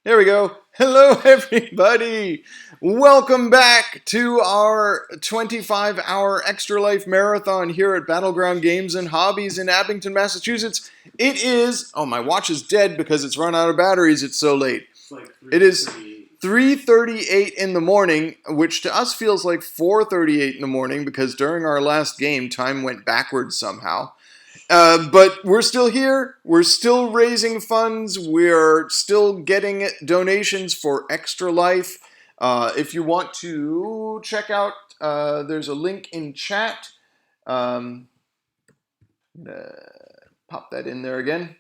There we go. Hello, everybody. Welcome back to our 25-hour Extra Life Marathon here at Battleground Games and Hobbies in Abington, Massachusetts. It is, oh, my watch is dead because it's run out of batteries. It's so late. It's like It is 3:38 in the morning, which to us feels like 4:38 in the morning because during our last game, time went backwards somehow. But we're still here. We're still raising funds. We're still getting donations for Extra Life. If you want to check out, there's a link in chat. Um, Pop that in there again.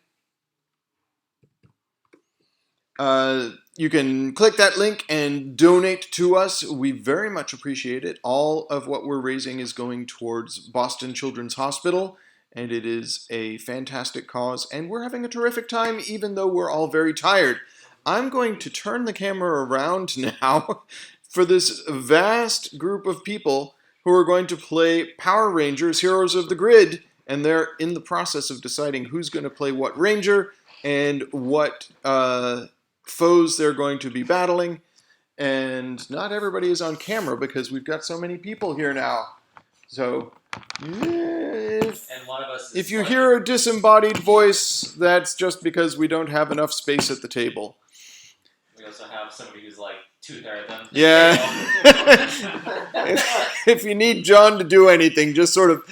You can click that link and donate to us. We very much appreciate it. All of what we're raising is going towards Boston Children's Hospital, and it is a fantastic cause, and we're having a terrific time even though we're all very tired. I'm going to turn the camera around now for this vast group of people who are going to play Power Rangers Heroes of the Grid, and they're in the process of deciding who's going to play what Ranger and what foes they're going to be battling. And not everybody is on camera because we've got so many people here now. So if you hear a disembodied voice, that's just because we don't have enough space at the table. We also have somebody who's like two-thirds them. Yeah. If you need John to do anything, just sort of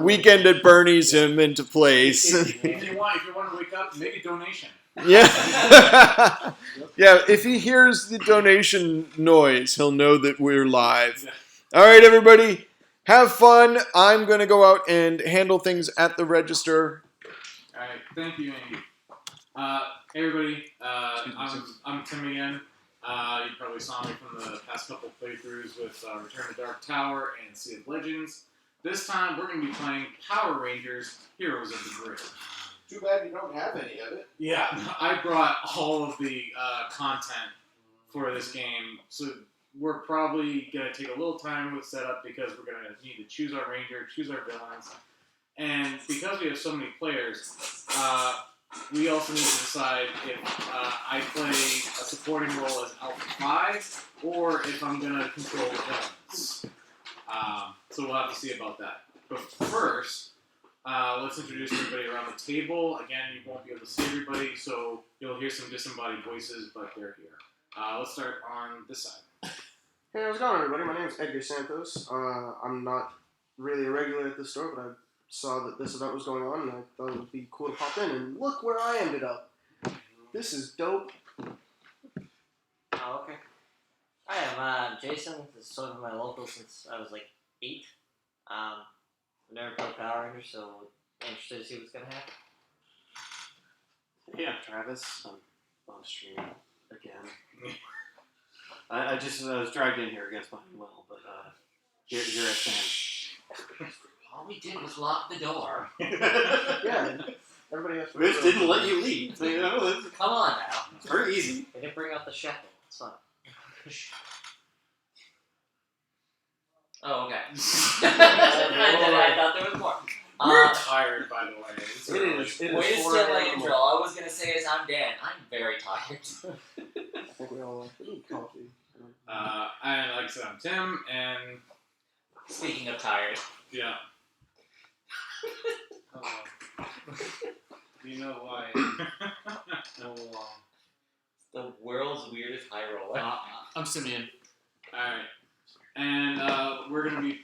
Weekend at Bernie's him into place. If you want to wake up, make a donation. Yeah. Yeah, if he hears the donation noise, he'll know that we're live. Yeah. All right, everybody, have fun. I'm going to go out and handle things at the register. All right, thank you, Andy. Hey, everybody, I'm Tim again. You probably saw me from the past couple playthroughs with Return to Dark Tower and Sea of Legends. This time, we're going to be playing Power Rangers Heroes of the Grid. Too bad you don't have any of it. Yeah, I brought all of the content for this game, so we're probably going to take a little time with setup because we're going to need to choose our ranger, choose our villains, and because we have so many players, we also need to decide if I play a supporting role as Alpha 5 or if I'm going to control the villains. So we'll have to see about that. But first, let's introduce everybody around the table. Again, you won't be able to see everybody, so you'll hear some disembodied voices, but they're here. Let's start on this side. Hey, how's it going, everybody? My name is Edgar Santos. I'm not really a regular at this store, but I saw that this event was going on, and I thought it would be cool to pop in, and look where I ended up. This is dope. Oh, okay. Hi, I'm Jason. This is sort of my local since I was like 8. I've never played Power Rangers, so I'm interested to see what's gonna happen. Yeah, Travis. I'm on stream again. I was dragged in here against my will, but here I stand. All we did was lock the door. Yeah, everybody has to... We just didn't let you leave. You know, Come on now. it's very easy. They didn't bring out the shackle. It's fine. Oh, okay. I thought there was more. We're tired, by the way. It's It early. is. Way It to is 4 steal my a.m. intro. All I was going to say is I'm Dan. I'm very tired. I think we all need coffee. And like I said, I'm Tim, and Speaking of tired. yeah. You know why? The world's weirdest high roller. I'm Simeon. Alright. And we're gonna be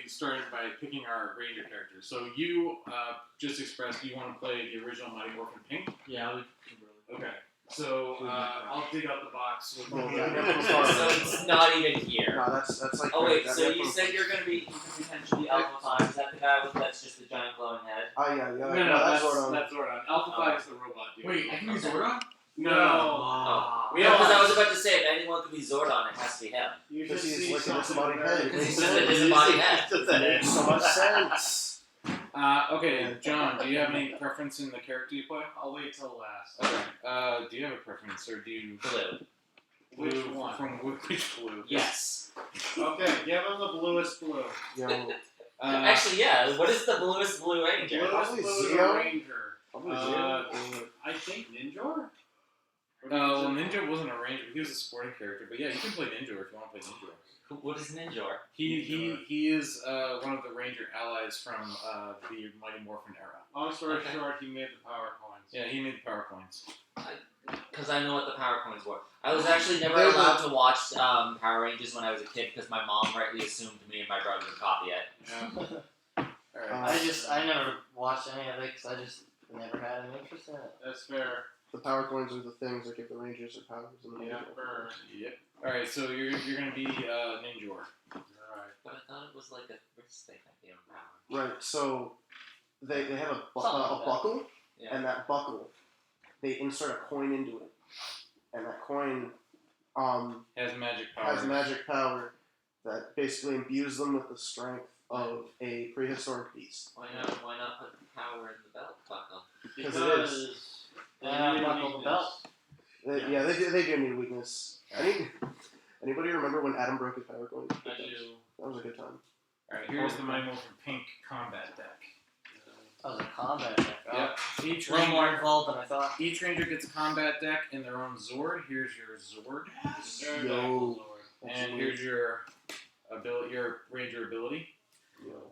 starting by picking our ranger characters. So you just expressed you want to play the original Mighty Morphin Pink. Yeah, Okay. So I'll dig out the box with Well, all yeah, the So it's not even here. No, that's like... Oh wait, that- so that- you said you're gonna be you could potentially be Alpha 5. Is that the guy with that's just the giant glowing head? Oh, yeah, No, that's Zordon. that's Zordon. Alpha 5 is the robot dude. Wait, I can be Okay. Zordon? No. Oh. We No, all because I was about to say if anyone could be Zordon, it has to be him. You Because just he's see like a something disembodied very- head. Because he's just a disembodied head. It makes so much sense. Okay, John, do you have any preference in the character you play? I'll wait till last. Okay. Do you have a preference, or do you... Blue. Which Blue one? From which blue? Yes. Okay, give him the bluest blue. Yo, Actually, yeah. What is the bluest blue ranger? Probably Bluest blue Zeo. Ranger. probably Uh, Zeo. I think Ninjor? Well, Ninja wasn't a ranger. He was a supporting character. But yeah, you can play Ninja if you want to play Ninja. What is Ninjor? He is one of the ranger allies from the Mighty Morphin era. Long story Okay. short, he made the power coins. Yeah, he made the power coins. Because I know what the Power Coins were. I was actually never They're allowed to watch Power Rangers when I was a kid because my mom rightly assumed me and my brother would copy it. Yeah. All right. I never watched any of it because I just never had an interest in it. That's fair. The power coins are the things that give the Rangers their powers and the Yeah, Ninja. burn. Yep. All right. So you're gonna be Ninjor. Alright. But I thought it was like a wrist thing that gave him power. Right. So they have a Something like that. buckle, Yeah. and that buckle, they insert a coin into it, and that coin Has magic power. has magic power that basically imbues them with the strength of a prehistoric beast. Why not put the power in the belt buckle? Because it is. Buckle the belt. Yeah, they do need weakness. Anybody remember when Adam broke his power coin? I do. That was a good time. All right. Here's the Mighty Morphin Pink combat deck. That was a combat deck. Yep. Each A little more ranger, involved than I thought. each ranger gets a combat deck in their own Zord. Here's your Zord, Very Yo. back, Lord. and here's your ability, your ranger ability.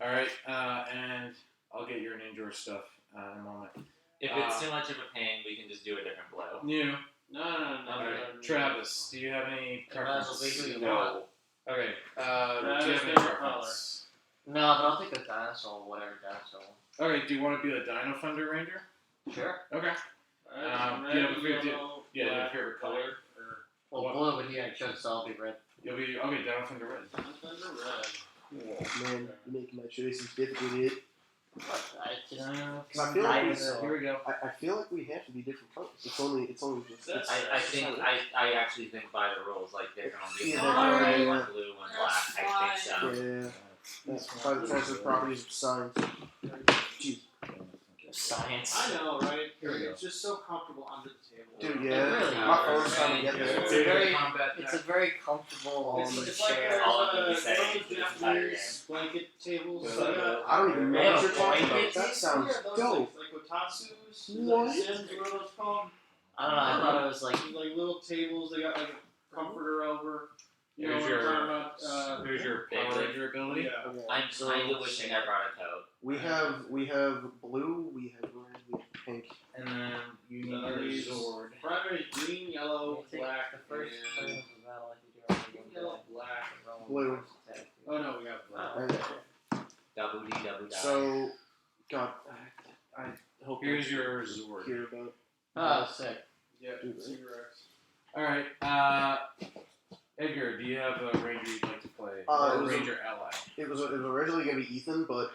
All right, and I'll get your Ninjor stuff in a moment. If it's too much of a pain, we can just do a different blow. New. No. All right. Travis, do you have any Travis will be preference? who you want. Okay. Do you Travis, have any favorite preference? No, but I'll take the dinosaur, whatever dinosaur. Okay. Do you want to be the Dino Thunder Ranger? Sure. Okay. Alright, do you red, have a favorite- yellow, yeah, do you have a black, favorite color? white, or Well, What? blue would here in church, so I'll be red. You'll be okay. Dino Thunder Red. Thunder red. Man, you're making my choices difficult, dude. I just. I feel like Dinosaur. Here we go. I feel like we have to be different colors. It's only just. That's- I actually think by the rules, like there can only be Yeah, one they're- red, one blue, one black. I think so. Yeah. That's by the transfer properties of science. Jeez. Science. I know, right? Here we go. It's just so comfortable under the table. Dude, It yeah. really My is. phone's trying to get there. It's a very, combat it's a very comfortable It's like chair. there's All of them a be saying those for this entire Japanese blanket tables. Yeah. So, yeah. I don't even know Yeah, what you're talking about. blankets. That sounds Yeah, those dope. Like Otatsus. What? Sims, what are those called? I don't know. I thought it was like Like little tables. They got like a comforter over. You Here's know your- what I'm talking about? Here's your Big Power red. Ranger ability. Yeah. Okay. I'm kind of wishing I brought a coat. We have blue, we have red, we have pink. And then you need Uh, your these- Zord. Primary green, yellow, take black, the first and- turn of the battle like you do every Yellow, black, and roll. Blue. Oh no, we got black. Okay. Double D, double die. So, God, I hope Here's I your Zord. hear about. Oh, sick. Yeah, Dude, cigarettes. All right. Edgar, do you have a ranger you'd like to play? It Or a was a- ranger ally? It was originally gonna be Ethan, but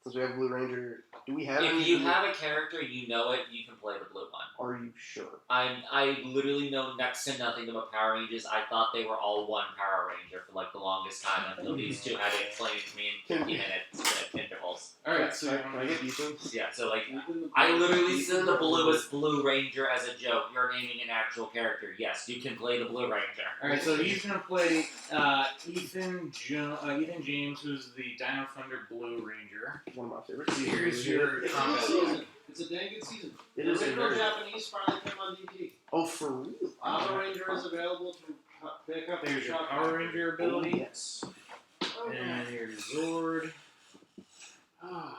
since we have Blue Ranger, do we have? If any you have a character, you know it, you can play the blue one. Are you sure? I literally know next to nothing about Power Rangers. I thought they were all one Power Ranger for like the longest time until these two had to explain to me in 50-minute intervals. All right. So Can I get Ethan? Yeah, so like Ethan the I Blue. literally said the bluest Blue Ranger as a joke. You're naming an actual character. Yes, you can play the Blue Ranger. all right. So he's gonna play Ethan James, who's the Dino Thunder Blue Ranger. One of my favorites. Here's your It's a combat good deck. season. It's a dang good season. It The is a original very. Japanese finally came on DVD. Oh, for real? Power Ranger is available to pick up. There's your shop Power factory. Ranger Oh, ability, yes. and your Zord. Oh,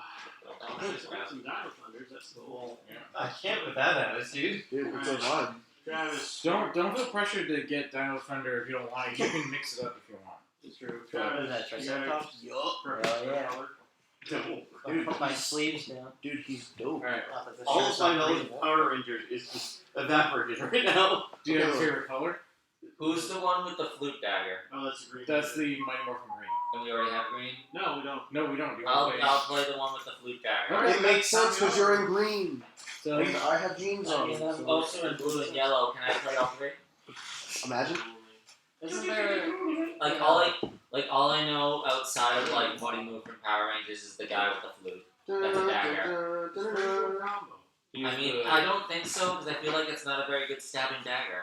there's some Dino Thunders. That's cool. I can't with that attitude. Dude, it's a vibe. Travis. Don't feel pressured to get Dino Thunder if you don't want it. You can mix it up if you want. It's true. What is Travis. that, Triceratops? Perfect. yeah. Color. I'll put my sleeves down. Dude, he's dope. All right. Not that this All shirt's of my not knowledge of breathable. Power Rangers is just evaporated right now. Do you have a Okay. favorite color? Who's the one with the flute dagger? Oh, that's a green. That's the Mighty Morphin Green. And we already have green. No, we don't. No, we don't. Do you I'll want to I'll play the one with the flute dagger. Okay. It makes sense because you're in green. So And I have jeans I on. mean, I'm so- Also in blue and yellow. Can I play all three? Imagine. Isn't there? Like all I know outside of like Mighty Morphin Power Rangers is the guy with the flute. That's a dagger. Triple combo. use I mean, the- I don't think so because I feel like it's not a very good stabbing dagger.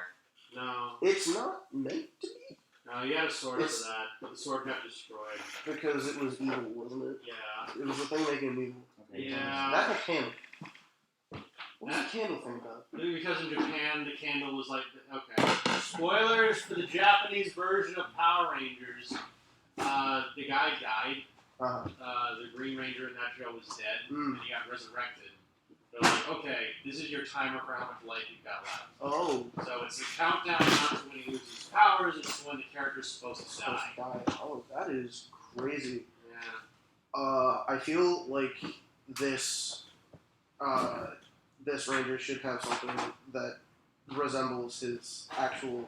No. It's not meant to be No, you had a sword It's- for that, but the sword got destroyed. because it was evil, wasn't it? Yeah. It was the thing making him evil. Yeah. That mechanic. Now What's the candle thing about? Maybe because in Japan the candle was like okay. Spoilers for the Japanese version of Power Rangers. The guy died. The Green Ranger in that show was dead, and he got resurrected. They're like, okay, this is your timer for how much life you've got left. Oh. So it's a countdown not to when he loses powers, it's when the character's supposed to die. Oh, that is crazy. Yeah. I feel like this this ranger should have something that resembles his actual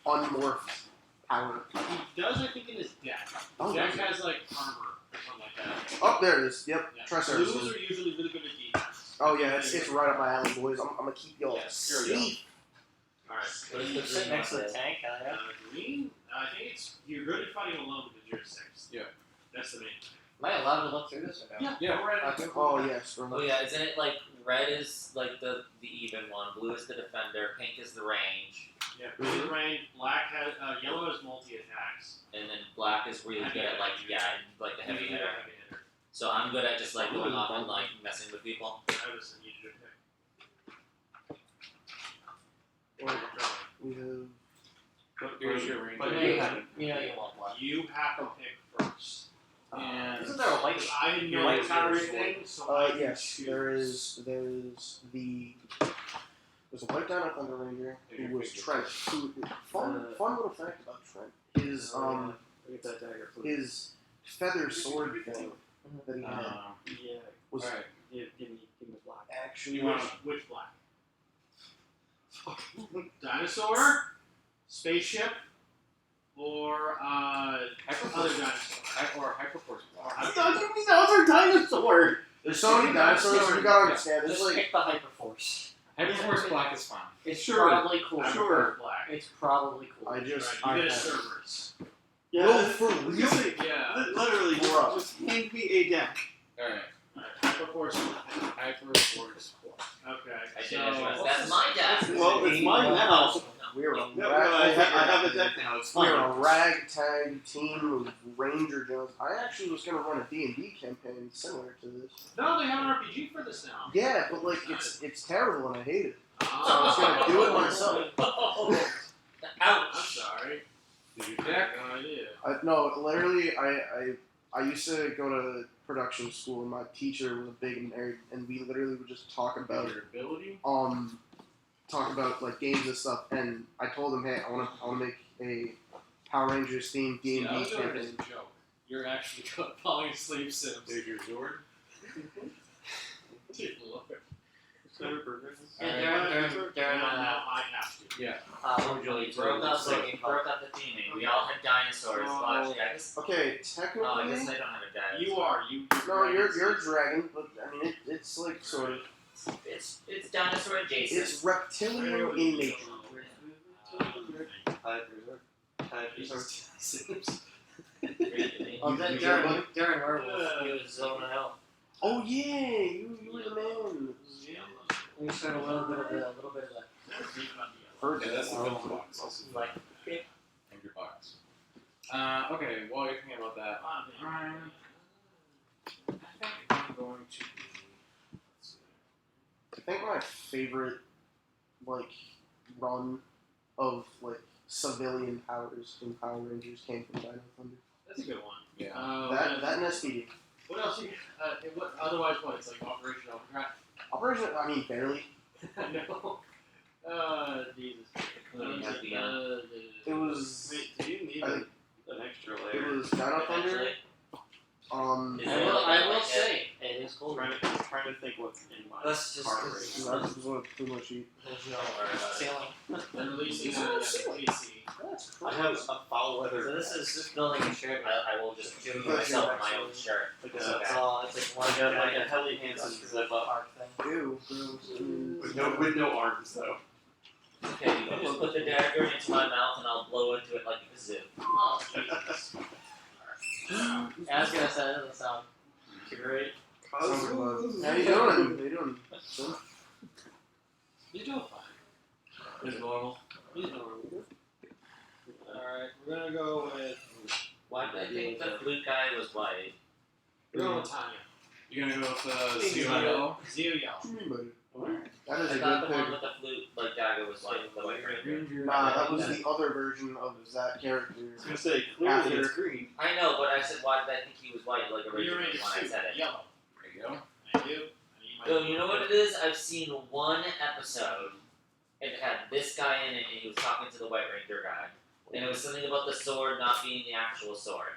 unmorphed power. He does, I think, in his deck. Oh, Deck does he? has like armor or something like that. Oh, there it is. Yep. Yeah. Triceratops. Blues are usually really good at defense. Oh yeah, it's right up my alley, boys. I'm gonna keep y'all Yes, here we go. safe. Alright. What is the Sit green next to one the say? tank, hell yeah. Green, I think you're good at fighting alone because you're 6th. Yeah. That's the main Am I allowed to look through this or no? thing. Yeah, we're at Oh yes. Oh yeah, isn't it like red is like the even one, blue is the defender, pink is the range, Yeah, green range, black has, yellow has multi-attacks. and then black is really good at like like the heavy hitter. Heavy hitter. So I'm good at just like going off and like messing with people. I just need you to pick. We have. Here's your range. But you know you want one. You have to pick first. And Isn't there a white? I didn't know White the power Ranger thing, so I can Yes, choose. there's a white Dino Thunder Ranger who was Trent. Fun little fact about Trent. His Get that dagger, please. his feather sword thing that he had Yeah. was Alright. Give me the black. actually You want which black? Dinosaur, spaceship, or other dinosaur, or Hyperforce block. Give me the other dinosaur! There's so many dinosaurs. You gotta understand. There's Just like pick the Hyperforce. Hyperforce black is fine. It's Sure. probably cool. Sure. Black. It's probably cool. I just Right, you get a Cerberus. Yeah. No, for real. Yeah. Literally, Bruh. just hand me a deck. Alright. Hyperforce block. Okay. I so, did it. That's my deck. Well, it's mine now. We're a No, I have a deck now. It's We're fine. a ragtag team of Ranger Jones. I actually was gonna run a D&D campaign similar to this. No, they have an RPG for this now. Yeah, but like it's terrible and I hate it. I was gonna do it myself. I'm Ouch. sorry. Did you deck? No idea. No, literally, I used to go to production school, and my teacher was a big nerd, and we literally would just talk about Your ability? like games and stuff. And I told him, hey, I want to make a Power Rangers themed D&D I was doing it as campaign. a joke. You're actually falling asleep, Sims. There's your sword. Dear Lord. Yeah, during now I have to. Yeah. We broke up the theming. We all had dinosaurs. Well, actually, I guess. Okay, Oh, I technically, guess I don't have a dinosaur. You are. no, you're a dragon, but I mean it's like sort of It's dinosaur adjacent. it's reptilian in nature. Oh, You- then you during Werewolf, he was zoning out. Oh yeah, you were the man. We showed a little bit of the Heard Yeah, that. that's the villain box. This is like. Angry box. Okay, while you're thinking about that, I think I'm going to. Let's see. I think my favorite like run of like civilian powers in Power Rangers came from Dino Thunder. That's a good one. Yeah. That and SPD. What else? What? Otherwise, what? It's like Operation Overdrive. Operation, I mean barely. No. Jesus. Including FBI. It was Wait, do you need I- an extra it layer? was Dino Thunder. Eventually. I Is it will, like I will that? say, it is cool. Trying to think what's in my That's just power because rating. I just want to too much sheet. there's Don't worry about it. ceiling. Then releasing Yeah, PC. I have a foul leather. So this is just building a shirt. I will just do myself my own shirt. like It's a, okay. It's all, it's like one like a, like giant a Helly Hansen zip up arc thing. Ew. with no arms though. Okay, you can just put the dagger into my mouth and I'll blow into it like a kazoo. Oh, Jesus. Yeah, I was gonna say, that doesn't sound too great. How you doing? How you doing? So, You're doing fine. Is normal. Alright, we're gonna go with. Why did I think the flute guy was white? We're going with Tanya. You're gonna go with Zio Zio. Zio Yell. what do you mean by it? Alright. Was a that good the one pick. with the flute? Like Dagger was like the White Ranger. Nah, that was the other version of that character. I was gonna say clearly After- it's green. I know, but I said why did I think he was white? Like Your originally Ranger when I suit, said it. yellow. There you go. Thank you. I need my So you know what it is? I've seen one episode, and it had this guy in it, and he was talking to the White Ranger guy, and it was something about the sword not being the actual sword.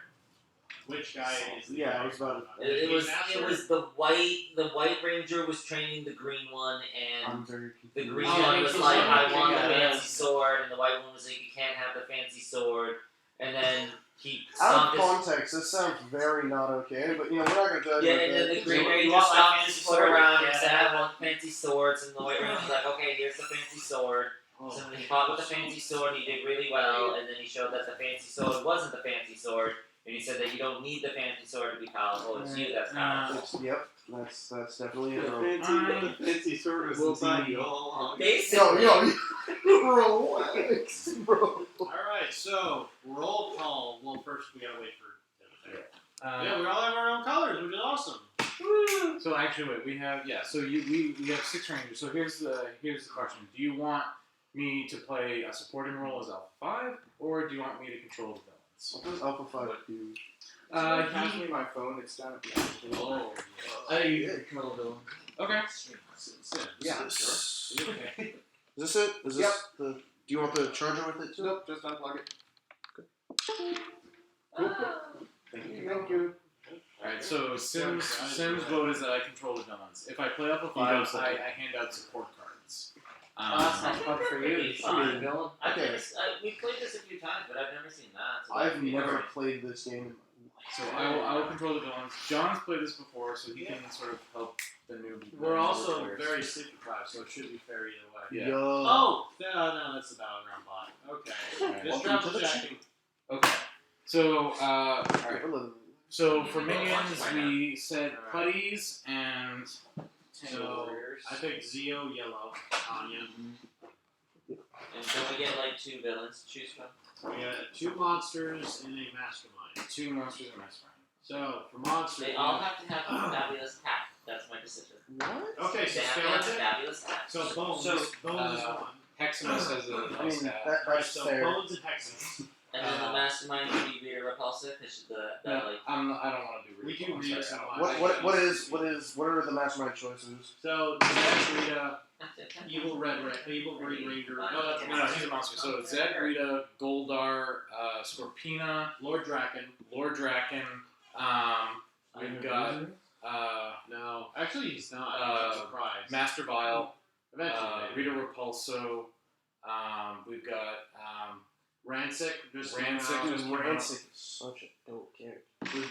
Which guy is the Yeah, guy it was about- It was Master? the White Ranger was training the green one, and I'm very confused. the green Oh, one it's was the like, sword. I want the Yeah. fancy sword, and the white one was like, you can't have the fancy sword, and then he Out stomped of his context, this sounds very not okay, but you know, we're not gonna judge yeah, it. and then the Green You Ranger want my stomped fancy his foot sword? around and Yeah. said, I want fancy swords, and the White Ranger's like, okay, here's the fancy sword. Oh. So then he fought with the fancy sword, he did really well, and then he showed that the fancy sword wasn't the fancy sword, and he said that you don't need the fancy sword to be powerful, it's you that's powerful. Yep, that's definitely it. The Bro. fancy sword was Will inside be- you all along. Basically, relax, bro. Alright, so roll call. Well, first we gotta wait for. Yeah, Uh, we all have our own colors, which is awesome. so actually, wait, we have So we have 6 rangers. So here's the question: do you want me to play a supporting role as Alpha 5, or do you want me to control the villains? What does Alpha 5 do? Pass me my phone. It's down at the end. Oh, You control the villain. Okay. Yeah, Is sure. okay. this it? Is this the? Do you want the charger with it too? Nope, just unplug it. Thank you. Alright, so Sim's vote is that I control the villains. If I play Alpha You don't 5, play. I hand out support cards. Oh, that's not fun for you. Pretty You should fun. be a villain. I Okay. think we played this a few times, but I've never seen that. So I've that'd be never interesting. played this game in my life. So I will control the villains. John's played this before, so he can sort of help the newbie. We're also players. very sleep deprived, so it should be fair either way. Yeah. Yo. Oh, no, that's the battleground bot. Okay. Alright. Just Welcome double to the checking. Okay. So alright. We're living. So for minions, we said putties and So I think Zio yellow, Tanya. And don't we get like 2 villains to choose from? We got 2 monsters and a mastermind. 2 monsters and mastermind. So for monsters, They all have to have a fabulous cat. That's my decision. What? okay, so They have to have a skeleton. fabulous cat. So bones. So, bones is uh, one. Heximus has a I nice mean, hat. that's Alright, so fair. bones and hexes. And then the mastermind can be Rita Repulsive, because No, like I don't want to do We Rita. do I'm Rita sorry, some I don't- What are the mastermind choices? So Zed, Rita, evil Green Ranger. No, that's No, he's a monster. So Zed, Rita, Goldar, Scorpina, Lord Draken. Lord Draken. We've got No, actually he's not. Uh, I'm surprised. Master Vile, Eventually. Rita Repulso. We've got Rancic. Just Rancic came out. just came out. Rancic is such a dope character.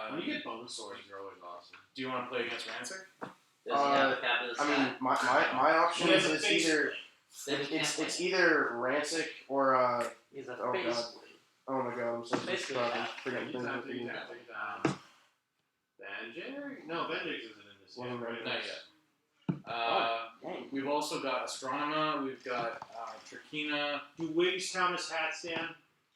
When you get bone swords, they're always awesome. Do you want to play against Rancic? Does he have a fabulous I mean, cat? my option He has is a face either Then we can't it's play. either Rancic or He's a oh face. god, oh my god, I'm so Basically, proud yeah. of freaking Take your time, take your Ben. time, take your time. Benjig? No, Benjig isn't in this yet. Wasn't right? Not yet. Dang. We've also got Astronema. We've got Trakina. Do wigs count as hats, Dan?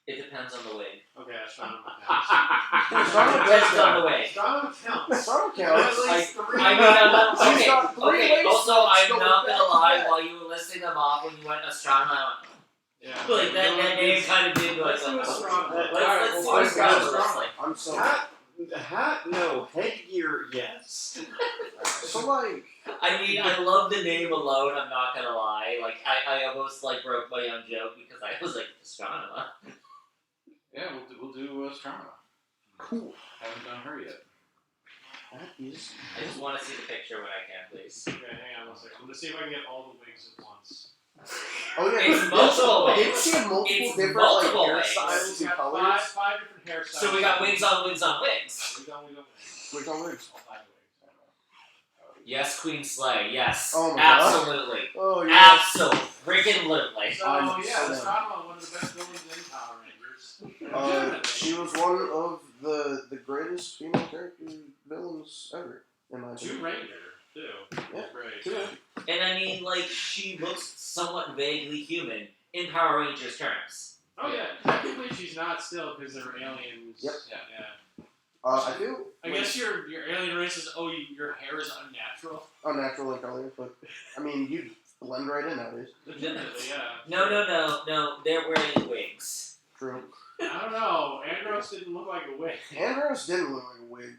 It depends on the wig. Okay, astronomer Astronomer counts. Depends on the wig. Astronomer counts. Some At counts. least three. I mean, I'm not, She's okay, got 3 okay. ways Also, to I'm go not with gonna that. lie. While you were listing them off, when you went astronomer, I went, Yeah. like that name kind of did like. Let's do astronomer. Let's see well, what guys, astronomer looks like. I'm so Hat, no. Headgear, yes. so like I mean, I love the name alone. I'm not gonna lie. Like, I almost like broke my own joke because I was like astronomer. Yeah, we'll do Astronema. cool. Haven't done her yet. That is I just want to see the picture when I can, please. Okay, hang on one second. I'm gonna see if I can get all the wigs at once. oh yeah, It's multiple didn't wigs. she have multiple It's different multiple like wigs. hairstyles We and got colors? five different hairstyles. So we got wigs on wigs on wigs. We got wigs. Wait, on wigs. All 5 wigs. Yes, Queen Slay. Yes. Oh my God. Absolutely. Oh yeah. Absolutely. So I'm yeah, so Astronomer, one of the best villains in Power Rangers. She was one of the greatest female character villains ever, in my Two opinion. Ranger too. Yeah, Great. two. And I mean, like, she looks somewhat vaguely human in Power Rangers terms. Oh yeah, technically she's not still because they're aliens. Yep. Yeah. I feel I guess your alien race is your hair is unnatural. unnatural in color, but I mean, you blend right in nowadays. Legitimately, yeah. No. They're wearing wigs. True. I don't know. Andros didn't look like a wig. Andros didn't look like a wig.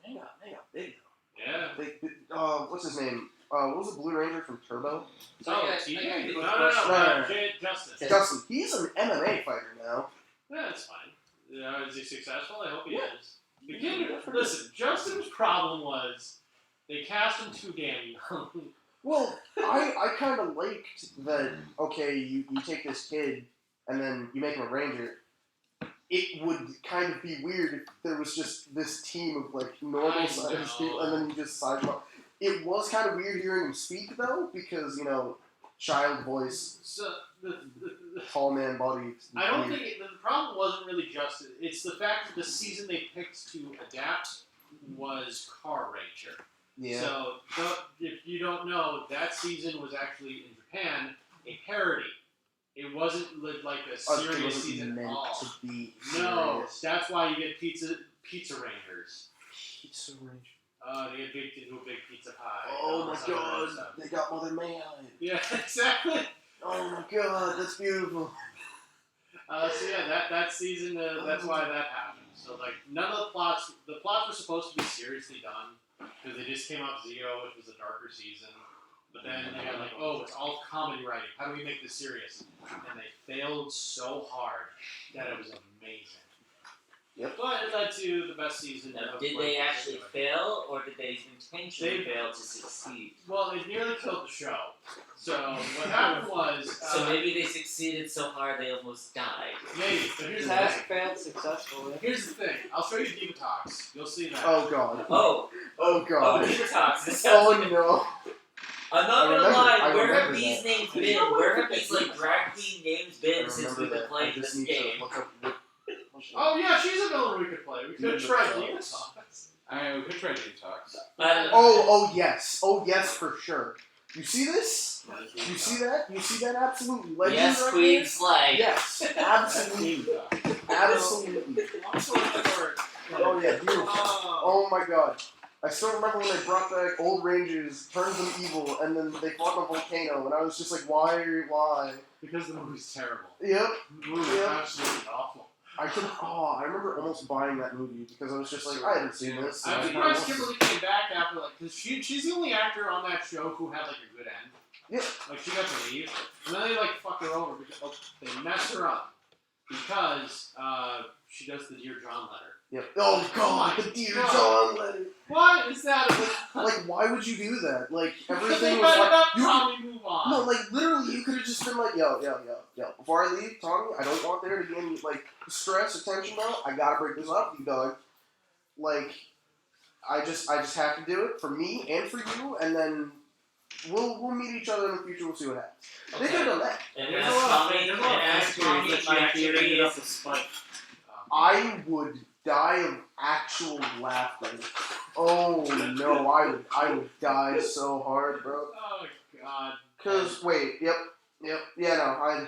They got big Yeah. What's his name? What was the Blue Ranger from Turbo? TJ? No. No. Justin. Justin. He's an MMA fighter now. Yeah, that's fine. Is he successful? I hope he is. The kid, listen, Justin's problem was they cast him too damn young. Well, I kind of liked that, okay, you take this kid and then you make him a ranger. It would kind of be weird if there was just this team of, like, normal-sized people and then you just size them up. It was kind of weird hearing him speak, though, because, you know, child voice, So, the tall man body. I don't think the problem wasn't really Justin. It's the fact that the season they picked to adapt was Car Ranger. Yeah. So, if you don't know, that season was actually in Japan a parody. It wasn't like a It serious wasn't season at meant all. to be No, serious. that's why you get Pizza Rangers. Pizza Ranger. They get baked into a big pizza pie. and Oh all my this other god, stuff. they got Mother May on it. Yeah, exactly. Oh my god, that's beautiful. So yeah, that season, that's why that happened. So like none of the plots were supposed to be seriously done because they just came out Zero, which was a darker season. But then they got like, oh, it's all comedy writing. How do we make this serious? And they failed so hard that it was amazing. Yep. But it led to the best season. Now, of did One they Piece actually ever. fail, or did they intentionally They- fail to succeed? Well, it nearly killed the show. So what happened was, So maybe they succeeded so hard they almost died. maybe. But here's the Task thing. failed successfully. Here's the thing. I'll show you Diva Talks. You'll see that. Oh god. Oh, Oh god. Detox. This sounds Oh like no. I'm not I gonna remember- lie, I where have remember these that. names You been? know what Where have the these like drag queen names been since we've been I playing just this need game? to look up what. Oh yeah, she's a villain we could play. We could Diva try Talks. Diva Talks. I we could try detox. Oh yes. Oh yes for sure. You see this? You see that? You see that absolute legend Yes, right Queen there? Slay. Yes, absolutely. Absolutely. Oh yeah, beautiful. Oh my god. I still remember when they brought back old Rangers, turned them evil, and then they fought in a volcano, and I was just like, why? Because the movie's terrible. Yep. The movie's Yeah. absolutely awful. I remember almost buying that movie because I was just like, I haven't seen this. I'm and I surprised kinda Kimberly came back after because she's the only actor on that show who had like a good end. Yeah. Like she got to leave, and then they like fuck her over because they mess her up because she does the Dear John letter. Yep. Oh god, the Dear John letter. What is that? Like, why would you do that? Like, Because everything they was better like, not you Tommy move on. no, like, literally, you could have just been like, yo, before I leave, Tommy, I don't want there to be any, like, stress or tension now. I gotta break this up with you, dog. Like, I just have to do it for me and for you, and then we'll meet each other in the future, we'll see what happens. They could have done that. And There's as a lot of- Tommy, there's and a lot of as mysteries Tommy that might be ended actually up with Spike. I would die of actual laughter. Oh, no, I would die so hard, bro. Oh god. Cause wait, yeah, no, I'd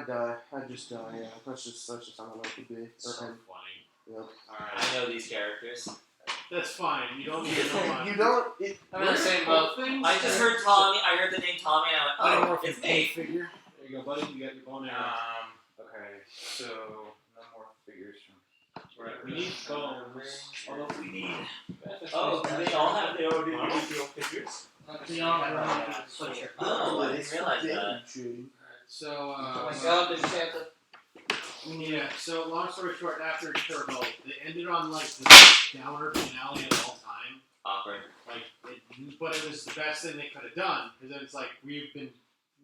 die. I'd just die. Yeah, that's just how my life would be. So Okay. funny. Yep. Alright. I know these characters. That's fine. You don't need to know much. You don't. It, I'm in the same boat. Things I just heard Tommy. I heard the name Tommy, and I went, oh, it's me. figure. There you go, buddy. You got your bone arrow. Okay, so no more figures from. Right. We need bones. Although we need. Oh, do they all have their own individual figures? Put your Oh, I didn't realize that. So, Oh my god, there's Santa. yeah, so long story short, after Turbo, they ended on like the downer finale of all time. Awkward. But it was the best thing they could have done, because then it's like, we've been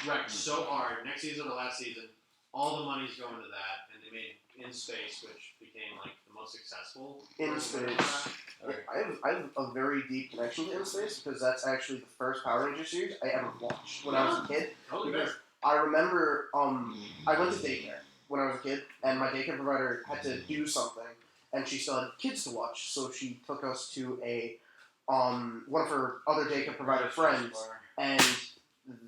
wrecked so hard, next season or last season, all the money's going to that, and they made In Space, which became like the most successful. In Space. I have a very deep connection to In Space because that's actually the first Power Ranger series I ever watched when I was a kid. Totally Because fair. I remember, I went to daycare when I was a kid, and my daycare provider had to do something, and she still had kids to watch, so she took us to one of her other daycare provider friends, and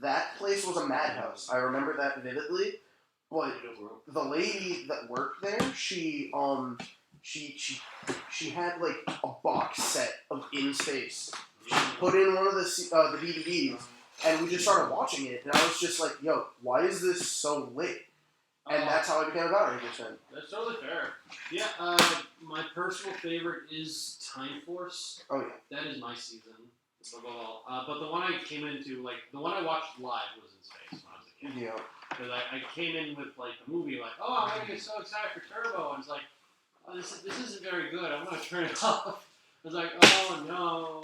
that place was a madhouse. I remember that vividly, but the lady that worked there, she she had like a box set of In Space. She put in one of the DVDs, and we just started watching it, and I was just like, yo, why is this so lit? And that's how I became a Power Rangers fan. That's totally fair. Yeah, my personal favorite is Time Force. Oh, yeah. That is my season above all. But the one I came into, like, the one I watched live was In Space when I was a kid. Yeah. Because I came in with, like, the movie, like, oh, I'm going to get so excited for Turbo. And it's like, oh, this isn't very good. I'm going to turn it off. I was like, oh, no.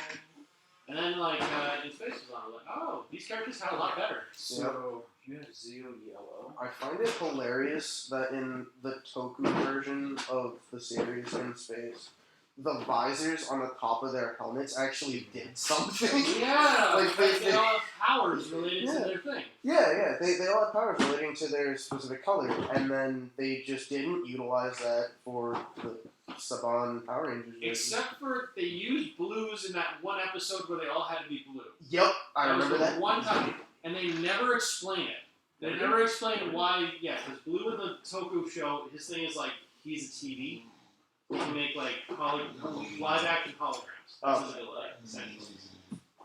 And then, like, In Space was on. I was like, oh, these characters sound a lot better. So you have Zeo Yellow. I find it hilarious that in the Toku version of the series In Space, the visors on the top of their helmets actually did something. Yeah, Like, they all have powers related Yeah. to their thing. Yeah, they all have powers relating to their specific color, and then they just didn't utilize that for the Saban Power Rangers version. Except for they used blues in that one episode where they all had to be blue. Yep, I remember was the that. one time, and they never explain it. They never explain why. Yeah, because Blue in the Toku show, his thing is like he's a TV. He can make like live action holograms. That's his ability, essentially.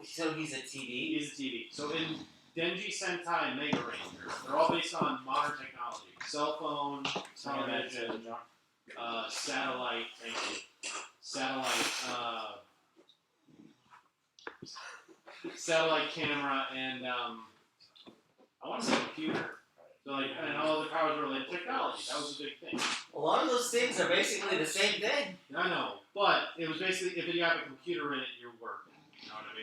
So he's a TV? He's a TV. So in Denji Sentai and Mega Ranger, they're all based on modern technology: cell phone, television, satellite. Thank you. Satellite camera, and I want to say computer. So like, and all the powers related to technology. That was a big thing. A lot of those things are basically the same thing. I know, but it was basically if you have a computer in it, you're working. You know what I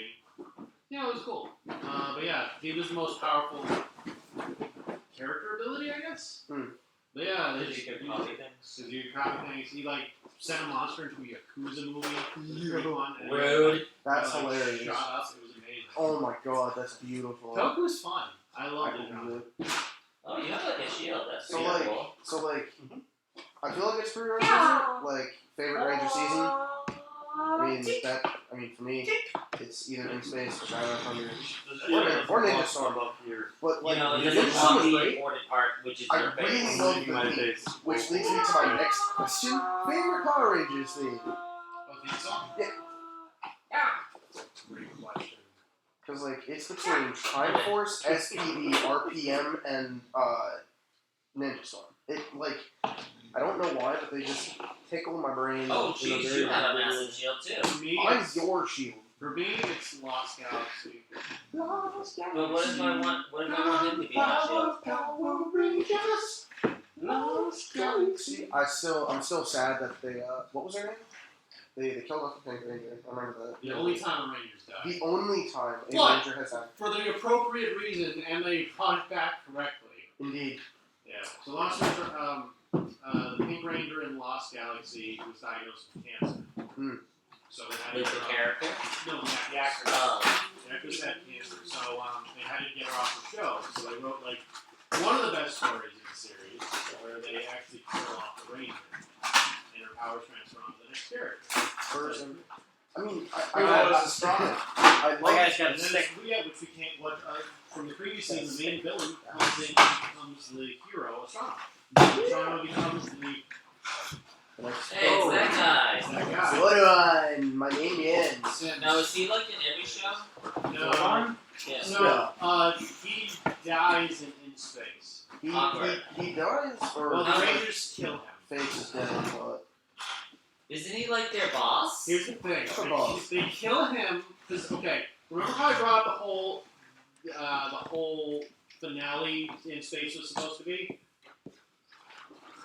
mean? Yeah, it was cool. But yeah, he was the most powerful character ability, I guess. But yeah, Did you get copy things? Because you copy things. He like sent a monster into a Yakuza movie. It was pretty fun. And Rude. That's like, hilarious. Shot us. It was amazing. Oh my god, that's beautiful. Toku's fun. I I love can it. do it. Oh, you have like a shield. That's So pretty like, cool. I feel like it's pretty right. Like favorite Ranger season. I mean, for me, it's either In Space or Shadow Thunder. Or Ninja Storm. up here. But like, You know, Ninja there's Storm a was the great, important part, which is I your really face. love Leaving my the theme, face. which leads me to my next question: favorite Power Rangers theme? Oh, theme song? Yeah. Great question. Because like it's between Time Force, SPD, RPM, and Ninja Storm. It like I don't know why, but they just tickle my brain. Oh, in a jeez, very you have a weird way. massive shield too. For me, I'm it's, your shield. for me, it's Lost Galaxy. But what if I want? What if I want him to be my shield? Power Rangers, Lost Galaxy. I'm still sad that they what was their name? They killed off the Pink Ranger. I remember that. The only time a Rangers die. The only time a What? Ranger has died. For the appropriate reason, and they brought it back correctly. Indeed. Yeah. So Lost Ranger, the Pink Ranger in Lost Galaxy was diagnosed with cancer. So they had to With get the her character? off. No, the actor. Oh. The actress had cancer, so they had to get her off the show. So they wrote like one of the best stories in the series, where they actually kill off the Ranger, and her powers transfer on to the next character. Person. I mean, Who was the strongest? I My love. guy's got a And then stick. yeah, which we can't. What from the previous scene, the main villain comes in, becomes the hero, Astronomer. Astronomer becomes the Hey, it's that guy. that guy. What do I? My name is. Now, is he like in every show? No, Yeah. no. He dies in space. He Awkward. dies or Well, the Rangers kill him. Face is dead. But Isn't he like their boss? Here's the thing. Come on. They kill him because remember how I brought up the whole finale in space was supposed to be?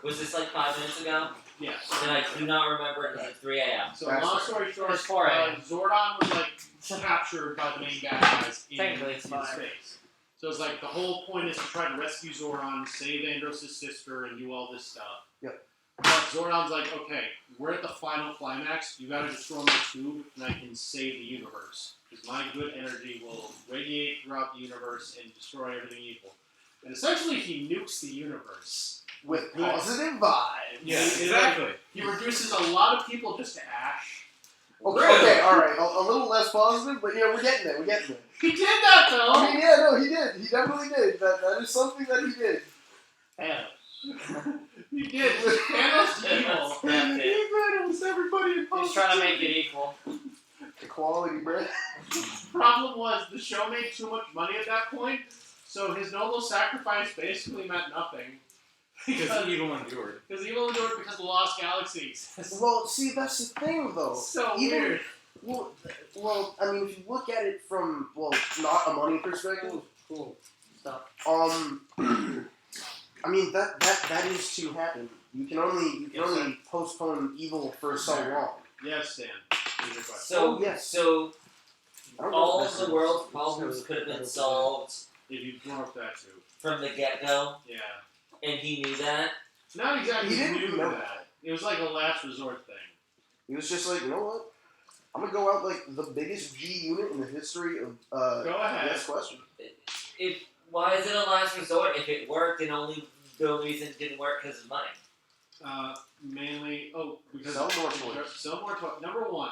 Was this like 5 minutes ago? Yes. Then I do not remember because it's 3 a.m. So That's long story short, It's 4 a.m. Zordon was like captured by the main bad guys in Technically, it's 5. space. So it's like the whole point is to try to rescue Zordon, save Andros' sister, and do all this stuff. Yep. But Zordon's like, okay, we're at the final climax. You gotta destroy my tube, and I can save the universe. Because my good energy will radiate throughout the universe and destroy everything evil. And essentially, he nukes the universe. with positive vibes. Yeah, exactly. He reduces a lot of people just to ash. Okay, alright. A little less positive, but yeah, we're getting there. We're getting there. He did that though. I mean, yeah, no, he did. He definitely did. That is something that he did. Yeah. He did. Thanos evil. That's it. Almost everybody in He's trying to make it equal. Equality, bro. Problem was the show made too much money at that point, so his noble sacrifice basically meant nothing. Because evil endured. Because evil endured because the Lost Galaxy exists. Well, see, that's the thing, though. So Even- weird. Well, I mean, if you look at it from, well, not a money perspective, Cool. Stop. I mean that is to happen. You can only postpone evil for so long. Yes, Dan. Here's your question. So, Oh, yes. so I don't know all if of that's the world's problems could have been solved If you broke that too. from the get-go, Yeah. and he knew that. Not exactly He didn't knew know that. It was like a last resort thing. He was just like, you know what? I'm gonna go out like the biggest G unit in the history of Go ahead. Yes question. Why is it a last resort? If it worked, and the only reason it didn't work because of money. Mainly, because Sell more toys. Sell more toys. Number one,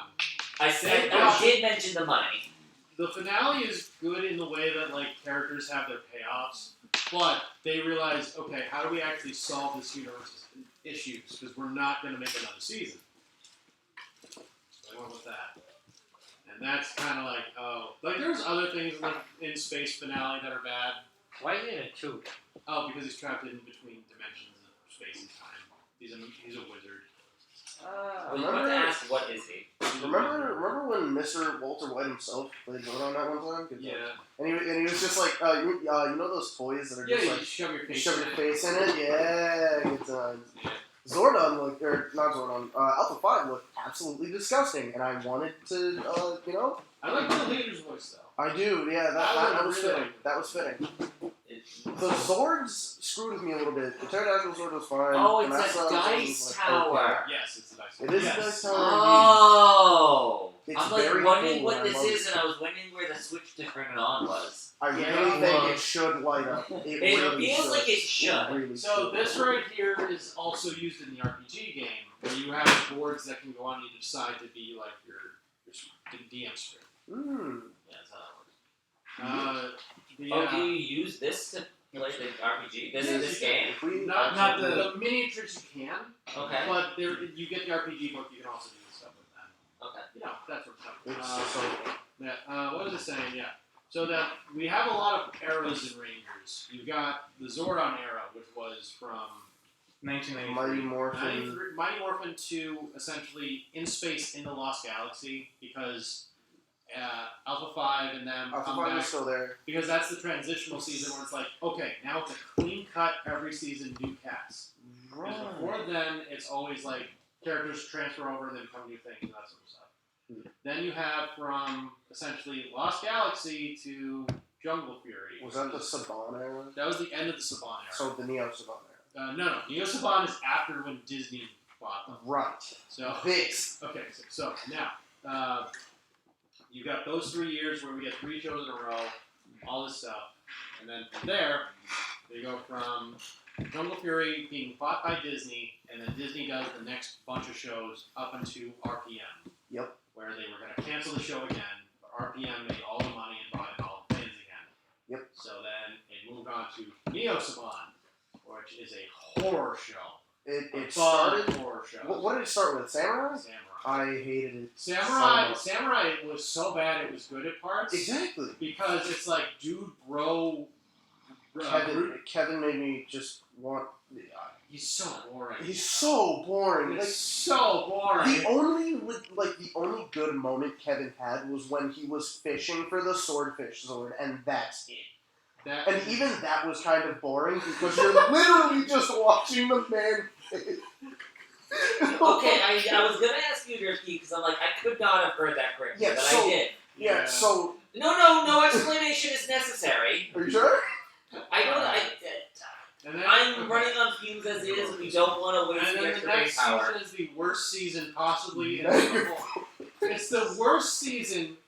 I said Yeah. I did mention the money. the finale is good in the way that like characters have their payoffs, but they realize, okay, how do we actually solve this universe's issues? Because we're not going to make another season. So I went with that, and that's kind of like, like there's other things like in space finale that are bad. Why is he in a tube? Oh, because he's trapped in between dimensions of space and time. He's a wizard. I was about to Remember- ask, what is he? He's a Remember when Mr. Walter White himself played Zordon that one time? wizard. Yeah. And he was just like, you know those toys that are Yeah, just you like shove your you face shove in your it. face in it? Yeah, good times. Yeah. Zordon looked, or not Zordon, Alpha 5 looked absolutely disgusting, and I wanted to, I like the leader's voice though. I do, yeah, that was really- fitting. That was fitting. It- The Zords screwed with me a little bit. The Pterodactyl Zord was fine. Oh, The it's a Massa Zord was dice like, tower. Yes, it's a dice. Okay. It is yes. a dice tower. Oh! It's I'm like very wondering cool, what and I this love is, and I was wondering where the switch to turn it on was. I really Yeah. think it should light up. It It really feels should. like it should. really So should. this right here is also used in the RPG game, where you have boards that can go on either side to be like your DM script. Mm. Yeah, that's how that works. Oh, do you use this to play the RPG? This game? If we Not the miniatures you can, Okay. but there you get the RPG book. You can also do stuff with that. Okay. You know, that sort of stuff. It's so Yeah. What was it saying? Yeah. So that we have a lot of eras in Rangers. You've got the Zordon era, which was from 1993. Mighty Morphin. 93 Mighty Morphin 2, essentially in space in the Lost Galaxy, because Alpha 5 and them Alpha come 5 back. is still there. Because that's the transitional season where it's like, okay, now it's a clean cut every season, new cast. Because before then, it's always like characters transfer over and they become new things and that sort of stuff. Then you have from essentially Lost Galaxy to Jungle Fury. Was that the Saban era? That was the end of the Saban era. So the Neo Saban era. No. Neo Saban is after when Disney bought them. Right. So This. okay, so now you got those 3 years where we get 3 shows in a row, all this stuff, and then from there they go from Jungle Fury being bought by Disney, and then Disney does the next bunch of shows up into RPM. Yep. Where they were going to cancel the show again, but RPM made all the money and bought in all the fans again. Yep. So then it moved on to Neo Saban, which is a horror show. It A started. fun horror show. What did it start with? Samurai? Samurai. I hated it. Samurai, so Samurai was so bad it was good at parts. much. Exactly. Because it's like, dude, bro. Kevin made me just want. He's so boring. He's so boring. He's so boring. The only good moment Kevin had was when he was fishing for the swordfish Zord, and that's it. That, And even that was kind of boring because you're literally just watching the man fish. Okay, I was gonna ask you, Dirty, because I'm like, I could not have heard that correctly, Yeah, but so- I did. Yeah. So No explanation is necessary. are you sure? I know that and then, I'm running on fumes as it is, and we don't want to waste And the then the extra brain next power. season is the worst season possibly in the It's the worst season,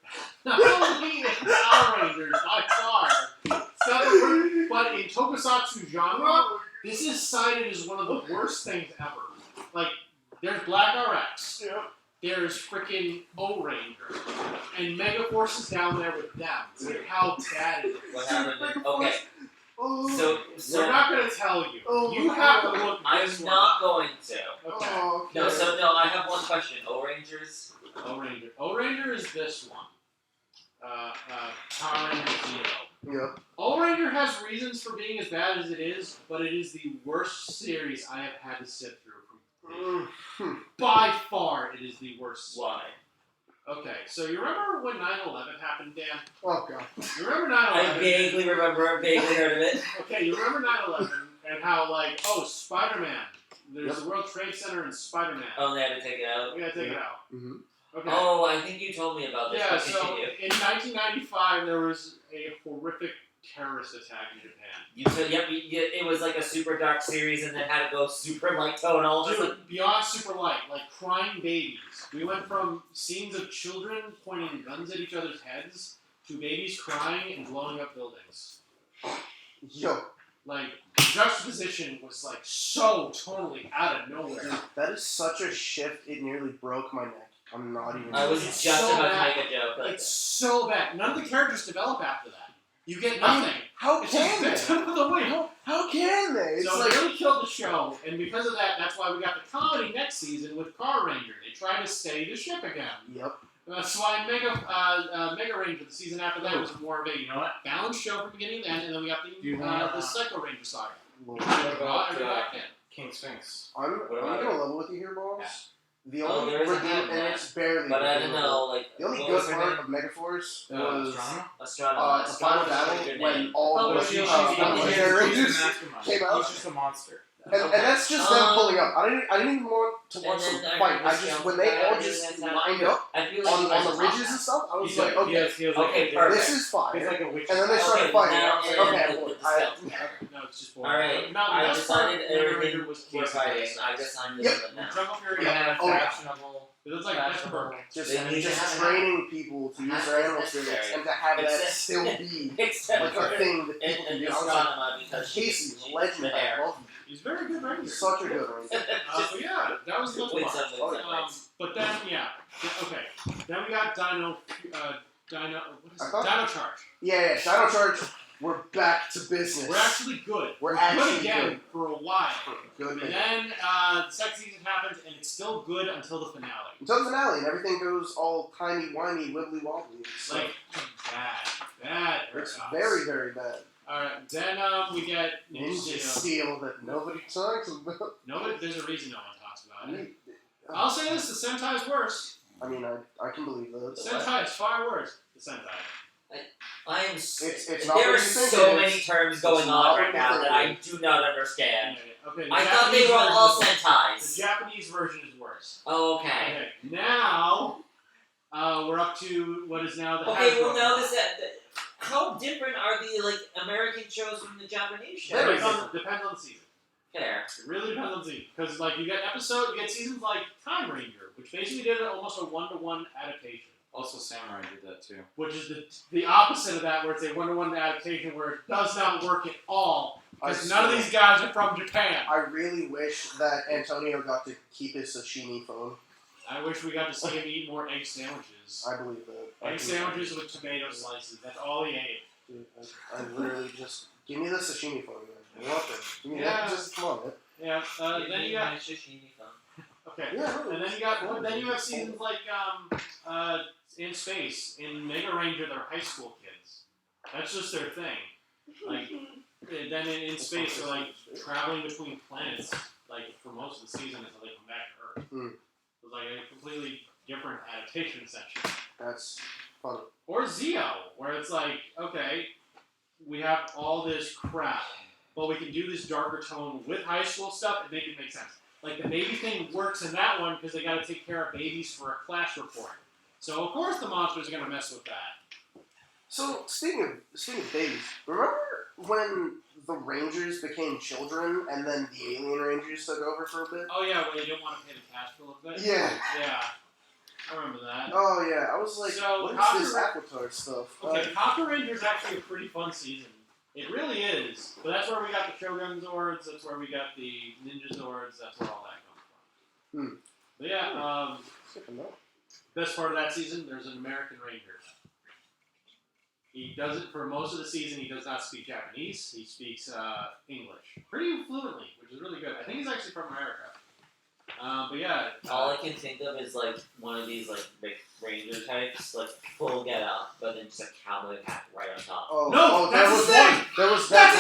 not only in Power Rangers by far. It's not the worst, but in Tokusatsu genre, this is cited as one of the worst things ever. Like, there's Black RX. Yeah. There's freaking O-Ranger. And Megaforce is down there with them. Look how bad it is. What happened? Okay, Oh. so We're not going to tell you. Oh, You have to look I'm this one not up. going to. Okay. Oh, okay. No, I have one question. O-Rangers? O-Ranger. O-Ranger is this one. Power Ranger Zero. Yep. O-Ranger has reasons for being as bad as it is, but it is the worst series I have had to sit through. By far, it is the worst. Why? Okay, so you remember when 9/11 happened, Dan? Oh god. You remember I 9/11? vaguely remember, vaguely heard of it. Okay, you remember 9/11 and how, like, oh, Spider-Man. There's Yep. the World Trade Center and Spider-Man. Oh, they had to take it out. We gotta take it out. Mm-hmm. Okay. Oh, I think you told me about this. Yeah, but so continue. in 1995, there was a horrific terrorist attack in Japan. It was like a super dark series, and then had to go super light tone all of a sudden. Dude, beyond super light, like crying babies. We went from scenes of children pointing guns at each other's heads to babies crying and blowing up buildings. Yo, Like, the juxtaposition was like so totally out of nowhere. that is such a shift. It nearly broke my neck. I'm not even. I was It's just so about bad. to make a joke. Like, It's so bad. None of the characters develop after that. You get I mean, nothing. how It's can just they? the tip of the wing. How can they? It's So like it really killed the show, and because of that, that's why we got the comedy next season with Car Ranger. They tried to steady the ship again. Yep. That's why Mega Ranger, the season after that, was more of a balanced show from beginning to end, and then we got the Psycho Ranger saga. Lord. Everybody back in. King Sphinx. I'm What about gonna level with you here, boss. Yeah. The Oh, only there is a redeem, hand and that. it's barely. but I didn't redeemable. know, like, The only what good was her part name? of Megaforce was Astronomer. the final Astronomer's a battle good when name. all Oh, the she's Legendary He's Rangers the mastermind. came out. He's just a monster. and that's just them pulling up. I didn't even want to And watch then them I fight. remember I just when they all just lined up I feel like you guys on the are ridges wrong. and stuff, I was He's like, he okay, has like Okay, a- perfect. this is fire. He's like a witch. And then they started Okay, fighting. now I was like, we're okay, in I'm the bored. stealth. No, it's just Alright, No, the I best part decided of Mega everything Ranger was we're Casey fighting. Venus. I guess I'm Yep. doing it now. Jungle Fury. We had Oh, yeah. fashionable. It looks like fashionable. Just They need to have training people to use their animal spirits necessary. and to have that Except- still be Except like for a thing that people can and do. I was like, Astronomer because Casey's she's legend. the I hair. love him. He's a very good Ranger. He's such a good ranger. So yeah, that was the Wait, part. wait. But then okay. Then we got Dino. What is I it? thought- Dino Charge. Yeah, Dino Charge. We're back to business. We're actually good. We're actually good again good. for a while. Good And man. then the second season happens, and it's still good until the finale. Until the finale, and everything goes all timey-wimey, wibbly-wobbly. It's Like bad. it's paradox. very, very bad. All right. Then we get Ninja Steel. Steel that nobody talks about. Nobody. There's a reason no one talks about it. I'll say this: the Sentai's worse. I mean, I can believe The that. Sentai is far worse. The Sentai. I am. It's not There what are you think so it many is. terms It's going not on what right you now think that it I do not understand. Okay. I thought they were all The Sentais. Japanese version is worse. Okay. Okay. Now we're up to what is now the. Okay, Hasbro. well now how different are the American shows from the Japanese shows? Very Depends on the season. Fair. It really depends on the season. Because you get seasons like Time Ranger, which basically did almost a 1-to-1 adaptation. Also, Samurai did that too. Which is the opposite of that, where it's a 1-to-1 adaptation where it does not work at all. Because none of these guys are from Japan. I really wish that Antonio got to keep his sashimi phone. I wish we got to see him eat more egg sandwiches. I believe that. Egg sandwiches with tomato slices. That's all he ate. Dude, I literally just give me the sashimi phone. Man. I want that. Give me Yeah. that. Just come on, man. Yeah. Then you got sashimi fun. okay. Yeah. And then you have seasons like in space in Mega Ranger. They're high school kids. That's just their thing. Like then in space they're like traveling between planets. Like for most of the season until they come back to Earth. Hmm. It's like a completely different adaptation section. That's funny. Or Zeo, where it's like, okay, we have all this crap, but we can do this darker tone with high school stuff and make it make sense. Like the baby thing works in that one because they got to take care of babies for a class report. So of course the monsters are gonna mess with that. So speaking of babies, remember when the Rangers became children and then the Alien Rangers took over for a bit? Oh yeah, where they didn't want to pay the cash for a little bit. Yeah. Yeah, I remember that. Oh yeah, I was like, So, what how is this do- Avatar stuff? Okay, Kaku Ranger is actually a pretty fun season. It really is. But that's where we got the Shogun Zords, that's where we got the Ninja Zords, that's where all that comes from. Hmm. But yeah, Skipping that. best part of that season, there's an American Ranger. He does it for most of the season. He does not speak Japanese. He speaks English pretty fluently, which is really good. I think he's actually from America. But yeah, All I can think of is like one of these like big ranger types, like full get up, but then just a cowboy hat right on top. Oh, No, there that's was the thing! one. There was That's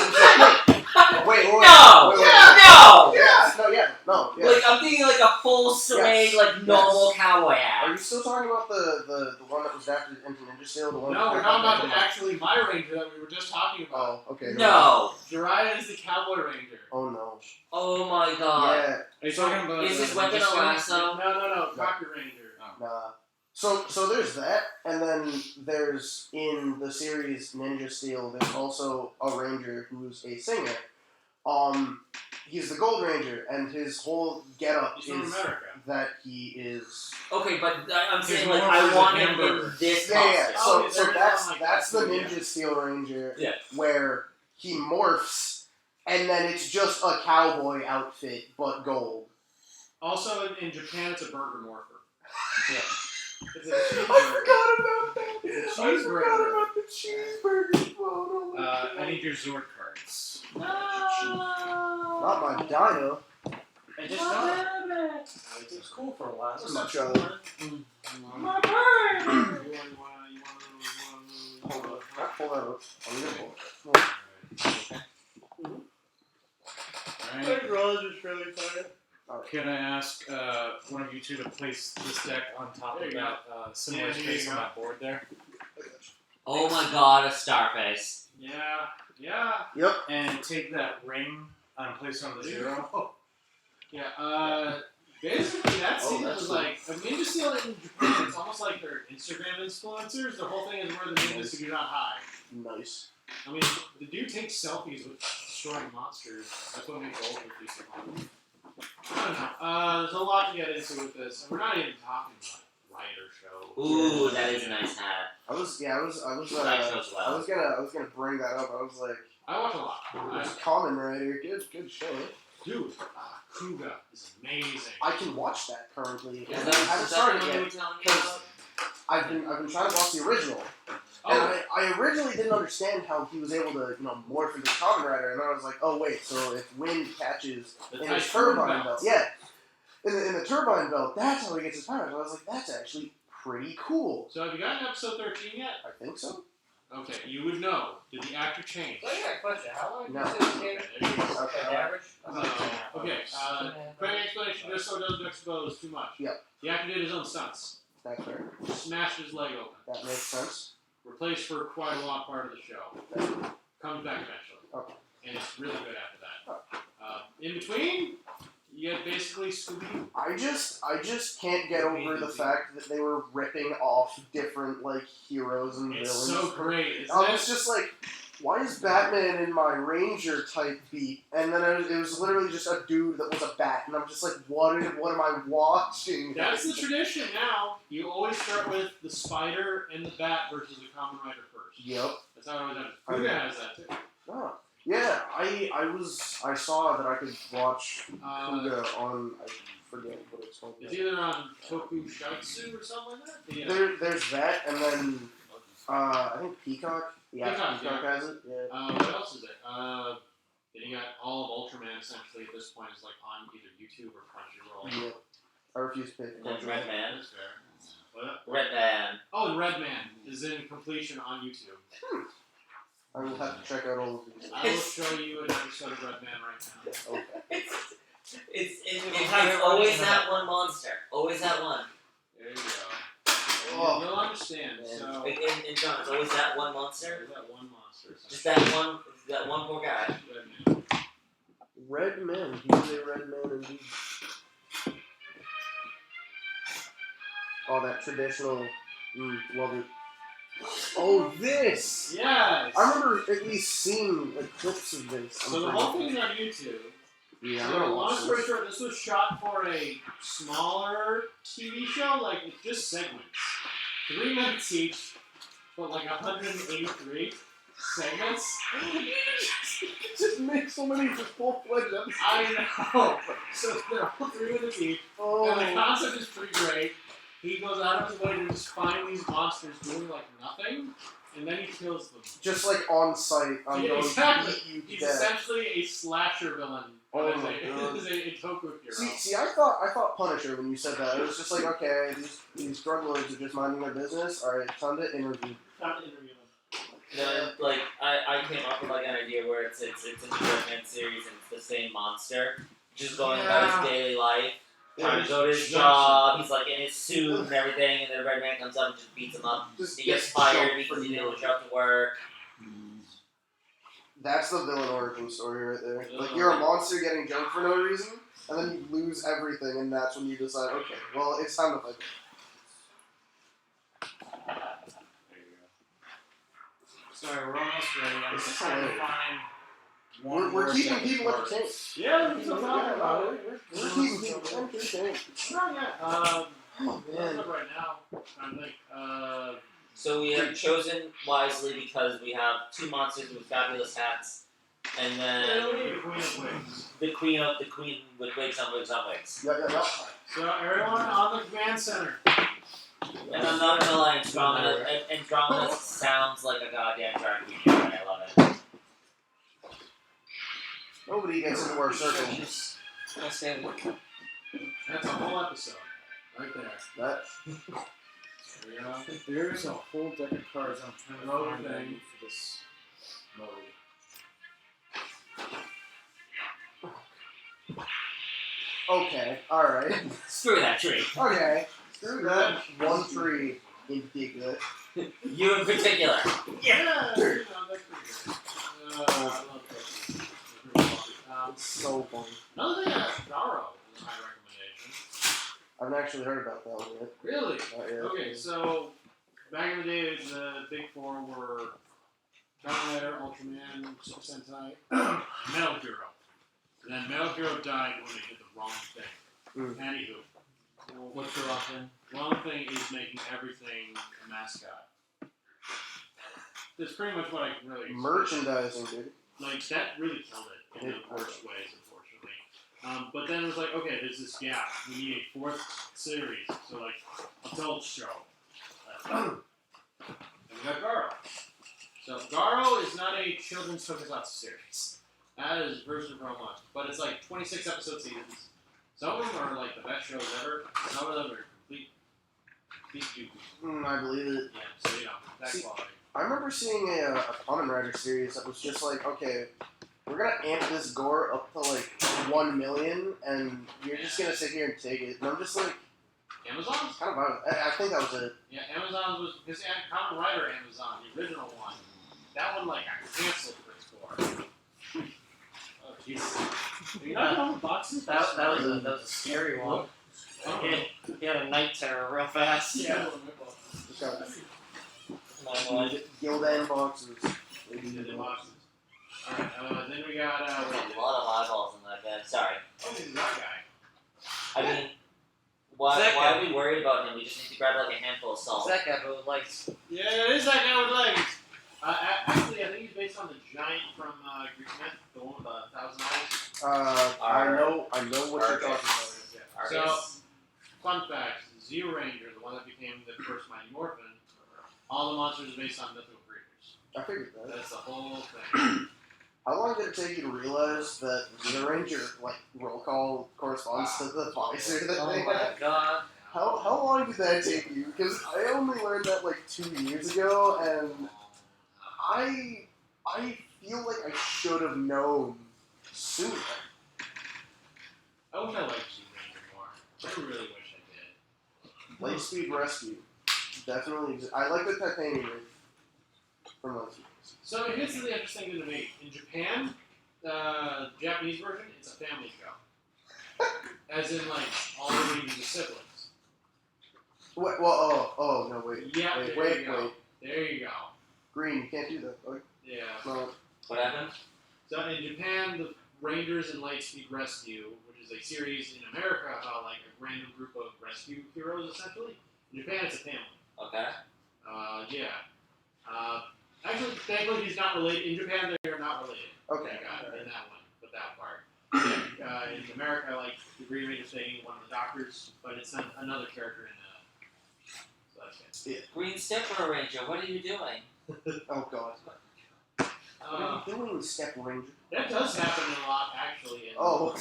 wait, No! wait. No! Yeah. Like I'm thinking like a full suede, like normal cowboy Are hat. you still talking about the one that was drafted into Ninja Steel? The one no, we're that talking about actually my ranger that we were just talking about. Oh, okay. No! Jiraiya is the cowboy ranger. Oh no. Oh my god. Yeah. Are you So, talking about? Is his weapon a lasso? No, Rocket Ranger. Nah. So there's that, and then there's in the series Ninja Steel. There's also a ranger who's a singer. He's the Gold Ranger, and his whole getup He's from is America. that he is. Okay, but I'm He's saying more like for I the want him hamburger. in this Yeah. costume. So they're that's like that's that the too, yeah. Ninja Steel Ranger. Yeah. Where he morphs, and then it's just a cowboy outfit, but gold. Also, in Japan, it's a burger morpher. Yeah. It's a cheeseburger. about that. It's a cheeseburger. the cheeseburger photo. I need your Zord cards. Not my dino. I just got it. It was cool for a while. I'm not sure. My bird! Hold on. Pull that up. I'm gonna pull it. Alright. Roger's really tired. Can I ask one of you two to place this deck on top There of you that similar Yeah, there space you on go. that board there? Oh my god, a Starface. Yeah. Yep. And take that ring and place it on the zero. Yeah, basically that Oh, season that's was cool. like, I mean, just feel it in Japan, it's almost like they're Instagram influencers. The whole thing is where the name is to do not high. Nice. I mean, the dude takes selfies with destroying monsters. That's what makes old with these things. I don't know. There's a lot to get into with this, and we're not even talking about writer show. Ooh, that is a nice hat. I was Nice as well. I was gonna bring that up. I was like, I watch a lot. Kamen Rider, good show. Dude, Kuga is amazing. I can watch that currently. Is I that, haven't is that the started one you yet. were telling me because about? I've been trying to watch the original, and Oh, I originally didn't understand how he was able to morph into Kamen Rider, and I was like, oh wait, so if wind catches the in his Typhoon turbine Belt. belt, yeah, in the turbine belt, that's how he gets his powers. I was like, that's actually pretty cool. So have you gotten episode 13 yet? I think so. Okay, you would know. Did the actor change? So I got a question. How long No. did you say Okay, there you go. Okay. an average? Okay, quick explanation just so it doesn't expose too much. Yep. The actor did his own stunts. That's fair. Smashed his leg open. That makes sense. Replaced for quite a lot part of the show. Comes back eventually. Okay. And it's really good after that. In between, you get basically Scooby. I just can't get over the fact that they were ripping off different heroes and It's villains. so great. Isn't I it? was just like, why is Batman in my Ranger type beat? And then it was literally just a dude that was a bat, and I'm just like, what am I watching? That's the tradition now. You always start with the spider and the bat versus the Kamen Rider first. Yep. That's how it always happens. Kuga has that too. Oh. Yeah, I saw that I could watch Kuga on, I forget what it's called. It's either on Tokusatsu or something like that. But yeah. There's that, and then I think Peacock. Yeah, Peacock, Peacock yeah. has it. Yeah. What else is it? Then you got all of Ultraman essentially at this point is like on either YouTube or Crunchyroll. Yeah. I refuse to pick. And then Red Man. That's fair. What? Red Man. Oh, and Red Man is in completion on YouTube. I will have to check out all of these. I will show you an episode of Red Man right now. Okay. It's always that one monster. Always that one. There you go. Oh. You'll understand. Man. So, In John, it's always that one monster. there's that one monster. Just that one poor guy. Red Man. Red Man. He is a red man indeed. Oh, that traditional. Love it. Oh, this! Yes! I remember at least seeing clips of this. So the whole thing's on YouTube. Yeah, I'm So gonna long watch story this. short, this was shot for a smaller TV show, like it's just segments. 3 minutes each, but like 183 segments. Just make so many just full-fledged episodes. I know! So they're all 3 minutes each, and the Oh, concept is pretty great. He goes out of his way to just find these monsters doing like nothing, and then he kills them. Just like on sight, I'm Yeah, going exactly. to beat you He's to death. essentially a slasher villain. Oh as my a, God. as a Toku hero. See, I thought Punisher when you said that. It was just like, okay, these drug lords are just minding their business. All right, time to interview. Time to interview them. No, like I came up with like an idea where it's in the Birdman series and it's the same monster, just going about his daily life, trying to go to his job. He's like in his suit and everything, and then Red Man comes up and just beats him up. Just He gets gets fired jumped because for he no didn't show up to work. That's the villain origin story right there. Like, you're a monster getting jumped for no reason, and then you lose everything, and that's when you decide, okay, well, it's time to fight. There you go. Sorry, we're almost ready. I'm This just is trying to hilarious. find. We're more keeping second people parts. entertained. Yeah, we're still Yeah, talking about no, it. we're keeping people entertained. Oh, yeah. Oh, That's man. up right now. I think. So we have chosen wisely because we have two monsters with fabulous hats, and then The Queen of Wigs. the queen with wigs on wigs on wigs. Yeah. So everyone on the command center. And I'm not gonna lie, Andromeda sounds like a goddamn drag queen, and I love it. Nobody gets into our circle. Let's say That's a whole episode. Right there. That, There we go. There's a whole deck of cards. I'm trying to find them for this mode. okay, alright. Screw that tree. Okay. Screw that one tree in particular. You in particular. Yeah, you know, that's pretty good. I love that. So funny. Another thing, Garo is my recommendation. I haven't actually heard about that one yet. Really? Not yet. Okay, so back in the day, the big four were Kamen Rider, Ultraman, Super Sentai, and Metal Hero. And then Metal Hero died when they did the wrong thing. Anywho, what's the wrong thing? wrong thing is making everything a mascot. That's pretty much what I can really Merchandising, dude. Like, that really killed it in the worst ways, unfortunately. But then it was like, okay, there's this gap. We need a fourth series. So, like, adult show. And we got Garo. So, Garo is not a children's tokusatsu series. That is version Pro Much. But it's like 26 episode seasons. Some of them are like the best shows ever. Some of them are complete doo-doo. I believe it. Yeah, so, you know, that See, quality. I remember seeing a Kamen Rider series that was just like, okay, we're gonna amp this gore up to like 1 million, and you're just gonna sit here and take it. And I'm just like, Amazon's? kind of about it. I think that was it. Yeah, Amazon was his Kamen Rider Amazon, the original one. That one like got canceled for its gore. Oh jeez. You not know the boxes? That was a scary one. He had a night terror real fast. Yeah. Just got My boy. Gildan boxes. The boxes. Alright, then we got There's a lot of eyeballs in that guy. Sorry. oh, this is that guy. I mean, why are we worried about him? We just need to grab like a handful of salt. That guy with lights. Yeah, it is that guy with legs. Actually, I think he's based on the giant from Greek myth, the one with the 1,000 eyes. I know what you're talking about. Yeah. So, fun fact: Zeo Ranger, the one that became the first Mighty Morphin, all the monsters are based on mythical creatures. I figured that. That's the whole thing. How long did it take you to realize that the Ranger roll call corresponds to the visor that Oh they my had? god. How long did that take you? Because I only learned that like 2 years ago, and I feel like I should have known sooner. I wish I liked Zeo Ranger more. I really wish I did. Lightspeed Rescue, definitely. I like the titanium ring from Lightspeed. So here's the interesting thing to me. In Japan, the Japanese version, it's a family show. As in, like, all the Rangers are siblings. Wait, well, oh no, wait. Yeah, wait, there wait, you go. wait. There you go. Green, you can't do that. Like, Yeah. no. What happened? So in Japan, the Rangers and Lightspeed Rescue, which is a series in America about like a random group of rescue heroes, essentially. In Japan, it's a family. Okay. Yeah. Actually, thankfully, he's not related. In Japan, they are not related. Okay. In that one, but that part. In America, like the Green Ranger staying one of the doctors, but it's another character in. So that's it. Green Stepper Ranger, what are you doing? Oh god. What are you doing, Step Ranger? That does happen a lot, actually. Oh.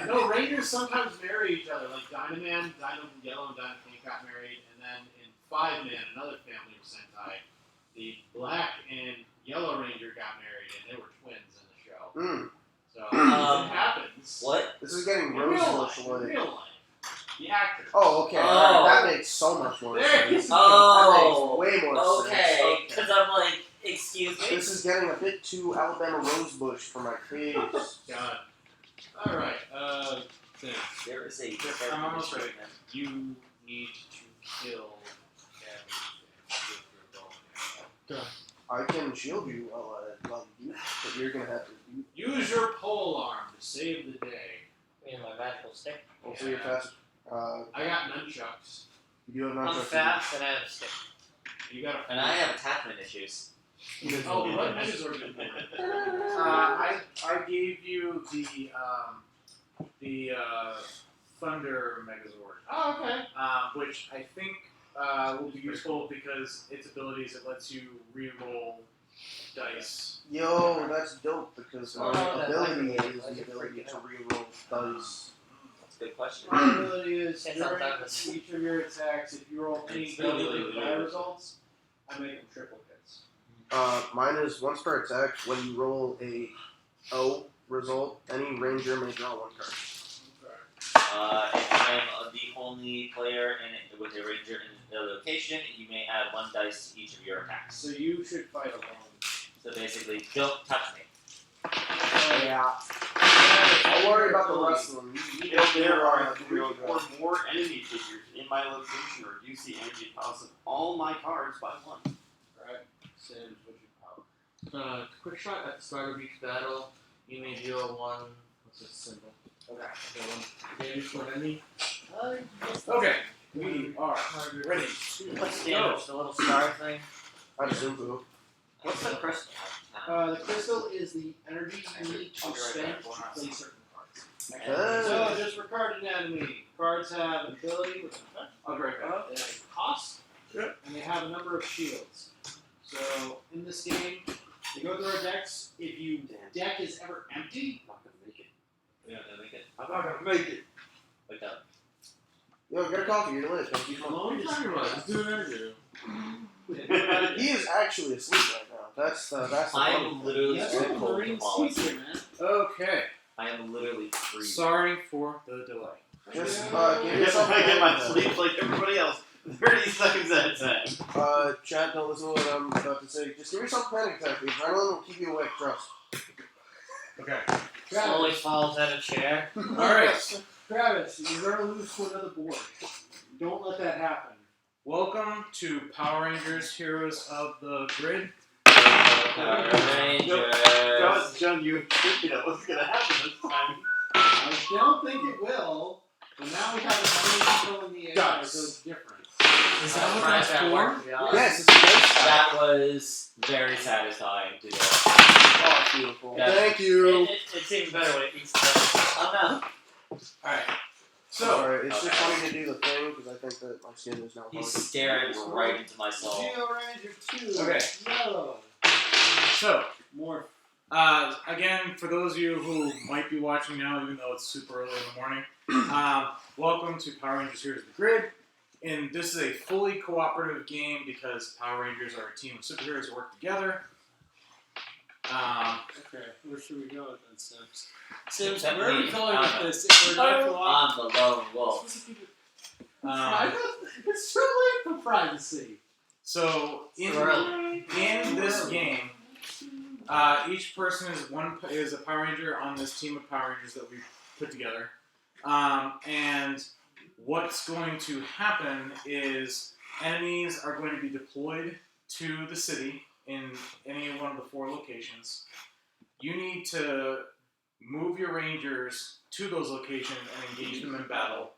No, Rangers sometimes marry each other. Like Dynaman, Dino Yellow, and Dino Pink got married, and then in 5-Man, another family of Sentai, the Black and Yellow Ranger got married, and they were twins in the show. Mm. So it happens. What? This is getting In real Rosebush life, in wood. real life. The actors. Oh, okay. Oh. That makes so much more There sense. you go. Oh. That makes way more Okay. sense. Because I'm like, excuse me. This is getting a bit too Alabama Rosebush for my taste. Got it. All right. Then There is a I'm almost ready. man. you need to kill Gabby with your bow and arrow. I can shield you while you do, but you're gonna have to do. Use your pole arm to save the day. You know, my magical stick. Also, you're fast. I got nunchucks. You do have I'm nunchucks. fast and I have a stick. You got a. And I have attachment issues. Oh, what Megazord did I gave you the Thunder Megazord. Oh, okay. Which I think will be useful because its abilities, it lets you re-roll dice. Yo, that's dope because my Oh, that ability might be- is the ability to reroll dice. That's a good question. My ability is It's during not that each of your attacks, if you roll any It's really, good really or bad weird. results, I make them triple hits. Mine is once per attack. When you roll a O result, any ranger may draw one card. If I'm the only player with a ranger in the location, you may add 1 dice to each of your attacks. So you should fight alone. So basically, don't touch me. Yeah. I'll worry about the rest of them. If there are That's 3 real or good. more enemy figures in my location or you see energy cost of all my cards by 1. Alright, Sims, what's your power? Quick shot at the start of each battle. You may deal 1. What's its symbol? Okay, damage to an enemy. Okay, we are ready to What's go. damage? The little star thing? I assume so. What's the crystal? The crystal is the energy you need to spend to play certain cards. Hey. So, just for card anatomy, cards have an ability with an effect. I'll break up. They have a cost, and they have a number of shields. So, in this game, they go through our decks. If your deck is ever empty, I'm not gonna make it. Yeah, no, make it. I'm not gonna make it. Like that. Yo, get a coffee. You're lit. Don't keep alone is Let's do an interview. He is actually asleep right now. That's the I funny am thing. literally Yes, so I'm cold Marine to fall Caesar, asleep. man. Okay. I am literally freezing. Sorry for the delay. Just give I guess yourself I get my a sleep like everybody else. 30 seconds at a time. Chad, don't listen to what I'm about to say. Just give yourself a panic attack. The adrenaline will keep you awake. Trust. Okay. Slowly falls out of chair. Alright. Travis, you're gonna lose to another board. Don't let that happen. Welcome to Power Rangers Heroes of the Grid. Power Rangers. John, you know what's gonna happen this time. I don't think it will, but now we have a people in the air, so it's different. Is that what that's for? Yes, it's a nice That was very satisfying to do. Oh, beautiful. Yeah. Thank you. It's even better when it eats the. Oh Alright. So, So, it's just funny to do the thing because I think that my skin is now no. He's hard. staring right into my soul. Geo Ranger 2. Okay. Yellow. so More. again, for those of you who might be watching now, even though it's super early in the morning, welcome to Power Rangers Heroes of the Grid. And this is a fully cooperative game because Power Rangers are a team of superheroes who work together. Okay, where should we go with that, Sims? Sims, Except where are we me. going I'm with this? If we're not I'm the lone wolf. it's too late for privacy. So in this game, each person is a Power Ranger on this team of Power Rangers that we put together, and what's going to happen is enemies are going to be deployed to the city in any one of the 4 locations. You need to move your Rangers to those locations and engage them in battle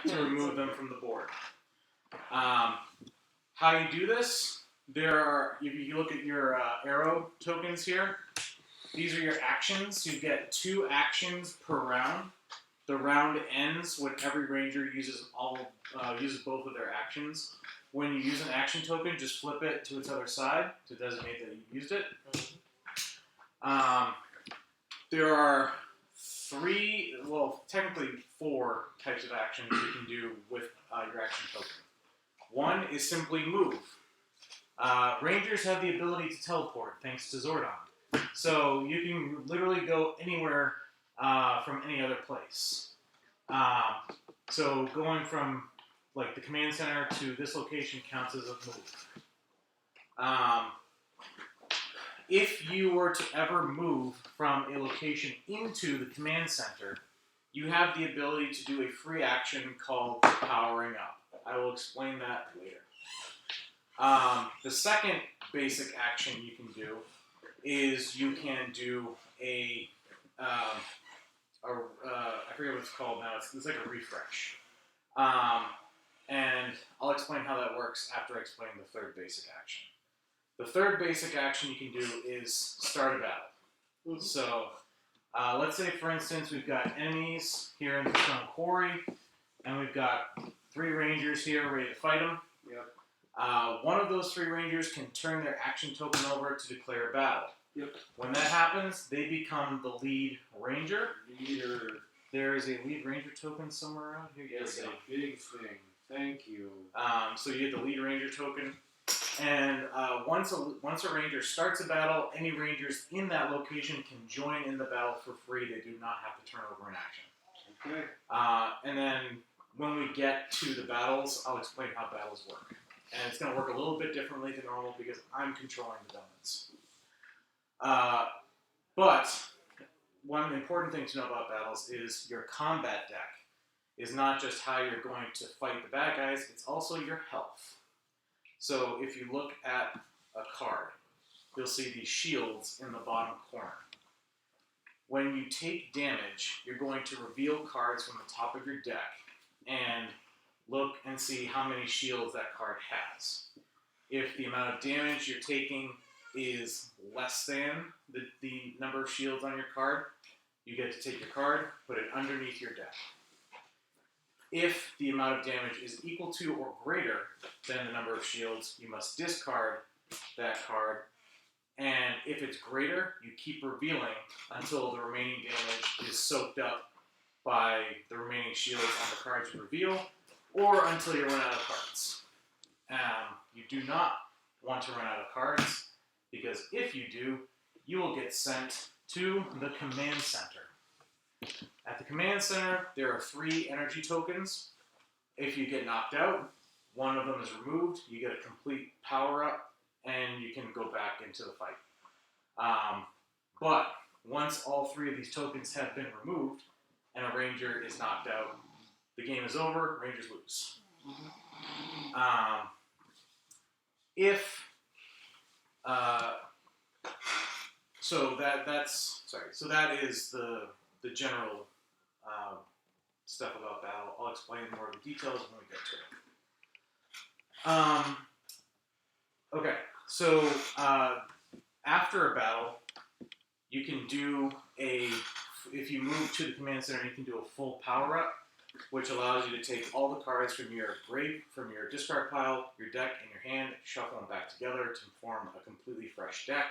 to remove them from the board. How you do this, if you look at your arrow tokens here, these are your actions. You get 2 actions per round. the round ends when every ranger uses both of their actions. When you use an action token, just flip it to its other side to designate that you used it. There are technically 4 types of actions you can do with your action token. One is simply move. Rangers have the ability to teleport thanks to Zordon. So you can literally go anywhere from any other place. So going from like the command center to this location counts as a move. If you were to ever move from a location into the command center, you have the ability to do a free action called powering up. I will explain that later. The second basic action you can do is you can do I forget what it's called now. It's like a refresh. And I'll explain how that works after I explain the third basic action. The third basic action you can do is start a battle. So, let's say, for instance, we've got enemies here in the Stone Quarry, and we've got 3 rangers here ready to fight them. Yep. One of those 3 rangers can turn their action token over to declare a battle. Yep. When that happens, they become the lead ranger. Leader. There is a lead ranger token somewhere around here. Yes, a big thing. Thank you. So you get the lead ranger token. And once a ranger starts a battle, any rangers in that location can join in the battle for free. They do not have to turn over an action. Okay. And then when we get to the battles, I'll explain how battles work. And it's going to work a little bit differently than normal because I'm controlling the villains. But one important thing to know about battles is your combat deck is not just how you're going to fight the bad guys, it's also your health. So if you look at a card, you'll see these shields in the bottom corner. When you take damage, you're going to reveal cards from the top of your deck and look and see how many shields that card has. If the amount of damage you're taking is less than the number of shields on your card, you get to take your card, put it underneath your deck. If the amount of damage is equal to or greater than the number of shields, you must discard that card. And if it's greater, you keep revealing until the remaining damage is soaked up by the remaining shields on the cards you reveal, or until you run out of cards. You do not want to run out of cards, because if you do, you will get sent to the command center. At the command center, there are 3 energy tokens. If you get knocked out, one of them is removed, you get a complete power-up, and you can go back into the fight. But once all 3 of these tokens have been removed, and a ranger is knocked out, the game is over, rangers lose. So that is the general stuff about battle. I'll explain more of the details when we get to it. Okay, so after a battle, you can do if you move to the command center, you can do a full power up, which allows you to take all the cards from your discard pile, your deck, and your hand, shuffle them back together to form a completely fresh deck,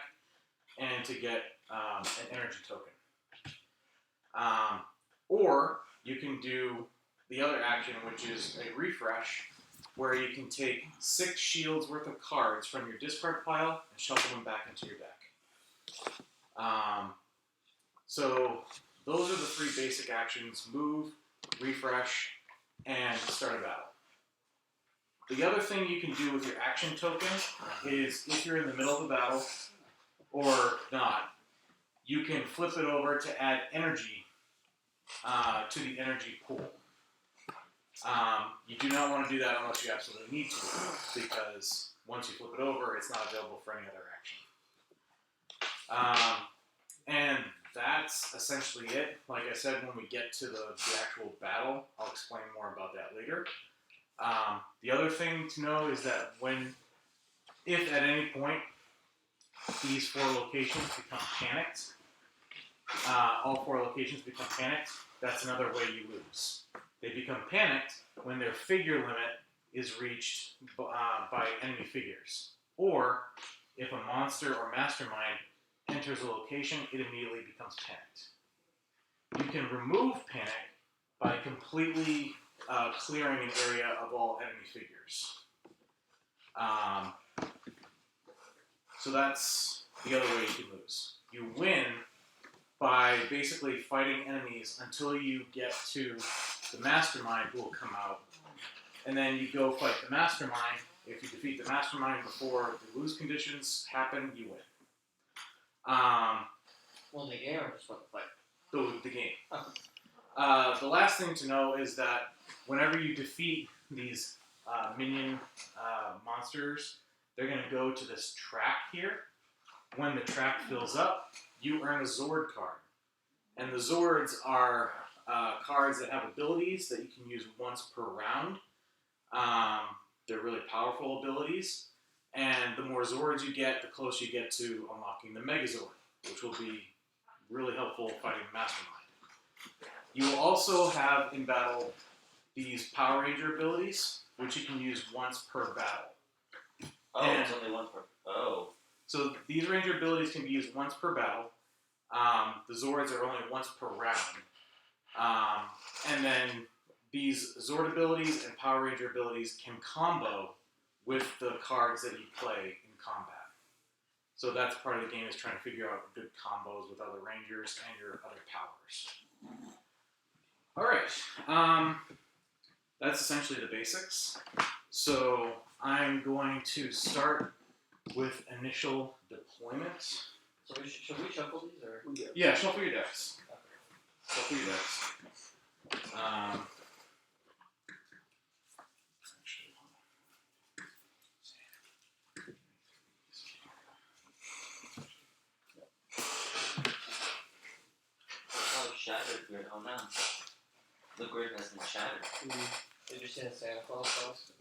and to get an energy token. Or you can do the other action, which is a refresh, where you can take 6 shields worth of cards from your discard pile and shuffle them back into your deck. So those are the 3 basic actions: move, refresh, and start a battle. The other thing you can do with your action token is, if you're in the middle of a battle, or not, you can flip it over to add energy to the energy pool. You do not want to do that unless you absolutely need to, because once you flip it over, it's not available for any other action. And that's essentially it. Like I said, when we get to the actual battle, I'll explain more about that later. The other thing to know is that if at any point these 4 locations become panicked, all 4 locations become panicked, that's another way you lose. They become panicked when their figure limit is reached by enemy figures. Or, if a monster or mastermind enters a location, it immediately becomes panicked. You can remove panic by completely clearing an area of all enemy figures. So that's the other way you can lose. You win by basically fighting enemies until you get to the mastermind, who will come out, and then you go fight the mastermind. If you defeat the mastermind before the lose conditions happen, you win. Well, the game or just what the fight? The game. Okay. The last thing to know is that whenever you defeat these minion monsters, they're going to go to this track here. When the track fills up, you earn a Zord card. And the Zords are cards that have abilities that you can use once per round. They're really powerful abilities. And the more Zords you get, the closer you get to unlocking the Megazord, which will be really helpful fighting the Mastermind. You will also have in battle these Power Ranger abilities, which you can use once per battle. Oh, And- it's only one per. Oh. So these Ranger abilities can be used once per battle. The Zords are only once per round. And then these Zord abilities and Power Ranger abilities can combo with the cards that you play in combat. So that's part of the game, is trying to figure out good combos with other Rangers and your other powers. Alright, that's essentially the basics. So I'm going to start with initial deployment. So should we shuffle these or? Yeah, shuffle your decks. Shuffle your decks. Oh, shattered grid. Oh no. The grid has been shattered. Did you see the Santa Claus post?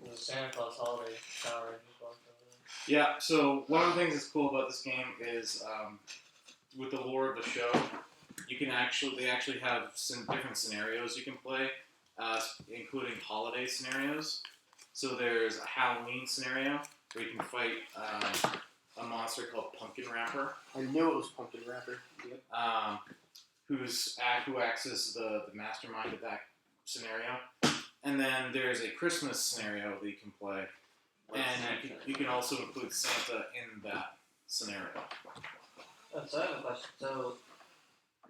There's a Santa Claus holiday Power Rangers post over there. Yeah, so one of the things that's cool about this game is with the lore of the show, they actually have some different scenarios you can play, including holiday scenarios. So there's a Halloween scenario where you can fight a monster called Pumpkin Rapper, I knew it was Pumpkin Rapper. Yep. who acts as the mastermind of that scenario. And then there's a Christmas scenario that you can play. What's And you can also include Santa in that scenario. So I have a question. So,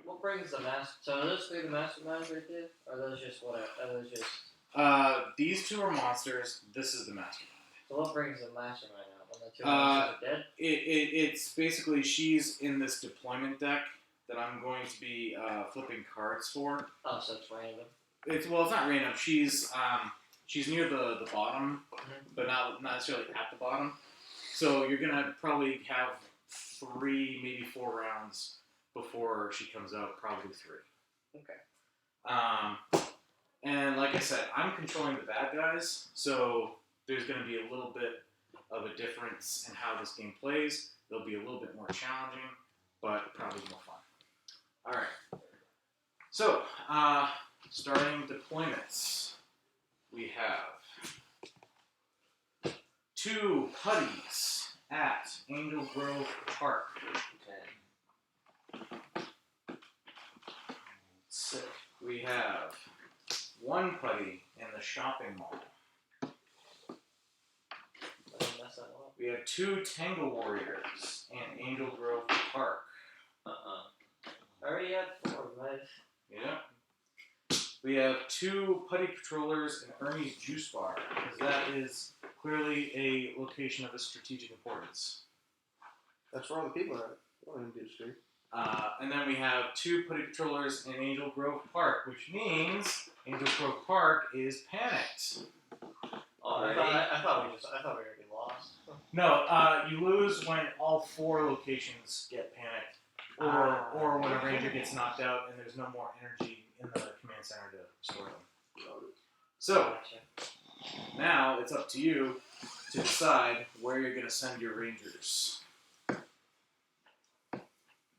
what brings the master? So are those 3 the masterminds right there? Or are those just whatever? Are those just? These 2 are monsters. This is the mastermind. So what brings the mastermind out? When the 2 monsters are dead? It's basically, she's in this deployment deck that I'm going to be flipping cards for. Oh, so it's random. It's not random. She's near the bottom, but not necessarily at the bottom. So you're gonna probably have 3, maybe 4 rounds before she comes out. Probably 3. Okay. And like I said, I'm controlling the bad guys, so there's gonna be a little bit of a difference in how this game plays. It'll be a little bit more challenging, but probably more fun. All right. So, starting deployments, we have 2 putties at Angel Grove Park. Okay. Sick. We have 1 putty in the shopping mall. I didn't mess that one up. We have 2 Tango Warriors in Angel Grove Park. I already had 4, nice. Yeah. We have 2 Putty Patrollers in Ernie's Juice Bar, because that is clearly a location of a strategic importance. That's where all the people are. What do you do, Street? And then we have 2 Putty Patrollers in Angel Grove Park, which means Angel Grove Park is panicked. Alrighty. I thought we were gonna be lost. No, you lose when all 4 locations get panicked, or when a ranger gets knocked out and there's no more energy in the command center to store them. So, now it's up to you to decide where you're going to send your rangers.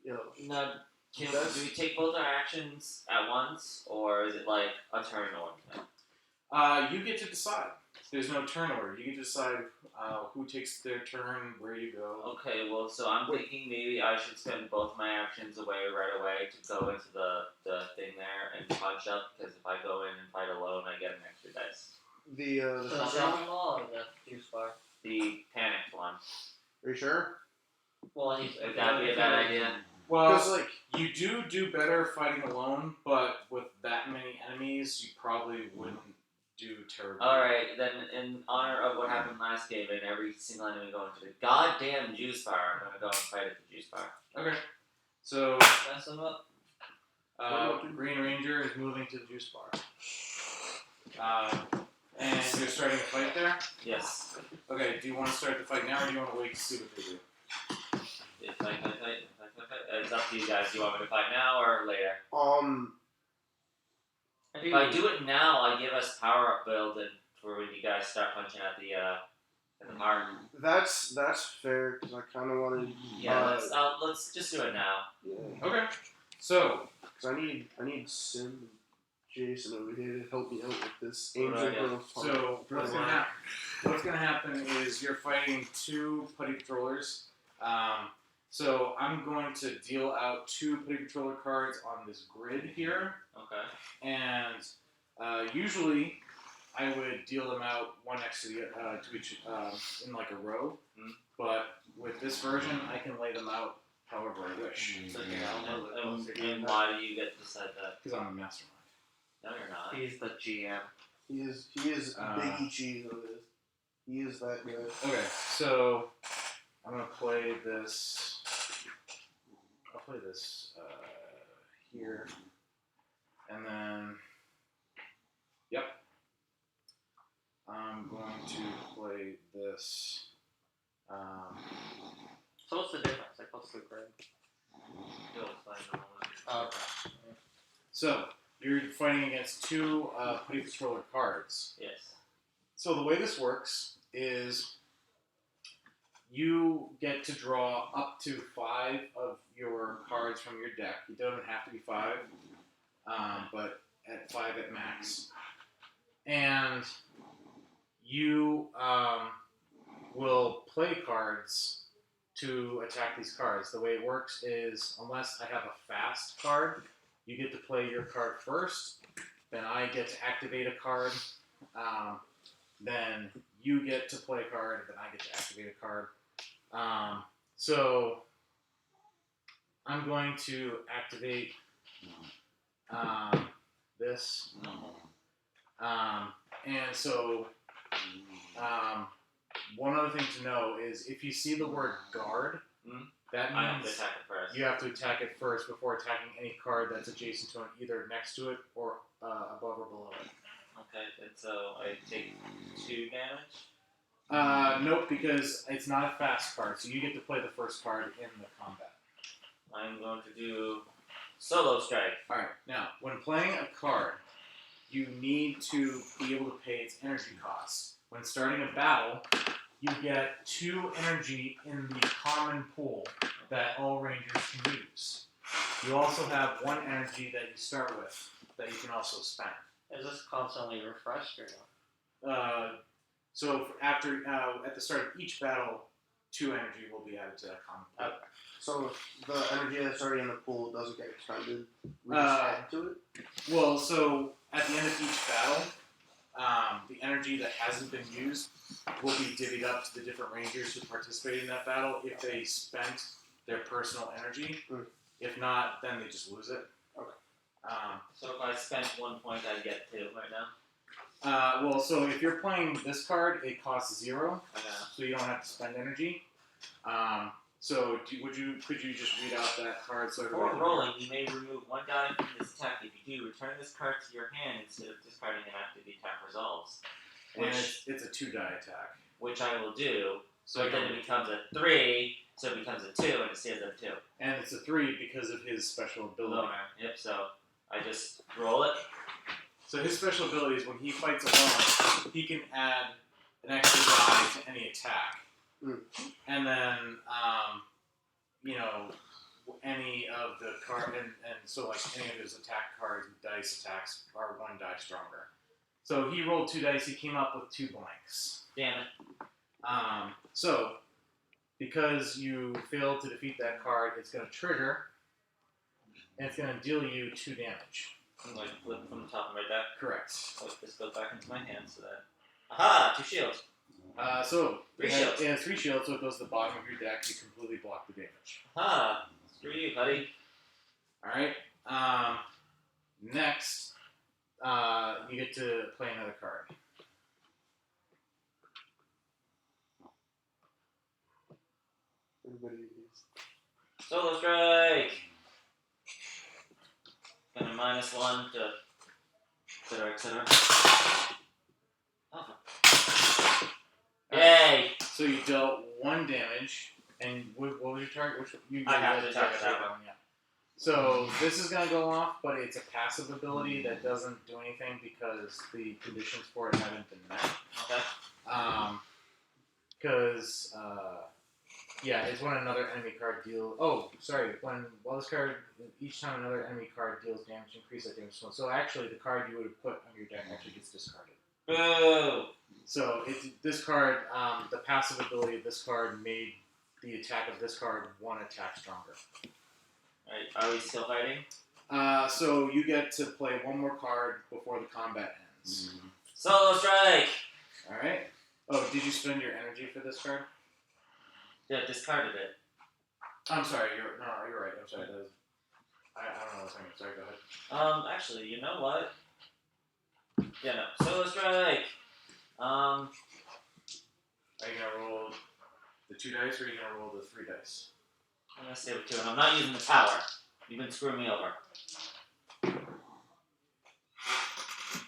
Yo. Now, do That's- we take both our actions at once, or is it like a turn or one thing? You get to decide. There's no turn order. You get to decide who takes their turn, where you go. Okay, well, so I'm thinking maybe I should spend both my actions away right away to go into the thing there and punch up, because if I go in and fight alone, I get an extra dice. The The shotgun? shopping mall or the juice bar? The panicked one. Are you sure? Well, he's. Would that be a bad idea? Well, Because like you do better fighting alone, but with that many enemies, you probably wouldn't do terribly. Alright, then in honor of what happened last game and every single enemy going to the goddamn juice bar, I'm gonna go and fight at the juice bar. Okay. So, Mess him up. Green Ranger is moving to the juice bar. And you're starting a fight there? Yes. Okay, do you want to start the fight now, or do you want to wait to see what they do? If I can fight, it's up to you guys. Do you want me to fight now or later? If I do it now, I give us power up build and for when you guys start punching at the in the park. that's fair because I kind of wanted. Yeah, let's just do it now. Yeah. Okay. So, Because I need Sim and Jason over here to help me out with this Angel Right, yeah. Girl. So what's gonna happen is you're fighting two putty patrollers. So I'm going to deal out 2 putty patroller cards on this grid here, Okay. and usually I would deal them out one next to the to each in like a row. Mm. But with this version, I can lay them out however I wish So and why do you get to decide that? because I'm a mastermind. No, you're not. He's the GM. He is Biggie Cheese of this. He is that guy. Okay, so I'm gonna play this. I'll play this here, and then, yep. I'm going to play this. So what's the difference? Like, what's the grade? You'll explain in a moment. Oh, okay. So you're fighting against 2 putty patroller cards. Yes. So the way this works is you get to draw up to 5 of your cards from your deck. It doesn't have to be 5, but at 5 at max. And you will play cards to attack these cards. The way it works is, unless I have a fast card, you get to play your card first. Then I get to activate a card. Then you get to play a card. Then I get to activate a card. So I'm going to activate this. And so one other thing to know is if you see the word guard, that I have to means attack it first. you have to attack it first before attacking any card that's adjacent to it, either next to it or above or below it. Okay, and so I take 2 damage. Nope, because it's not a fast card, so you get to play the first card in the combat. I'm going to do solo strike. Alright, now, when playing a card, you need to be able to pay its energy costs. When starting a battle, you get 2 energy in the common pool that all rangers can use. You also have 1 energy that you start with that you can also spend. Is this constantly refreshed or not? So after at the start of each battle, 2 energy will be added to that common pool. So the energy that's already in the pool doesn't get expended. We just add to it. Well, so at the end of each battle, the energy that hasn't been used will be divvied up to the different rangers who participate in that battle if they spent their personal energy. If not, then they just lose it. Okay. So if I spent 1 point, I get 2 right now. Well, so if you're playing this card, it costs 0, I know. so you don't have to spend energy. So could you just read out that card so Before everybody rolling, you may remove 1 die from this attack. If you do, return this card to your hand instead of discarding it after the attack resolves. and it's a 2-die attack. Which I will do. So But then it becomes a 3, so it becomes a 2, and it stays at 2. and it's a 3 because of his special ability. Loner. Yep, so I just roll it. So his special ability is when he fights alone, he can add an extra die to any attack. And then, any of the card, and so like any of his attack cards, dice attacks are 1 die stronger. So he rolled 2 dice. He came up with 2 blanks. Damn it. So because you failed to defeat that card, it's going to trigger, and it's going to deal you 2 damage. I'm like flip from the top and right back. Correct. Oh, this goes back into my hand so that. Aha! 2 shields. So Three it has, shields. it has 3 shields, so it goes to the bottom of your deck. You completely block the damage. Aha! Screw you, buddy. All right. Next, you get to play another card. Everybody. Solo strike! Gonna -1 to etc. etc. Oh. Yay! So you dealt 1 damage, and what was your target? Which you I have did to target that one. Yeah. So this is gonna go off, but it's a passive ability that doesn't do anything because the conditions for it haven't been met. Okay. Because yeah, it's when another enemy card deals. Oh, sorry. While this card, each time another enemy card deals damage, increase that damage. So actually, the card you would have put on your deck actually gets discarded. Boo! So this card, the passive ability of this card made the attack of this card 1 attack stronger. Alright, are we still fighting? So you get to play 1 more card before the combat ends. Solo strike! All right. Oh, did you spend your energy for this card? Yeah, discarded it. I'm sorry. You're right. I'm sorry. That was, I don't know what I'm saying. Sorry. Go ahead. Actually, you know what? Yeah, no. Solo strike! Are you gonna roll the 2 dice, or are you gonna roll the 3 dice? I'm gonna stay with 2, and I'm not using the power. You've been screwing me over. Is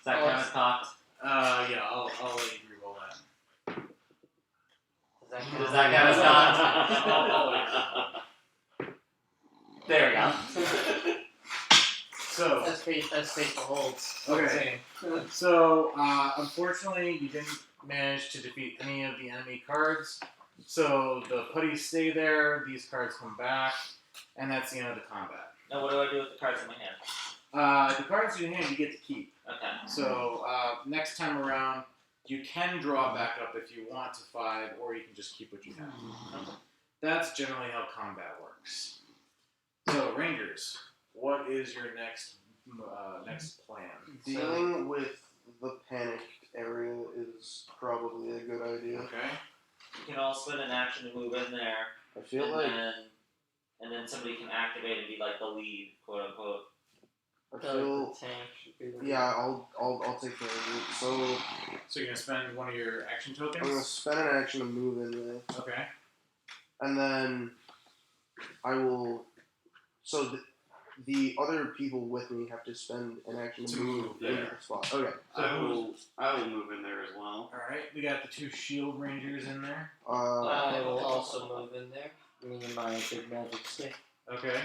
that count as cocked? Yeah. I'll let you re-roll that. Does that count as cocked? There we go. So. That's face the holds. Okay. So, unfortunately, you didn't manage to defeat any of the enemy cards. So the putties stay there. These cards come back, and that's the end of the combat. Now, what do I do with the cards in my hand? The cards in your hand you get to keep. Okay. So next time around, you can draw back up if you want to 5, or you can just keep what you have. That's generally how combat works. So Rangers, what is your next plan? Dealing with the panicked area is probably a good idea. Okay. You can all spend an action to move in there, I feel and like then somebody can activate and be like the lead, quote unquote. I feel tank should be the yeah. I'll take care of it. So So you're gonna spend one of your action I'm gonna tokens. spend an action to move in there, Okay. and then I will. So the other people with me have to spend an action to move into there. the spot. Okay. I will move in there as well. All right. We got the 2 shield rangers in there. I will also move in there. Me and my big magic stick. Okay.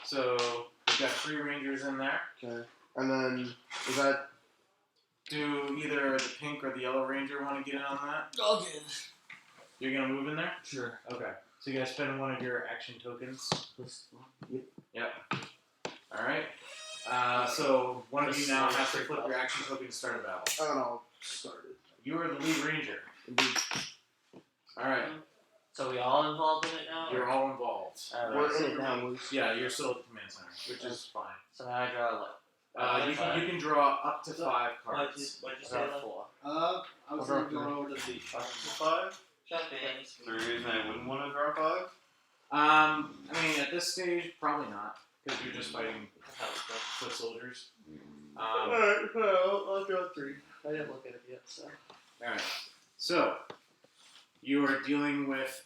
So we've got 3 rangers in there. Okay. And then is that Do either the pink or the yellow ranger want to get in on that? I'll get it. You're gonna move in there? Sure. Okay. So you guys spend one of your action tokens. Yep. All right. So one of you now has to flip your action token to start a battle. and I'll start it. You are the lead ranger. Indeed. All right. So we all involved in it now? You're all involved. Alright, We're so in it now, Luke. Yeah, you're still at the command center, which is fine. So now I draw what? You can draw up to 5 cards. What'd you say? Draw Lil? 4. I was I'll going to draw go over to the 5. Shut things. Is there a reason I wouldn't want to draw 5? I mean, at this stage, probably not, because you're just fighting foot soldiers. Alright, well, I'll draw 3. I didn't look at it yet, so. Alright, so you are dealing with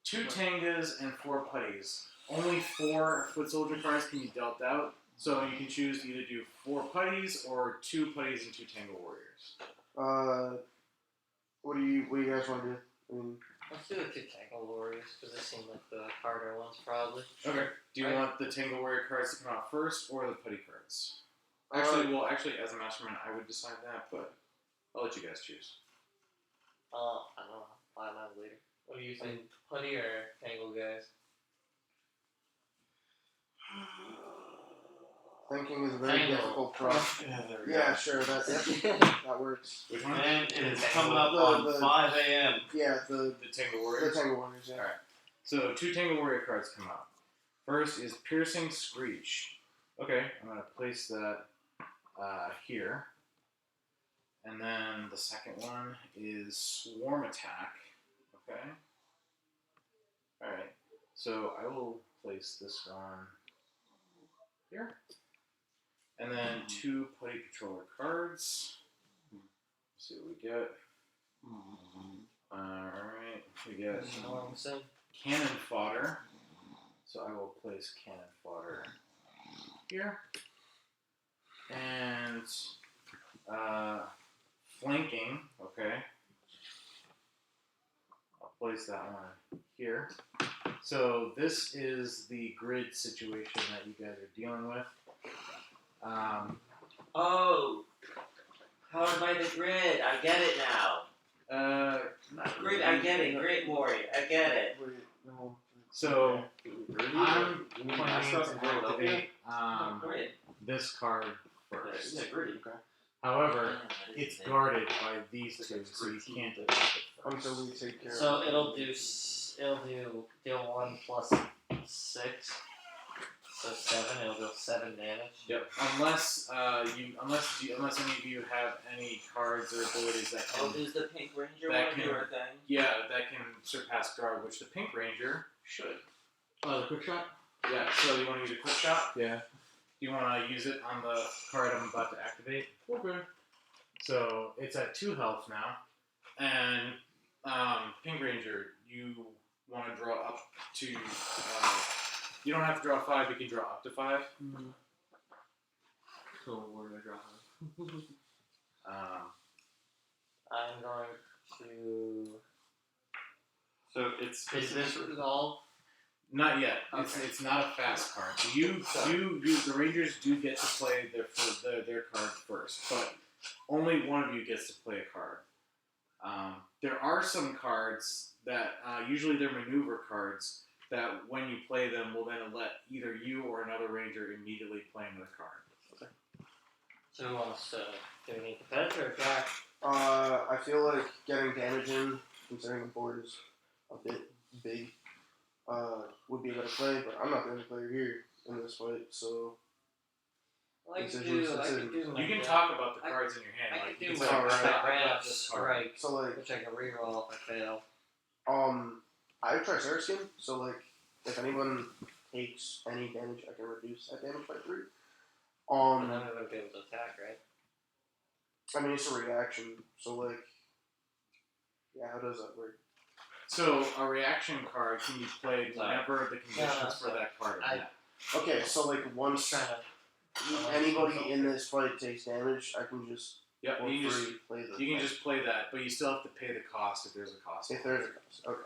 2 Tangas and 4 putties. Only 4 foot soldier cards can be dealt out, so you can choose to either do 4 putties or 2 putties and 2 Tanga warriors. What do you guys want to do? I mean, Let's do the 2 Tangle Warriors, because they seem like the harder ones, probably. Okay. Do you Right. want the Tanga warrior cards to come out first or the putty cards? Actually, as a mastermind, I would decide that, but I'll let you guys choose. I don't know. I'll find out later. What do you think? Putty or Tangle, guys? Thinking is a very Tango. difficult process. Yeah, there we Yeah, go. sure, that works. Which one? And it is coming up The- on the- 5 a.m. Yeah, the The Tangle the Warriors. Tangle Warriors. Yeah. Alright. So 2 Tangle Warrior cards come out. First is Piercing Screech. Okay, I'm gonna place that here. And then the second one is Swarm Attack. Okay. Alright. So I will place this one here. And then 2 Putty Patroller cards. Let's see what we get. Alright. We get Cannon Fodder. So I will place Cannon Fodder here. And Flanking, okay. I'll place that one here. So this is the grid situation that you guys are dealing with. Oh, powered by the grid. I get it now. Grid. I get it. Grid Warrior. I get it. Wait, no. So I'm You mean planning Astros to in Philadelphia? activate Grid. this card first. Yeah, gritty. However, Yeah, it's guarded by these two, so you can't attack it first. Until we take care So of it. it'll do deal 1 plus 6. So 7. It'll deal 7 damage. Yep. Unless unless any of you have any cards or abilities that Oh, can does the Pink Ranger That want to do can- her thing? that can surpass guard, which the Pink Ranger should. Oh, the quick shot? Yeah. So you want to use a quick shot? Yeah. You want to use it on the card I'm about to activate? Okay. So it's at 2 health now, and Pink Ranger, you want to draw up to. You don't have to draw 5. You can draw up to 5. So where do I draw? I'm going to. So it's Is this resolve? Not yet. Okay. It's not a fast card. So the Rangers do get to play their card first, but only one of you gets to play a card. There are some cards that usually they're maneuver cards that when you play them will then let either you or another Ranger immediately play another card. So who wants to do any competitor or track? I feel like getting damage in, considering the board is a bit big, would be a better play, but I'm not the only player here in this fight, so I could Decisions, do. I could decisions. do. You can my- talk about the I- cards in your hand. I like, could you do can my say, Alright. "I right got up this the card." strike, so like which I can reroll if I fail. I have Triceratops skin, so like if anyone takes any damage, I can reduce that damage by 3. And then I'm gonna be able to attack, right? I mean it's a reaction, so like yeah, how does that work? So a reaction card can be played Sorry. whenever the conditions for sorry. that card are I- met. Okay, so like I'm once trying to. anybody in this fight takes damage, I can just Yep, for you can free just play the you can fight. just play that, but you still have to pay the cost if there's a cost. if there's a cost. Okay.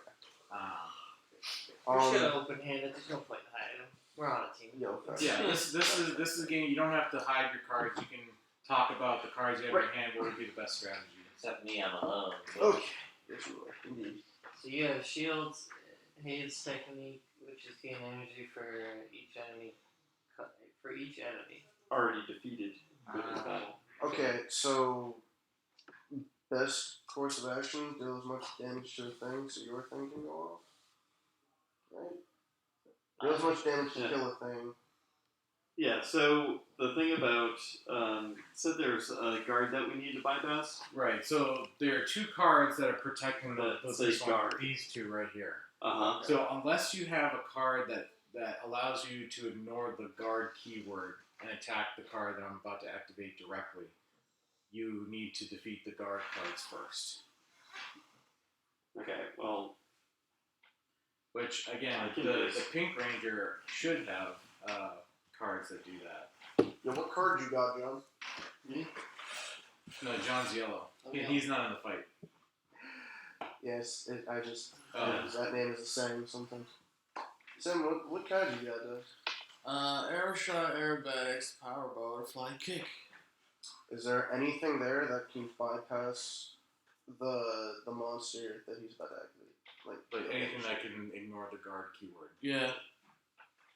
We should have Um, open handed. There's no point in hiding them. We're on a team. yo, fair. Yeah, this is a game you don't have to hide your cards. You can talk about the cards you have in your hand. What would be the best strategy? Except me, I'm alone. Okay. Yes, you are. Indeed. So you have shields, Hayes technique, which is gain energy for each enemy. For each enemy. already defeated with this Ah. battle. Okay, so best course of action, deal as much damage to a thing so your thing can go off. Right? Deal as much damage to Yeah. kill a thing. Yeah, so the thing about, said there's a guard that we need to bypass. Right. So there are 2 cards that are protecting That this says one, guard. these 2 right here. Uh-huh. So unless you have a card that allows you to ignore the guard keyword and attack the card that I'm about to activate directly, you need to defeat the guard cards first. Okay, well, Which I again, can the do this. Pink Ranger should have cards that do that. Yo, what card you got, John? No, John's yellow. He's not in the fight. Yes, I just Oh. that name is the same sometimes. Sam, what card you got, though? Arrow shot, aerobatics, power bow, or flying kick. Is there anything there that can bypass the monster that he's about to activate? Like anything that can ignore the guard keyword. Yeah.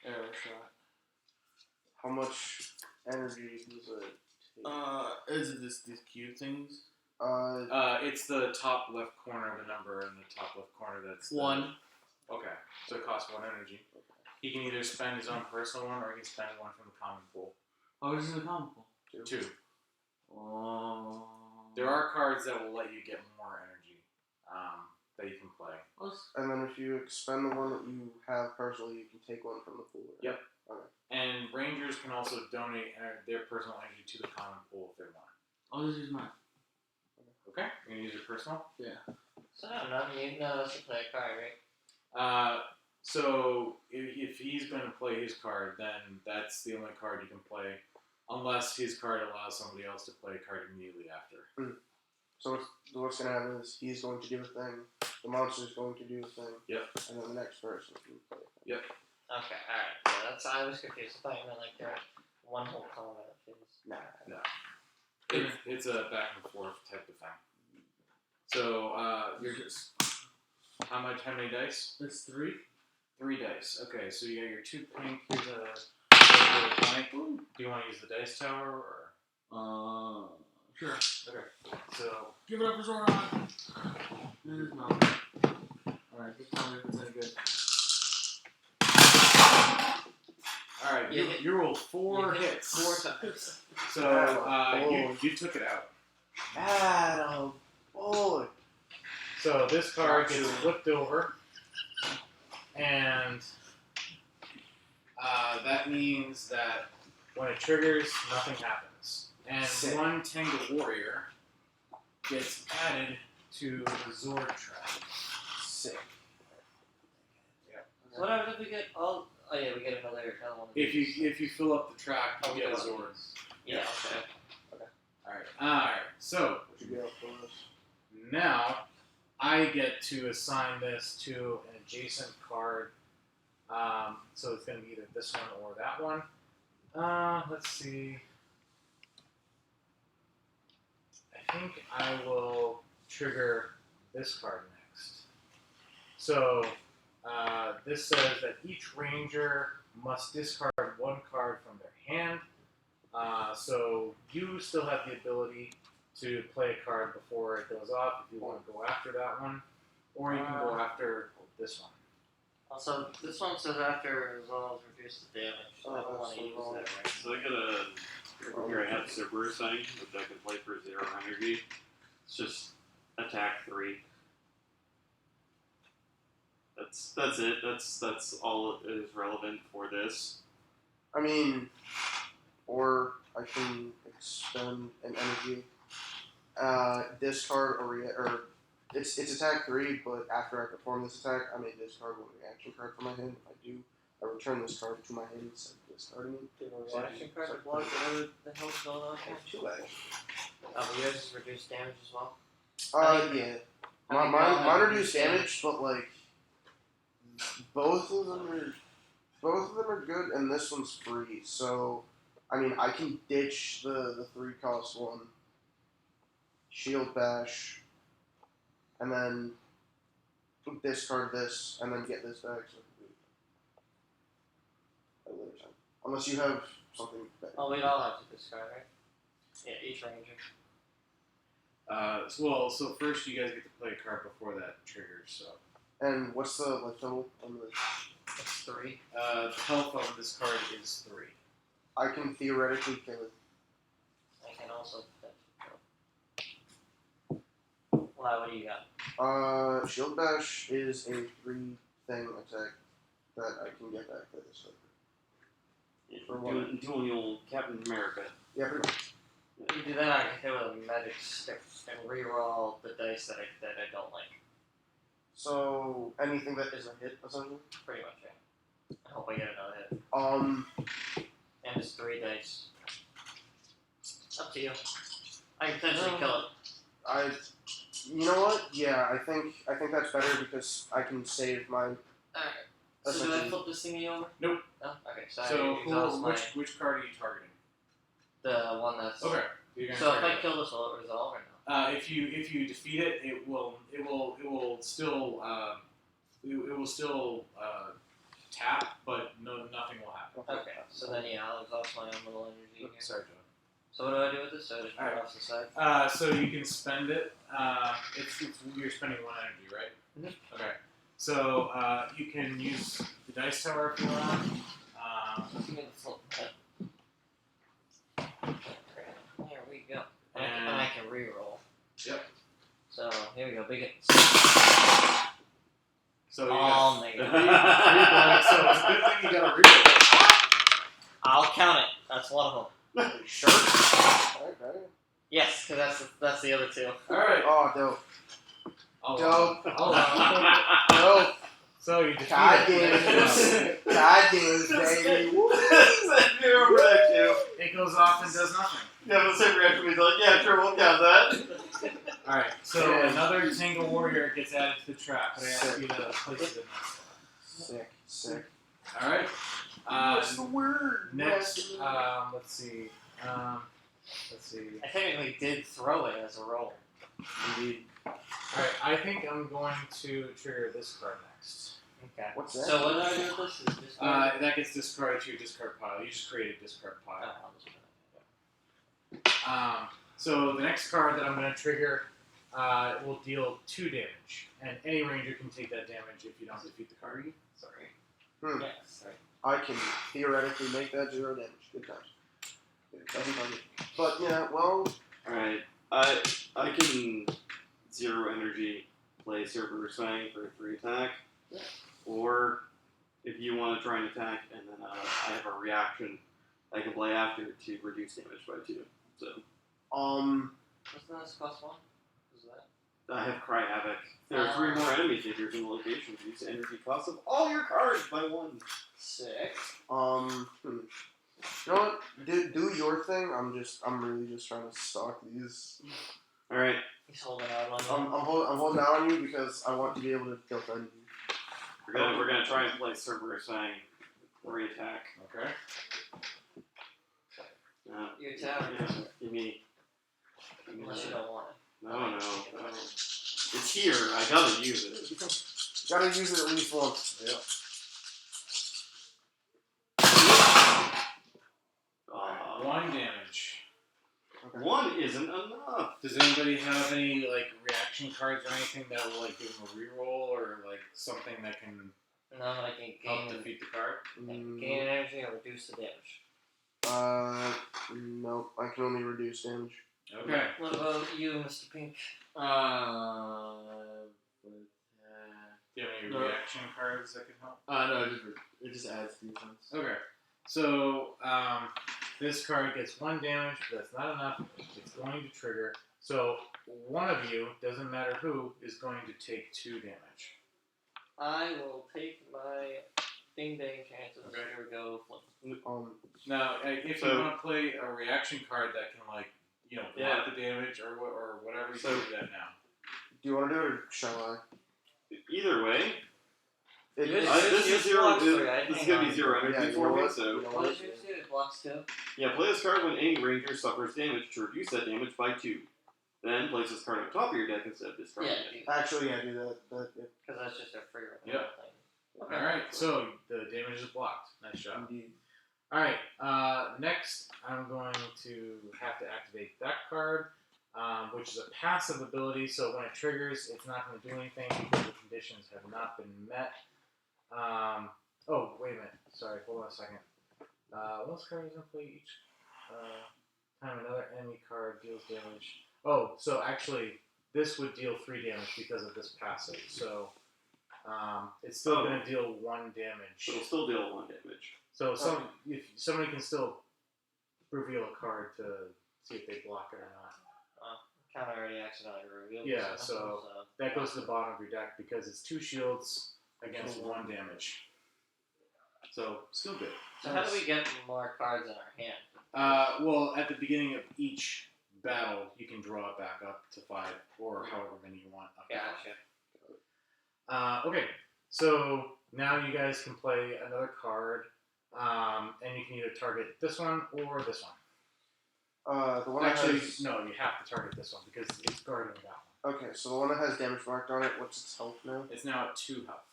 Arrow shot. How much energy does it take? Is it these cube things? It's the top left corner of the number in the top left corner. That's One. Okay, so it costs 1 energy. He can either spend his own personal one or he can spend one from the common pool. Oh, this is a comic book. 2. Oh. There are cards that will let you get more energy that you can play. And then if you expend the one that you have personally, you can take one from the pool. Right? Yep. Okay. And Rangers can also donate their personal energy to the common pool if they want. I'll just use mine. Okay? You're going to use your personal? So no, you know that's to play a card, right? So if he's going to play his card, then that's the only card you can play, unless his card allows somebody else to play a card immediately after. So what's going to happen is he's going to do a thing, the monster's going to do a thing, Yep. and then the next person can play a thing. Yep. Okay, alright. So I was confused. I thought you meant like there one whole column of things. No. It's a back and forth type of thing. So you're just how many dice? It's 3. 3 dice. Okay, so you got your 2 pink. Here's a blank. Do you want to use the dice tower or? Sure. Okay. So Give it up for Zoran. It is not. Alright, just tell me if it's any good. all right, You you roll 4 You hit hits. 4 times. So you took it out. Adam, boy. So this card gets flipped over, and that means that when it triggers, nothing happens. And Sick. 1 Tangle Warrior gets added to the Zord track. Sick. So what happens if we get all? Oh yeah, we get another one. Of If these. you fill up the track, you Oh, get a we Zord. go. Yeah. Okay. Alright, so What you get for us? now I get to assign this to an adjacent card. So it's going to be either this one or that one. Let's see. I think I will trigger this card next. So this says that each ranger must discard 1 card from their hand. So you still have the ability to play a card before it goes off if you want to go after that one, or you can go after this one. Also, this one says after resolves reduce the damage. So I don't want to use that right. So I got a here. I have Cerberus sign, which I can play for 0 energy. It's just attack 3. That's it. That's all that is relevant for this. I mean, or I can expend an energy, discard or it's attack 3, but after I perform this attack, I may discard 1 reaction card from my hand. If I do, I return this card to my hand instead of discarding it. Do a reaction card to block whatever the hell's going on I here. have 2 actually. Oh, but yours is reduced damage as well. Yeah. I think Mine reduce damage, but like both of them are good, and this one's free. So, I mean, I can ditch the 3-cost one, shield bash, and then discard this, and then get this back. So I can do it at a later time. Unless you have something better. Oh, we'd all have to discard, right? Yeah, each ranger. So first you guys get to play a card before that triggers. So And what's the total on the? It's 3. the health on this card is 3. I can theoretically kill it. I can also. Why? What do you got? Shield bash is a 3-thing attack that I can get back to this one. For one. Doing the old Captain America. Yeah, pretty much. You do that, I can hit with a magic stick and reroll the dice that I don't like. So anything that is a hit, essentially. Pretty much, yeah. I hope I get another hit. And it's 3 dice. Up to you. I can potentially kill it. You know what? Yeah, I think that's better because I can save my. Alright. So do I essentially- flip this thingy over? Nope. No? Okay, so So I exhaust my, which card are you targeting? the one that's... Okay. You're gonna So if target I kill this, will it resolve or no? If you defeat it, it will still tap, but nothing will happen. Okay, so then yeah, I'll exhaust my own little energy here. Sorry, Joe. So what do I do with this? So I just put it Alright. off the side. So you can spend it. It's you're spending 1 energy, right? Mhm. Okay. So you can use the dice tower if you want. Let's get the flip pen. There we go. And I can re-roll. Yep. So here we go. Big hits. So you All got negative. three blanks, so it's a good thing you got a reroll. I'll count it. That's one of them. Sure. Alright. Yes, because that's the other two. All right. Oh, dope. Dope. Dope. So you defeat God it. damn. God damn, baby. Woo. Zero reaction. It goes off and does nothing. Yeah, the same reaction means like, yeah, sure, we'll count that. All right. So Yeah. another Tangle Warrior gets added to the trap, but I ask you to place it in there. Sick. All right. What's the word? Next, let's see. I technically did throw it as a roll. Indeed. All right. I think I'm going to trigger this card next. Okay. What's that? So what did I do with this? Is this That gets discarded to your discard pile. You just created a discard pile. I'll just put it. So the next card that I'm going to trigger will deal 2 damage, and any ranger can take that damage if you don't defeat the card. Sorry. Yes. Right. I can theoretically make that 0 damage. Good times. It doesn't bug me. But yeah, well, Alright, I can 0 energy play Cerberus Fang for 3 attack. Yeah. Or if you want to try and attack, and then I have a reaction I can play after to reduce damage by 2. So Wasn't this cost 1? Was that? I have Cry Havoc. There are 3 more enemy figures in the location. Reduce the energy cost of all your cards by 1. Sick. You know what? Do your thing. I'm really just trying to stalk these. Alright, He's holding out on I'm holding out on you because I want to be able to defend you. we're gonna try and play Cerberus Fang. 3 attack. Okay. Your tower. Yeah, give me Unless you don't want it. No. It's here. I gotta use it. Gotta use it at least once. Yep. 1 damage. Okay. 1 isn't enough. Does anybody have any reaction cards or anything that will give them a reroll or something that can No, I can help gain defeat the card? gain energy or reduce the damage. No, I can only reduce damage. Okay. What about you, Mr. Pink? Do you have any No. reaction cards that can help? No, it just adds defense. Okay. So this card gets 1 damage, but that's not enough. It's going to trigger. So one of you, doesn't matter who, is going to take 2 damage. I will take my ding dang chances. Okay. Here we go. Flip. Now, if you want to play a reaction card that can block the damage or whatever, you can do that now. Do you want to do it or shall I? Either way, It Yes. is. this is zero. blocks This, 3, I this is hang gonna on. be 0 energy Yeah, you for know me. what? So You know What what? did you say? It blocks 2? yeah, play this card when any ranger suffers damage to reduce that damage by 2. Then place this card on top of your deck instead of discarding Yeah, it. Actually, yeah, do that. because that's just a free roll Yep. thing. Alright, so the damage is blocked. Nice job. Indeed. Alright, next I'm going to have to activate that card, which is a passive ability, so when it triggers, it's not going to do anything because the conditions have not been met. Oh, wait a minute. Sorry, hold on a second. What card is going to play each time another enemy card deals damage? Oh, so actually, this would deal 3 damage because of this passive, so it's still going to deal 1 damage. So it'll still deal 1 damage. So if somebody can still reveal a card to see if they block it or not. Kind of already accidentally revealed. Yeah, this, so that goes to the bottom of your deck because it's 2 shields against 1 damage. So still good. So how do we get more cards in our hand? Well, at the beginning of each battle, you can draw it back up to 5 or however many you want. Up to 5. Gotcha. Okay, so now you guys can play another card, and you can either target this one or this one. The one Actually, that has, no, you have to target this one because it's guarding that one. Okay, so the one that has damage marked on it. What's its health now? It's now at 2 health.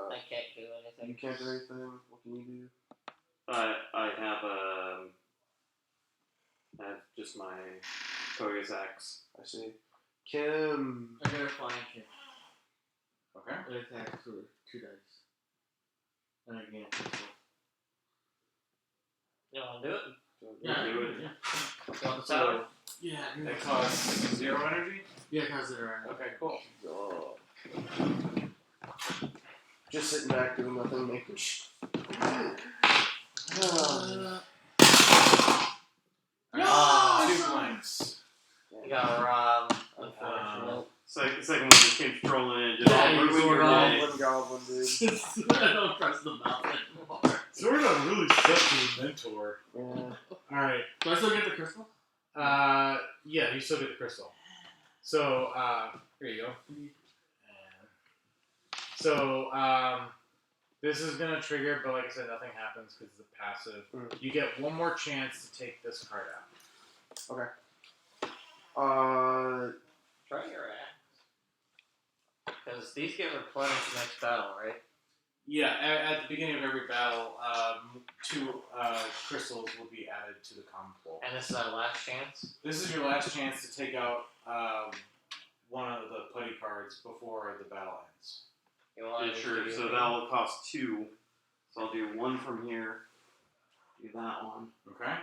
I can't do You anything. can't do anything. What can you do? I have just my Koga's axe. I see. Kim. I got a flying kick. Okay. It attacks for 2 dice. And I gain a pistol. You want to do it? Yeah, do it. Yeah, You want the tower? yeah. It costs 0 energy? Yeah, consider it. Okay, cool. Oh. Just sitting back doing nothing, making Ah. 2 blanks. You got Rob, unfortunately. Second one just came strolling in. Just Yeah, ruined he's your Zordon. day. Goblin, dude. I don't press the mouth anymore. Zordon really sucks as a mentor. Yeah. Alright. Do I still get the crystal? Yeah, you still get the crystal. So, here you go. And so, this is gonna trigger, but like I said, nothing happens because it's a passive. You get one more chance to take this card out. Okay. Try your axe. Because these get replenished next battle, right? Yeah, at the beginning of every battle, 2 crystals will be added to the common pool. And this is our last chance. This is your last chance to take out one of the putty cards before the battle ends. You want Yeah, to sure. do So that will cost 2. So I'll do 1 from here. Do that one. Okay?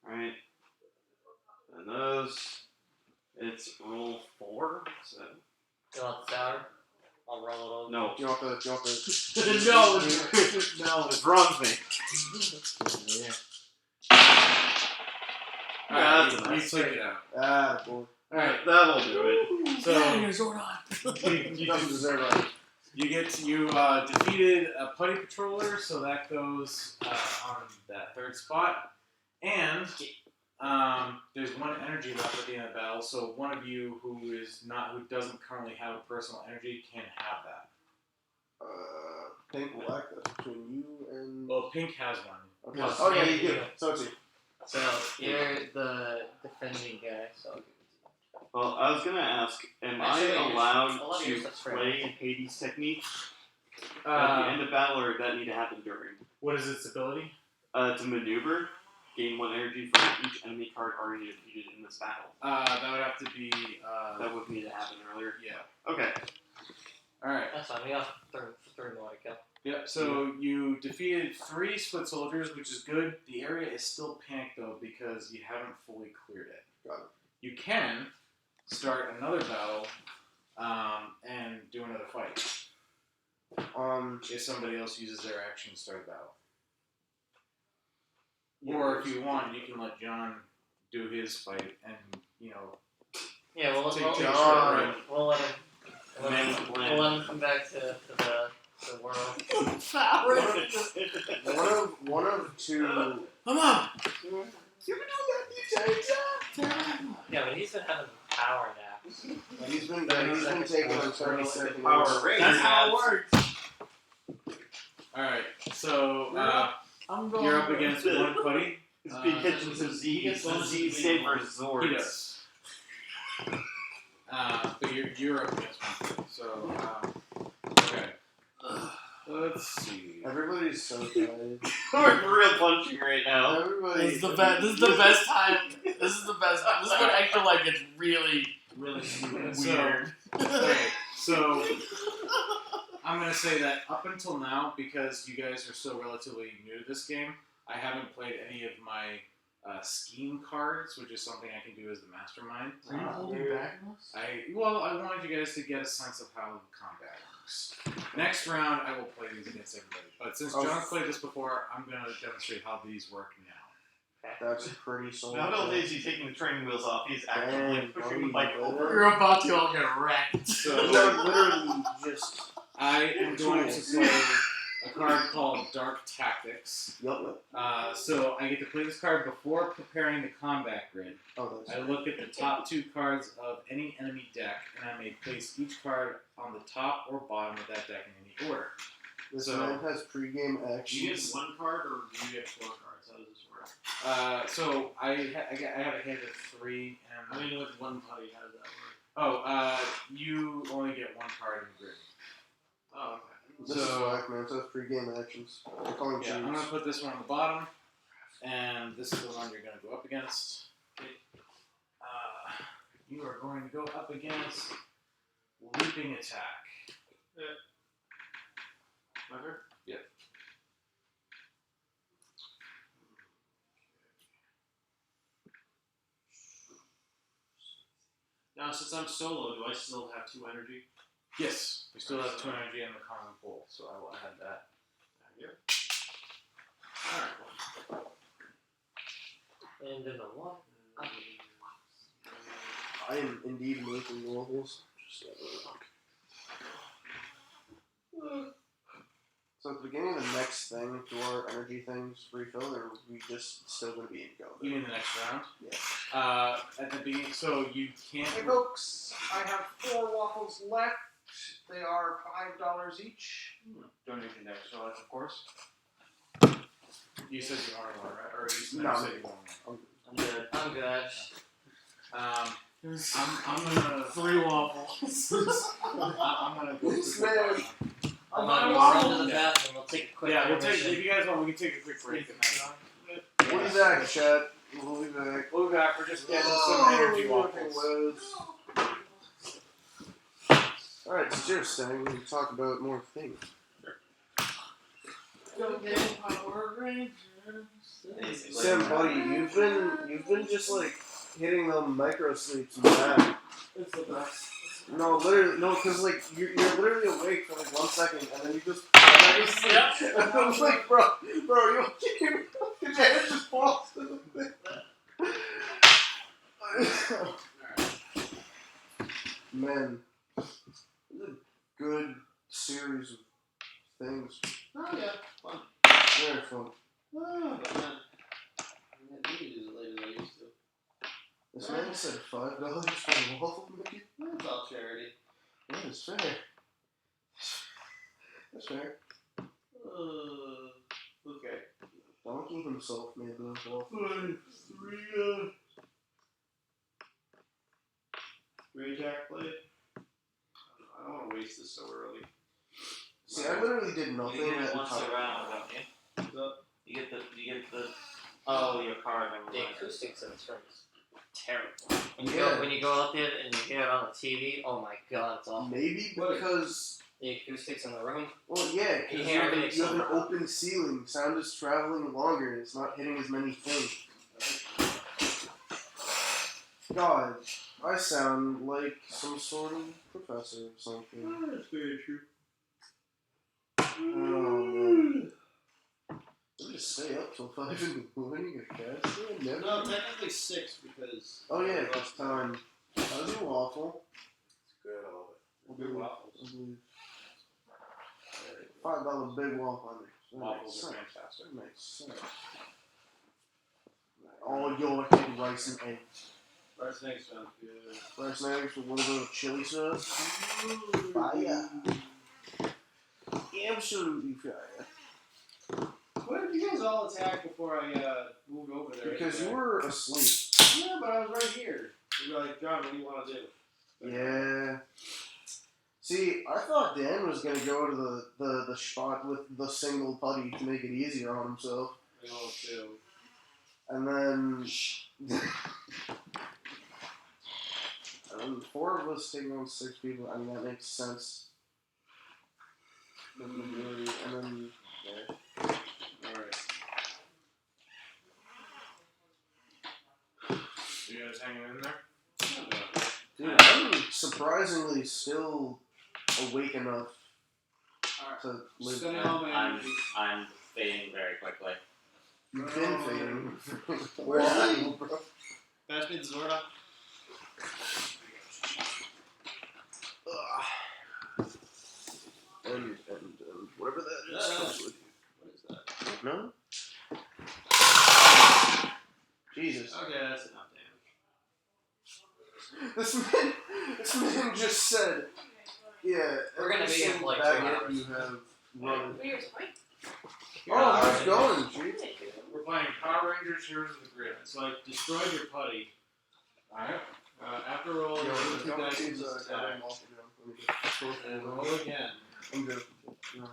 Alright. And those. It's roll 4. So. You want the tower? I'll roll it over. No. Do you want the? Do you want the? No, no. It's bronze me. Alright, that's you nice. take it out. Ah, boy. Alright, That'll do it. so He doesn't deserve it. you defeated a putty patroller, so that goes on that 3rd spot. And there's 1 energy left at the end of the battle, so one of you who doesn't currently have a personal energy can have that. Pink, black. That's between you and. Well, Pink has one. Okay. Plus, Oh yeah, yeah, you do. yeah. So it's you. So you're the defending guy, so I'll give it to you. Well, I was gonna ask, am Actually, I allowed I'll let you to use that spray. play Hades technique at the end of battle, or does that need to happen during? What is its ability? To maneuver, gain 1 energy from each enemy card already defeated in this battle. That would have to be. That would need to happen earlier. Yeah. Okay. Alright. That's fine. We got 3 more to kill. Yep, so you defeated 3 foot soldiers, which is good. The area is still panicked, though, because you haven't fully cleared it. Got it. You can start another battle and do another fight. If somebody else uses their action to start a battle. Or if you want, you can let John do his fight and, Yeah, we'll Take let John. him. We'll let him. Man's plan. We'll let him come back to the world. One of 2. Come on! Yeah, but he's been having power naps. He's been taking them 30 seconds. Power Ranger. That's how it works. Alright, so I'm going. you're up against one putty. He's been catching some Z's. The Z stand for He Zords. does. But you're up against one. So, okay. Let's see. Everybody's so tired. We're real punching right now. Everybody. This is the best. This is the best time. This is the best. This is when Extra Life gets really weird. Okay, so I'm gonna say that up until now, because you guys are still relatively new to this game, I haven't played any of my scheme cards, which is something I can do as the mastermind. Are you holding back on us? I wanted you guys to get a sense of how combat works. Next round, I will play these against everybody. But since John's played this before, I'm going to demonstrate how these work now. That's pretty solid. Not only is he taking the training wheels off, he's actively Dang, pushing buddy, the bike brother. over. We're about to all get wrecked. So Literally just. I am going to play a card called Dark Tactics. Yup. So I get to play this card before preparing the combat grid. Oh, that's. I look at the top 2 cards of any enemy deck, and I may place each card on the top or bottom of that deck in any order. This so- man has pregame Do you get actions. 1 card or do you get 4 cards? How does this work? So I have a hand of 3, I and mean, with 1 putty, how does that work? you only get 1 card in the grid. Oh, okay. This is whack, man. So pre-game actions. They're calling Yeah, I'm cheese. gonna put this one on the bottom, and this is the one you're gonna go up against. You are going to go up against leaping attack. My turn? Yep. Now, since I'm solo, do I still have 2 energy? Yes, we still have 2 energy in the common pool, so I will add that. Here. Alright. And then a one. I am indeed making waffles. So at the beginning of the next thing, do our energy things refill, or are we just still going to be in go? You mean the next round? Yeah. At the beginning, so you can't. Hey folks, I have 4 waffles left. They are $5 each. Donation to Extra Life, of course. You said you are one, right? Or you said No. you want one. I'm good. I'm good. I'm gonna 3 waffles. I'm gonna go This quick man. break. I'm my gonna waffle. run to the bathroom. We'll take a quick Yeah, we'll take. intermission. If you guys want, we can take a quick break. We'll be back, chat. We'll be back. We'll be back. We're just getting some energy fucking waffles. Alright, it's your thing. We can talk about more things. Power Rangers. Sam, buddy, you've been just like hitting the micro sleeps and that. It's the best. No, literally, no, because like you're literally awake for like 1 second and then you just. Yep. And I'm like, bro, you okay? Did your head just fall to the thing? Man, it's a good series of things. Oh, yeah. Fun. Very fun. Oh, but man. I didn't use it late as I used to. This man said $5 for a waffle maker? It's all charity. Yeah, that's fair. That's fair. Okay. Donkey himself made those waffles. 3 attack play. I don't want to waste this so early. See, I literally did nothing You get that it once entire. around, don't you? You get the. Oh, your card. Never The mind. acoustics in this room is terrible. Yeah. When you go out there and you hear it on the TV, oh my god, it's awful. Maybe because. The acoustics in the room. Well, yeah, You because hear you everything have an somehow. open ceiling. Sound is traveling longer. It's not hitting as many things. God, I sound like some sort of professor or something. That's very true. Oh man. I just stay up till 5 in the morning or faster. Never. No, technically 6 because. Oh yeah, it's time. I'll do waffle. Good, I love it. We'll Good do waffles. $5 big waffle. Waffles are fantastic. That makes sense. All your egg, rice, and eggs. Rice and eggs sounds good. Rice and eggs with a little bit of chili sauce. Fire. Absolutely fire. Why did you guys all attack before I moved over there? Because you anyway? were asleep. Yeah, but I was right here. You were like, John, what do you want to do? Yeah. See, I thought Dan was gonna go to the spot with the single putty to make it easier on himself. I know too. And then 4 of us taking on 6 people. I mean, that makes sense. The majority, and then yeah. Alright. You guys hanging in there? Dude, I'm surprisingly still awake enough to live. Spending all my I'm energy. I'm fading very quickly. You've been fading. Where's Why, he? bro? Pass me the Zorda. And whatever that is. Yeah. comes with What is that? you. No? Jesus. Okay, that's enough damage. This man just said, yeah, We're gonna every be in for single like 2 baguette hours. you have run. Here, Oh, how's it going, Chief? We're playing Power Rangers Heroes of the Grid. So I destroyed your putty. Alright. After rolling, Yo, roll 2 don't dice choose in this that attack. goddamn off again. And roll again. I'm good. And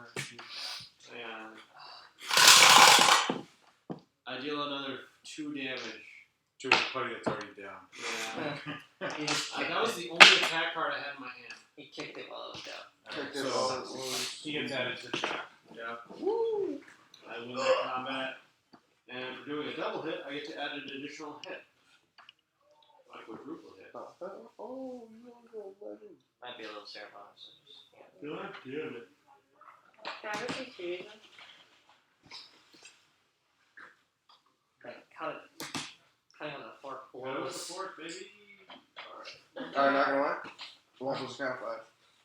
I deal another 2 damage. To a putty that's already down. Yeah. He just kicked That was it. the only attack card I had in my hand. He kicked it while it was down. Check So this out. he gets added to the track. Yeah. Woo! I win that combat. And for doing a double hit, I get to add an additional hit. Like quadruple hit. Oh, you don't go legend. Might be a little ceremonious. So just, yeah. God damn it. Can I have a season? Like, cutting on the fork Go with the blows. fork, baby. Alright. Alright, not gonna lie. Waffles count 5.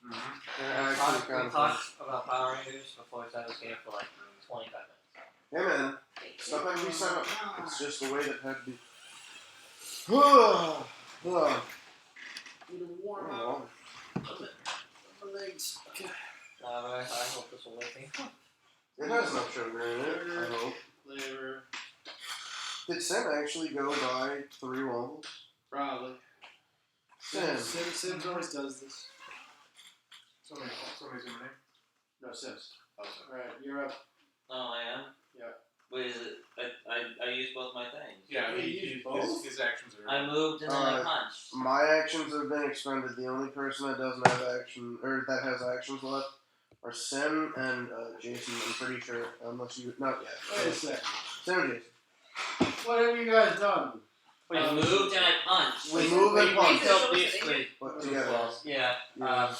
We Actually, talked kind of about Power Rangers before we started this game for like 25 minutes. Yeah, man. Stuff had to be set up. It's just the way that had to be. Need to warm up. My legs. Okay. I hope this will work. It has no sugar in it, I hope. Flavor. Did Sim actually go buy 3 waffles? Probably. Sim. Sims always does this. Somebody's your name? No, Sims. Oh, sorry. Alright, you're up. Oh, I am? Yeah. Wait, is it? I used both my things. Yeah, Wait, you his actions are. I moved and then I Uh, punched. My actions have been expended. The only person that doesn't have action, or that has actions left, are Sim and Jason. I'm pretty sure, unless you not yet. Wait a second. Sim and Jason. What have you guys done? I moved and I punched. We move and punch, Killed these three. but together. Yeah. Yeah.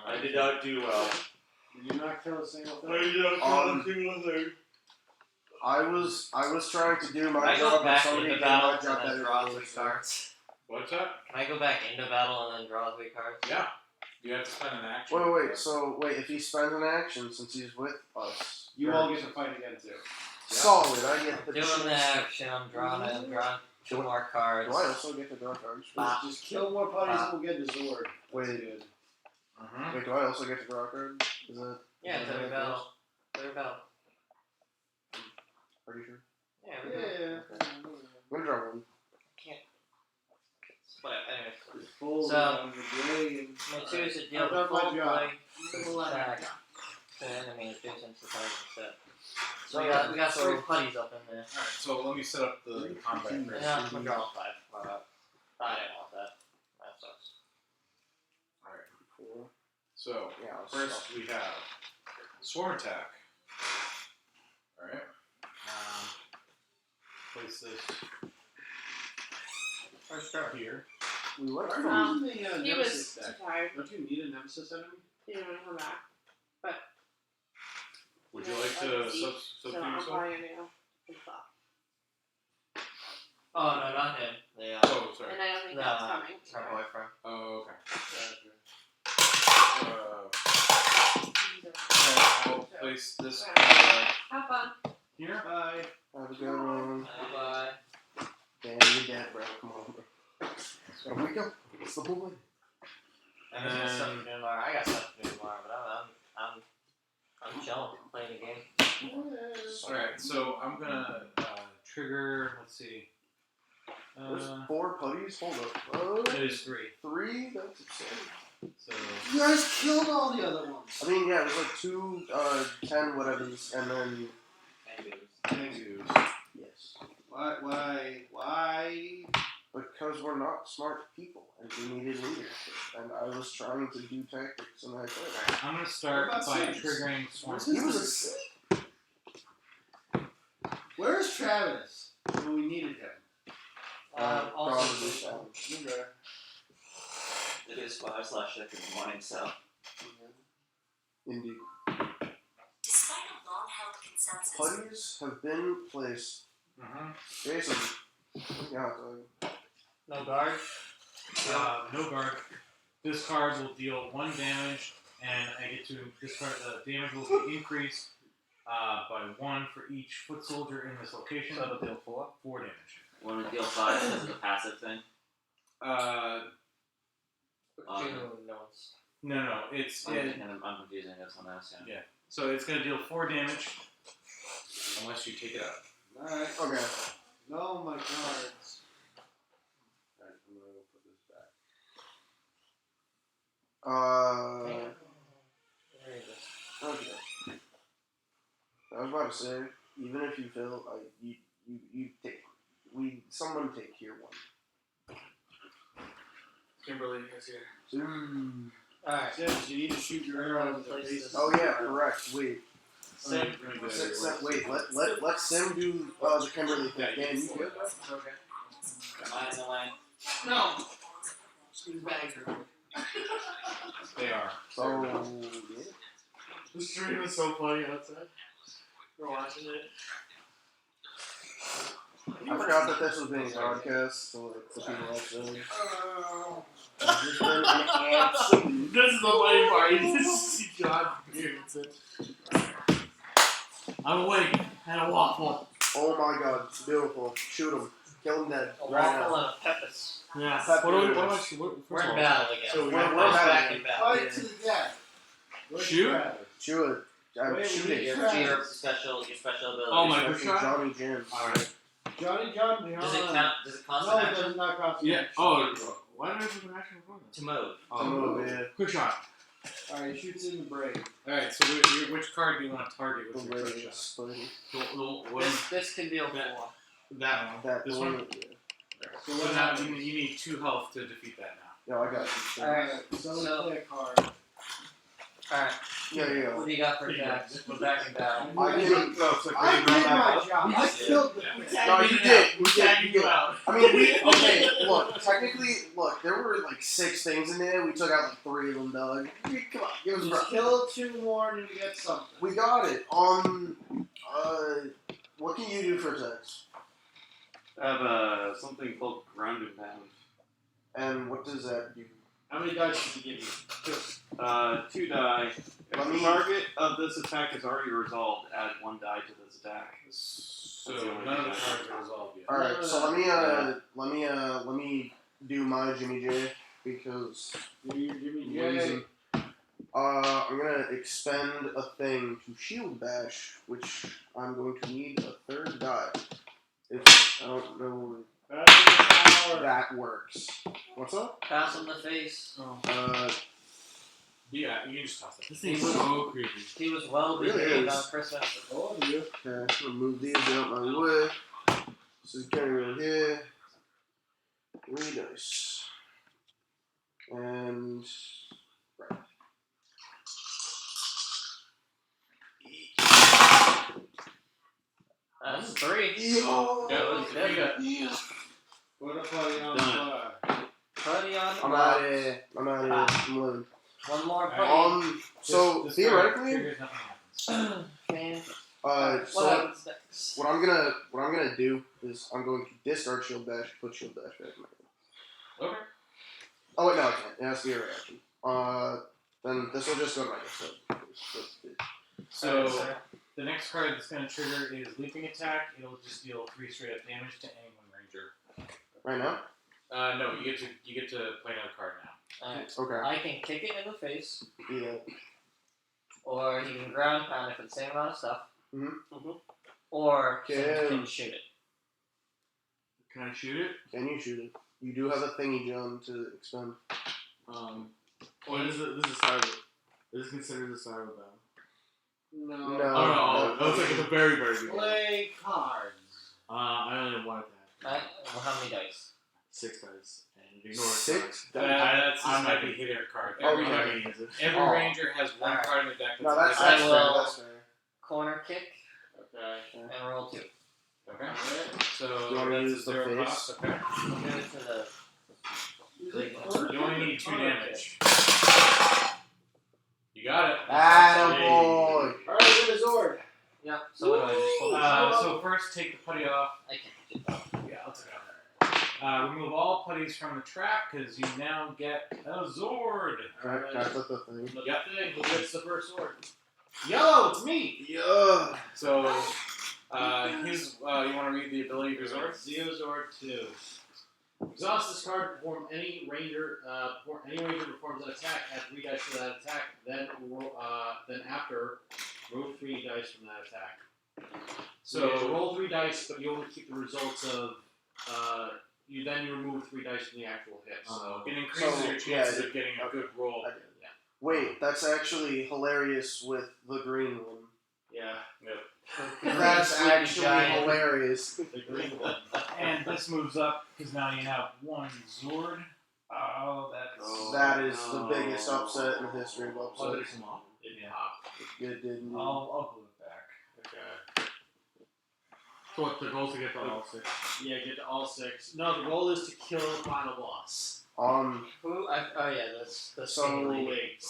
I did not do well. Did you not kill a single thing? I was trying to do my Can I go job, but back somebody into did my battle job and then better draw than 3 me. cards? What's that? Can I go back into battle and then draw 3 cards? Yeah. You have to spend an action. Wait, if he spends an action since he's with us. You all get to fight again too. Solid, I get the Doing chance. the action, I'm drawing 2 more cards. Do I also get to draw cards? Just kill more putties and we'll get the Zord. Wait. That's good. Mm-hmm. Wait, do I also get to draw cards? Is that? Yeah, is that third how it battle. goes? Third battle. Are you sure? Yeah, we're Yeah. good. I'm gonna draw one. Whatever, anyways. Full So, on the game. My 2 is a deal I've done my full job. play. Attack. Then I mean, 2 cents the card instead. So we got 3 putties up in there. Alright, so let me set up the combat And first. now I'm drawing 5. I didn't want that. That sucks. Alright, Four. so Yeah, I'll first stop. we have swarm attack. Alright. Place this First turn. here. We went Are from you using the He Nemesis was too deck? tired. Don't you need a Nemesis enemy? He didn't want to come back. Would Yeah, you like I to can see. substitute So I'm yourself? probably gonna go with that. Oh, no, not him. The, Oh, sorry. And I don't think No, that's coming. her boyfriend. Oh, okay. These I'll place this Have fun. here. Bye. Have a good one. Bye. Damn, you're dead, bro. Come on, bro. There we go. It's the whole way. I got stuff to do tomorrow. I got stuff to do tomorrow, but I'm chilling, playing the game. Alright, so I'm gonna trigger, let's see. There's 4 putties. Hold up. There's 3. 3? That's insane. So You guys killed all the other ones. I mean, yeah, it was like 2, 10 whatevers, and then yes. Why? Because we're not smart people, and we needed leadership, and I was trying to do tactics, and I failed. I'm gonna start What about by Sims? triggering swarm. He was asleep. Where's Travis? When we needed him. Also, Probably so. Okay. It is 5/6 in the morning, so. Indeed. Despite a long-held consensus, Putties have been placed. Mm-hmm. Jason. Yeah, no guard. No guard. This card will deal 1 damage, and I get to discard the damage will be increased by 1 for each foot soldier in this location. So it'll deal 4? 4 damage. One to deal 5 because of the passive thing. No, it's I'm confusing this one else, yeah. yeah. So it's gonna deal 4 damage unless you take it out. Alright. okay. No, my cards. Alright, I'm gonna go put this back. There you go. Okay. I was about to say, even if you fail, you take, someone take here one. Kimberly is here. Alright. Sims, you need to shoot your arrow in the face. Oh yeah, correct. Wait. Sim. Wait. Let Sim do the Kimberly thing. Dan, you good? Okay. Am I in the way? No. She's back. They are. So yeah. The stream is so funny outside. We're watching it. I forgot that this was being broadcast, so like the people outside. I've just been an absolute. This is the funny part. You just see John Davidson. I'm awake. Had a waffle. Oh my god, it's beautiful. Shoot him. Kill him dead. A Right waffle now. and a pepis. Yeah. Pepper What noodles. about you? We're in battle again. So we're back having in battle. Fight to the death. Shoot? Shoot it. I'm Wait, shooting. we- Your special ability. Oh my Especially god. Johnny Jam. Alright. Johnny John beyond. Does it count? Does it cost No, an it action? does not cost. Yeah. Oh, why did I put an action before that? To move. Oh, yeah. Quick shot. Alright, he shoots in the brain. Alright, so which card do you want to target with your quick shot? Spidey. What is This can deal 4. that one? That This one. one? So what now? You need 2 health to defeat that now. Yeah, I got you. Alright. So play a card. Alright. Yeah. What do you got for attacks? We're back in battle. I did I did my job. I killed the No, you did. You tagging did. you out. I mean, okay, look, technically, there were like 6 things in there. We took out like 3 of them, dog. Come on, give us a Just break. kill 2 more and you get something. We got it. What can you do for attacks? I have something called ground and pound. And what does that do? How many dice did he give you? 2 die. If Let the me- target of this attack is already resolved, add 1 die to this attack. So none of the cards are resolved yet. All right, so let me do my Jimmy J because Do your Jimmy reason. I'm gonna expend a thing to shield bash, which I'm going to need a 3rd die. If I don't know if that works. What's up? Pass on the face. Yeah, you can just toss it. This thing's so creepy. He was well Really behaved is. on Christmas. Oh, you. Okay, I'm gonna move these out my way. This is getting right here. 3 dice. And right. That's 3. Yo! That was good. Yeah. What a party on Done. fire. Putty on the I'm block. out of here. I'm living. One more putty. So This theoretically, card triggers, nothing happens. What so happens next? what I'm gonna do is I'm going to discard shield dash, put shield dash back in my hand. Okay. Oh wait, no, I can't. It has to be a reaction. Then this will just go to my next So Alright, sir. the next card that's going to trigger is leaping attack. It'll just deal 3 straight up damage to any one ranger. Right now? No, you get to play another card now. Alright. Okay. I can kick it in the face, Yeah. or he can ground pound it for the same amount of stuff. Mhm. Or Can- someone can shoot it. Can I shoot it? Can you shoot it? You do have a thingy, John, to expend. Oh, this is cyber. This is considered a cyber battle. No. No. Oh no, that was like at the very beginning. Play cards. I only have 1 attack. Alright, well, how many dice? 6 dice. And ignore 6? That's I'm might happy. be hit air card. Oh, Every, okay. I'm gonna use it. every Oh. ranger has 1 Alright. card in the deck. No, That's I that's fair. will- That's fair. Corner kick Okay. and roll 2. okay. So You wanna that's use the 0 face? cost. Okay. We'll do it to the. You only need 2 damage. You got it. Attaboy! Alright, get a Zord. Yep, so what do I just pull this out? So first, take the putty off. I can't do that. Yeah, I'll take it off. Remove all putties from the trap because you now get a Zord. Alright, can I put the thing? Look at the thing. Who gets the first sword? Yellow, it's me. Yeah! So, you want to read the ability of your Zord? Zeozord 2. Exhaust this card. Perform any ranger. Any ranger performs an attack. Add 3 dice to that attack. Then after, remove 3 dice from that attack. So So- roll 3 dice, but you only keep the results of. You remove 3 dice from the actual hit. So It increases So, your chances yeah, of getting a good roll. I did. Wait, that's actually hilarious with the green one. Yeah. That's Green actually giant. hilarious. The green one. And this moves up because now you have one Zord. Oh, that's. That is the biggest upset in the history of upsets. It popped. It didn't. I'll glue it back. Okay. So what the goal is to get to all 6? Yeah, get to all 6. No, the goal is to kill the final boss. Who? Oh yeah, that's So- Staley. Wait.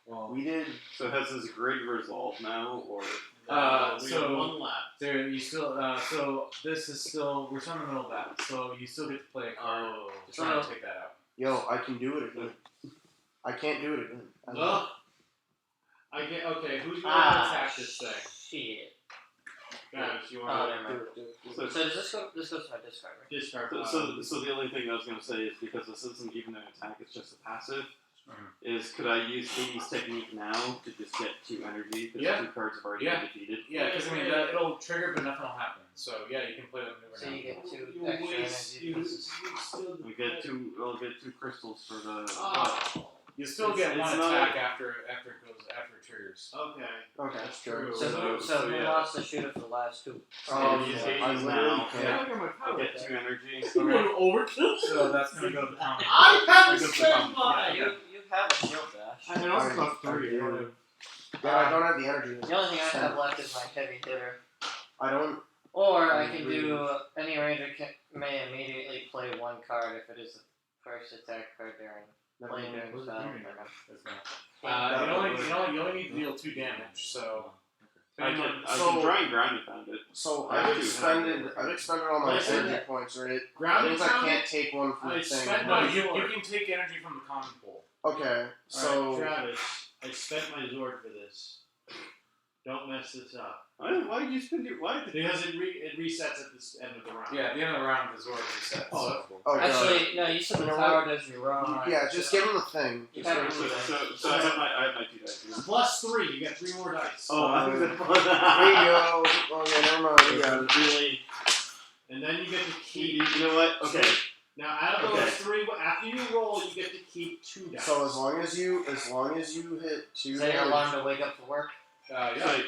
Well, We did. So has this grid resolved now, or We have so 1 left. there you still. So this is still. We're still in the middle of that. So you still get to play a card. Oh. To try and take that out. Yo, I can do it again. I can't do it again. Well, I get okay. Who's going to Ah, attack this thing? shit. Guys, you Oh, want never mind. Do it. So does this go? This goes to my discard, right? to discard? so the only thing I was gonna say is because this isn't even an attack, it's just a passive. Is could I use Hades' technique now to just get 2 energy because Yeah. 2 cards have already Yeah. been defeated? Yeah, because I mean it'll trigger, but nothing will happen. So yeah, you can play that maneuver So now. you get 2 You extra waste. energy You pieces. still. We get 2. I'll get 2 crystals for the. Oh. You still It's- get it's one not- attack after it triggers. Okay. Okay, That's sure. true. So who yeah. wants to shoot it for the last 2? Use yeah, Hades I now. literally can't. I'll get 2 energy. Overkill. So that's gonna go to the counter. I haven't Goes to spent the mine. You have a shield dash. I also got 3. I do. Yeah, I don't have the energy. The only thing I have left is my heavy hitter. I don't. Or I can do any ranger may immediately play 1 card if it is the first attack card during play during What's battle. the you only need to deal 2 damage. So I depending on- can try and ground and pound it. So I I've do expended all my Listen, energy points, right? That Ground means I can't take one from I the thing. spent no, my you Zord. can take energy from the common pool. Okay, so Alright, Travis, I spent my Zord for this. Don't mess this up. Why did you spend your? Why did Because it resets at the end of the round. Yeah, at the end of the round, the Zord resets. Oh. oh, God. Actually, no, you said the You know tower does your run. yeah, just give him the thing. You have So, a so I have my 2 dice here. Plus 3, you get 3 more dice. Oh, I was There you go. Okay, never mind. You got it. Really? And then you get to keep. You know what? Okay. Now, out of Okay. those 3, after you roll, you get to keep 2 dice. So as long as you hit 2 Is that your damage. alarm to wake up for work? Yeah. So,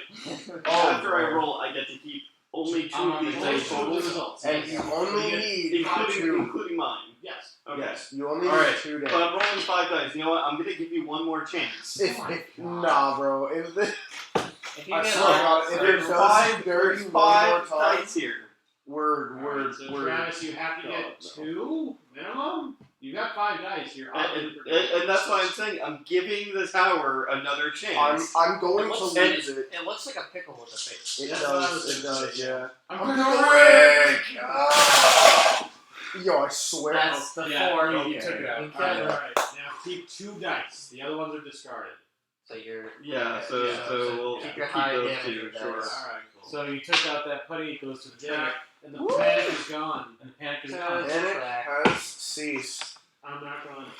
Oh, after I bro. roll, I get to keep only 2 I'm of on these the dice Only 2 totals, results. And you only need two. including mine. Yes. Okay. Yes, you only All need right, 2 But damage. I'm rolling 5 dice. You know what? I'm gonna give you one more chance. Nah, bro. If this, If you I get swear to God, if it There's does 5 dirty there's one more 5 time, dice here. we're So, Travis, you have to get 2 minimum. You got 5 dice. You're And that's why I'm saying I'm giving the tower another chance. I'm going It to looks- lose it. It looks like a pickle with a face. It That's what I does. was It gonna does. say, Yeah. I'm I'm gonna gonna wreck. Yo, I swear. That's the Yeah, 4. You took it out. You Alright, could. alright. Now keep 2 dice. The other ones are discarded. So you're. Yeah, so we'll keep keep your high those damage 2, dice. sure. Alright, cool. So you took out that putty, it goes to the Yeah. tank, And the panic is gone. and the panic is So- gone. Panic has ceased. I'm not going to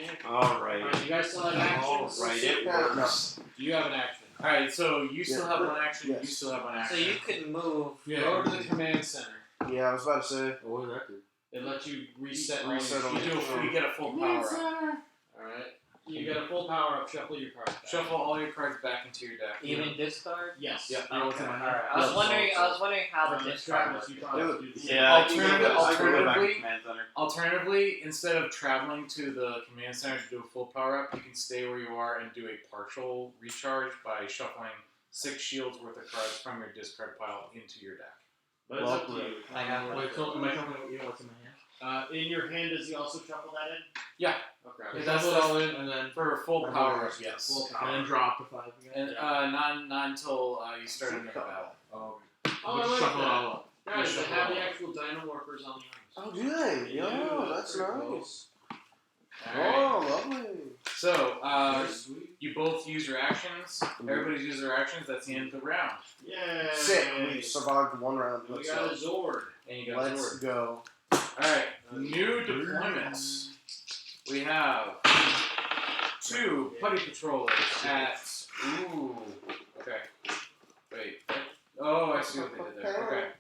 panic. Alright. Alright, you guys still have actions? Alright, it No. works. You have an action. Alright, so you still Yeah. have one action, Yes. you still have one So action. you can move. Yeah. Go to the command center. Yeah, I was about to say. What was that do? It lets you reset Reset range. You get a full power up. Alright. You get a full power up, shuffle your cards back. Shuffle all your cards back into your deck. Even discard. Yes. Yep. Okay. Alright. I was wondering how the discard Travis, works. you probably have to do the same. Yeah, I can go back to Alternatively- command center. Alternatively, instead of traveling to the command center to do a full power up, you can stay where you are and do a partial recharge by shuffling 6 shields worth of cards from your discard pile into your deck. But it's up to you. I have one. Wait, so am I talking about what's in my hand? In your hand, does he also shuffle that in? Yeah. Okay. Yeah, that's all in, and then for a full power up, yes. Full And power. then drop the 5 again? And not until you start another battle. Oh, I like Shuffle it that. all up. Guys, they Shuffle have it the all. actual dino workers on the arms. Oh, do they? Yeah, Yo, that's pretty cool. nice. Alright. Oh, lovely. So, you both use your actions. Everybody's used their actions. That's the end of the round. Yay! Sick. We survived 1 round. We Let's got a go. Zord. And you got a Let's sword. go. Alright, new deployments. We have 2 putty patrollers at. Ooh. Okay. Wait. Oh, I see what they did there.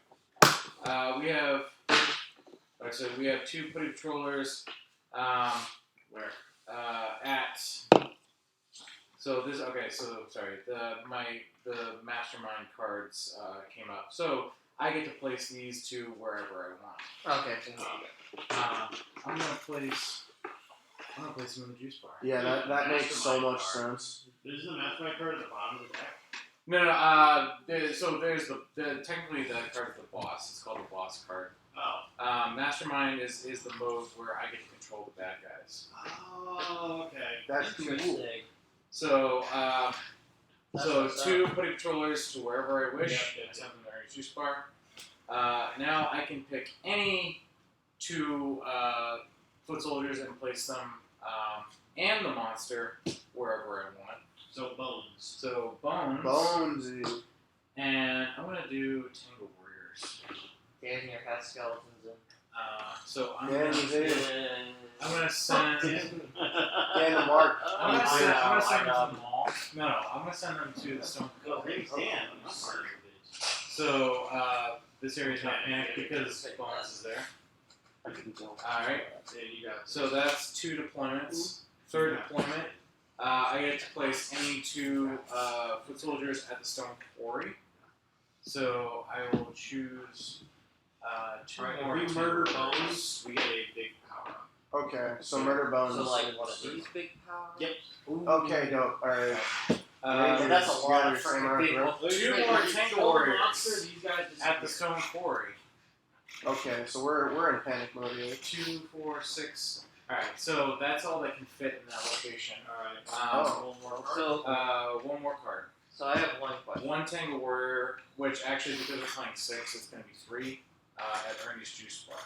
Okay. We have. Alright, so we have 2 putty patrollers. Where? At So this okay. So sorry. The mastermind cards came up. So I get to place these two wherever I want. Okay. I'm gonna place them in the juice bar. Yeah, that makes so much sense. This is the mastermind card at the bottom of the deck. No. There's the technically that card is the boss. It's called the boss card. Oh. Mastermind is the mode where I get to control the bad guys. Oh, okay. That's cool. Interesting. So That's so what's two putting controllers to wherever I wish. Yep. I send them to our juice bar. Now I can pick any two foot soldiers and place them and the monster wherever I want. So bones. So bones. Bonesy. And I'm gonna do Tangle Warriors. Getting your cat skeletons in. So I'm Yeah, gonna he's in. I'm gonna send. Dan and Mark. I'm gonna send I them know. to the mall. No, I'm gonna send them to the stone. Oh, thanks, Dan. So this area's not panicked because Bones is there. I couldn't tell. Alright, Yeah, you got so that's 2 deployments. Third deployment, I get to place any 2 foot soldiers at the stone quarry. So I will choose 2 Alright, more. if we murder Tangle Warriors. bones, we get a big power up. Okay, so murder bones. So like one of these big powers. Yep. Okay, dope. All right. And that's a lot of Rangers, freaking Samurai people. Look, 2 you more kill Tangle the Warriors monster, these guys just at the stone quarry. Okay, so we're in panic mode here. 2, 4, 6. Alright, so that's all that can fit in that location. Alright. Oh. One more card. So, One more card. so I have one question. 1 Tangle Warrior, which actually, because we're playing 6, it's going to be 3 at Ernie's Juice Bar.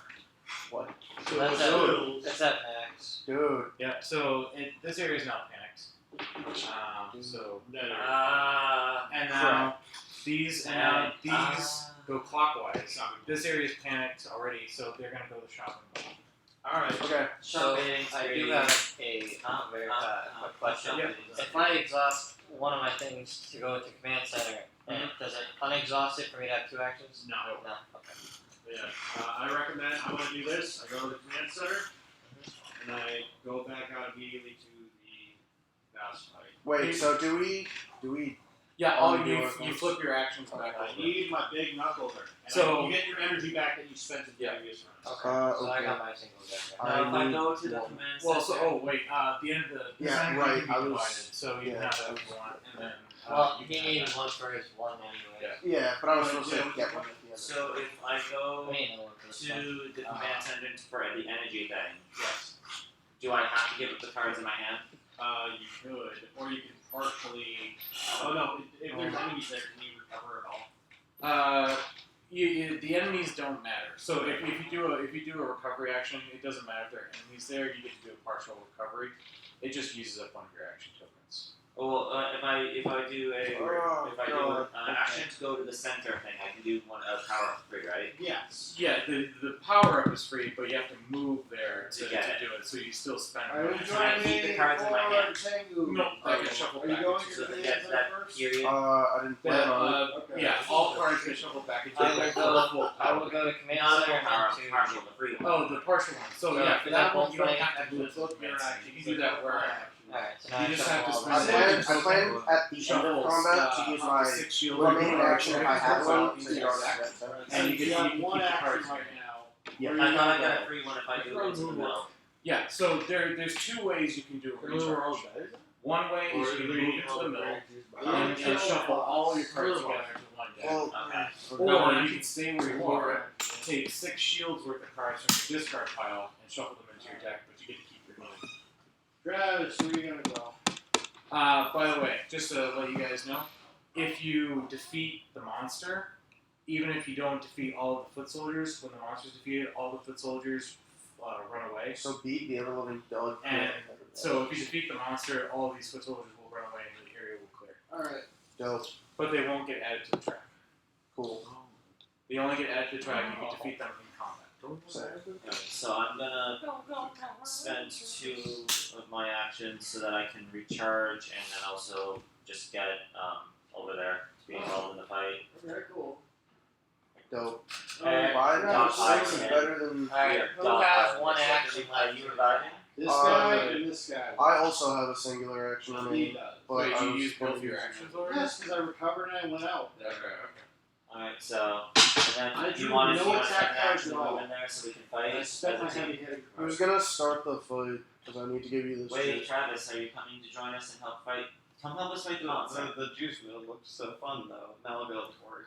What? So that's at max. Dude. Yeah, so this area is now panicked. So, No, and now these go clockwise. This area is panicked already, so they're going to go to the shopping mall. Alright. Okay. So I do have a very quick question. Yeah. If I exhaust one of my things to go to command center, does it unexhaust it for me to have 2 actions? No. No. Okay. Yeah. I recommend, I want to do this. I go to the command center, and I go back out immediately to the boss fight. Wait. So do we? Yeah, Oh, all you you do it. you flip your actions back I over. need my big knuckler. And So- you get your energy back that you spent in the Yeah. previous round. Okay. So I Okay. got my single deck. I Now, if I need go to the one. command Well, center, so the end of the Yeah, center right, can be I was- divided, so you can yeah. have that if you want, and then Well, you he can have needed that. one for his one anyway. Yeah. Yeah, but I was supposed to get one at the end. so if I go I need one for this one. to the command center for the energy thing, Yes. do I have to give up the cards in my hand? You could, or you could partially. Oh no! If there's enemies there, can you recover at all? The enemies don't matter. So if you do a recovery action, it doesn't matter if there are enemies there. You get to do a partial recovery. It just uses up one of your action tokens. Well, if I do Oh, God. action to go to the center thing, I can do one power up 3, right? Yes. Yeah, the power up is free, but you have to move there to get it. do it. So you still spend. Can I keep the cards in my hand? No, I can shuffle back. So then that's that period. I didn't plan on it. Yeah, all cards get shuffled back into I your will deck. go. I will go to command Not center the power and up, to. partial, the free one. Oh, the partial one. So So yeah, for for that that one one you don't play, have to move flip your action. You can do that where Alright, so now You I just shuffle have to all spend the- I plan at the end of shuffles combat to use up my to 6 shield remaining cards action if I have out one into to your go to deck. that center. And you can have keep one the action cards right here. now. Yeah. Where I you thought I go. got a free one if I do it into the middle. Yeah, so there's 2 ways you can do a recharge. One way is you can move into the middle and shuffle all your cards together into one deck. Well, Okay. Or you can stay where you are, take 6 shields worth of cards from your discard pile and shuffle them into your deck, but you get to keep your money. Travis, where you gonna go? By the way, just to let you guys know, if you defeat the monster, even if you don't defeat all of the foot soldiers, when the monster's defeated, all the foot soldiers run away. So beat the ever living dog. And so if you defeat the monster, all of these foot soldiers will run away and the area will clear. Alright. Dope. But they won't get added to the track. Cool. They only get added to the track if you defeat them in combat. So I'm gonna spend 2 of my actions so that I can recharge and then also just get over there to be involved in the fight. Very cool. Dope. And 5 out of dot 6 is five. better than. Alright, Here, who dot has five. one action left? You reviving? This guy and this guy. I also have a singular action He remaining. does. But Wait, I you was use gonna both your use- actions already? Yes, because I recovered and I went out. Okay. Alright, so and then I do you drew want no to attack spend an cards action at to all. move in there so we can fight? I spent my as a team? heavy hitting Who's card. gonna start the fight? Because I need to give you this. Wait, shit. Travis, are you coming to join us and help fight? Come help us fight the monster. The juice mill looks so fun though. Malagatory.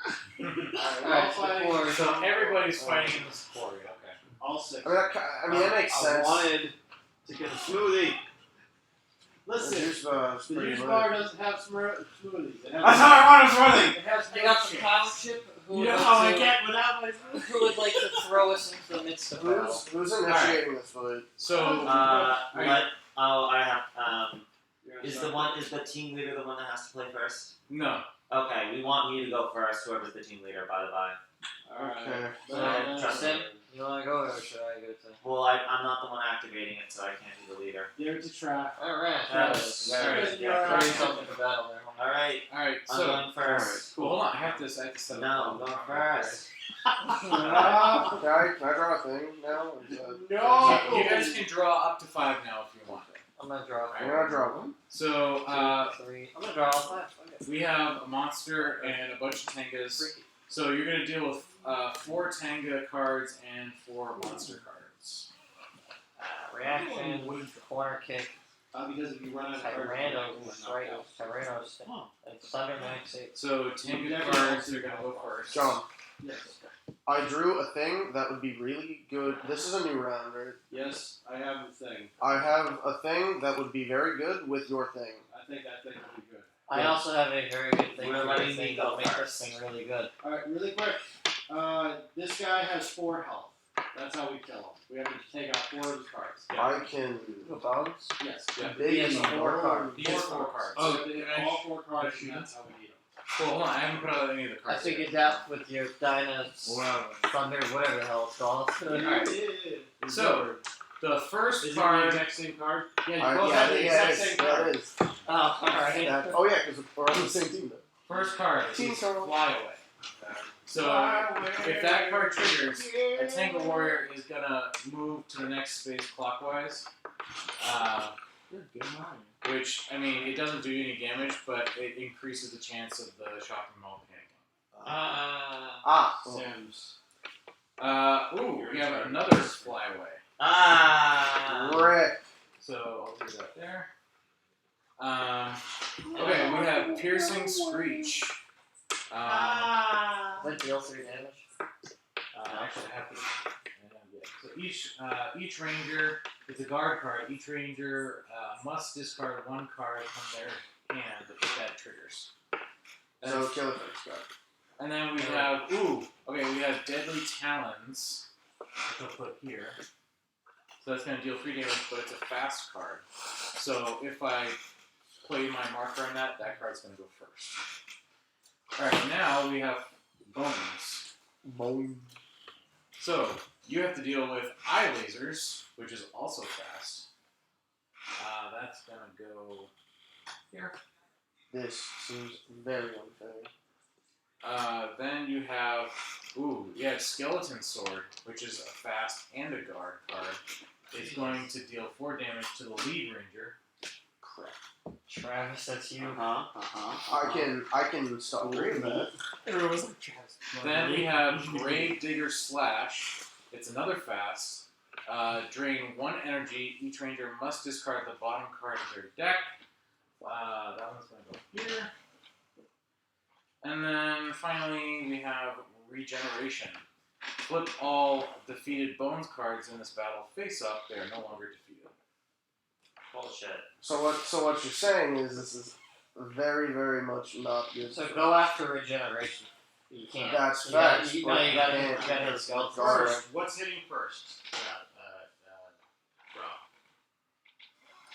Alright, So everybody's fighting in this quarry. Okay. All six. I mean that makes I sense. wanted to get a smoothie. Listen, The juice bar is the pretty juice lit. bar doesn't have smoothies. It has, That's how I wanted smoothie. it has They got the milkshakes. power chip. Who You would know like how I to- get without my food? Who would like to throw us into the midst of battle? Who's initiating this fight? So Let I have You're is sorry. the team leader the one that has to play first? no. Okay, we want me to go first, whoever's the team leader, by the by. Alright. Okay. So trust Sam, me. you wanna go or should I go to? Well, I'm not the one activating it, so I can't be the leader. Give it to Trav. Alright, Travis. Travis. Yeah, Throw yourself into battle there. Alright, Alright, I'm so going first. well, hold on, I have to set No, up. I'm going first. Can I draw a thing now? Or is that- No! You guys can draw up to 5 now if you want. I'm gonna draw I'm gonna draw one. So 3. I'm gonna draw all 5. Okay. we have a monster and a bunch of tangas. So you're gonna deal with 4 tanga cards and 4 monster cards. Reaction, corner kick, Because if you run out of cards, Tyrano, you're right? knocked out. Tyrano, Thunder Max 8. So tanga cards are gonna go first. John, Yes. I drew a thing that would be really good. This is a new round, right? Yes, I have the thing. I have a thing that would be very good with your thing. I think that thing will be good. I also have a very good thing We're for letting this me thing go that'll make this first. thing really good. Alright, really quick. This guy has 4 health. That's how we kill him. We have to take out 4 of his cards. I can. Bones? Yes. Yeah. He has Biggie. 4 cards. He has 4 cards. Oh, So, all 4 cards, and that's how we need them. well, hold on, I haven't put out any of the I cards. figured yet. that with your Dyna Thunder, whatever the hell it's called. Alright. So the first Is it the card. exact same card? Yeah, you I, both yeah, have the yeah, exact it is. same Yeah, card. it is. Oh, alright. Oh yeah, because we're on the same team. Then. First card Team is Turtle. Fly Away. So if that card triggers, a Tango Warrior is gonna move to the next space clockwise. Which, I mean, it doesn't do any damage, but it increases the chance of the shopping mall panicking. Ah. Well, Sims. Ooh, we have another Fly Away. Rick. So I'll do that there. Okay, we have Piercing Screech. Is that deal 3 damage? Actually, I have to. So each ranger is a guard card. Each ranger must discard 1 card from their hand if that triggers. So kill effects, got it. And then we have we have Deadly Talons, which I'll put here. So that's going to deal 3 damage, but it's a fast card. So if I play my marker on that, that card's going to go first. Alright, now we have Bones. Bone. So, you have to deal with Eye Lasers, which is also fast. That's going to go here. This seems very unfair. Then you have, Skeleton Sword, which is a fast and a guard card. It's going to deal 4 damage to the lead ranger. Crap. Travis, that's you. I can stop reading that. Everyone's like, Travis. Then we have Grave Digger Slash. It's another fast. Drain 1 energy. Each ranger must discard the bottom card of their deck. That one's going to go here. And then finally we have Regeneration. Flip all defeated Bones cards in this battle face up. They are no longer defeated. Bullshit. So what you're saying is this is very, very much not good. So go after regeneration. You can't. That's you gotta- facts. You but gotta can't hit hit skeleton. guard. First, what's hitting first?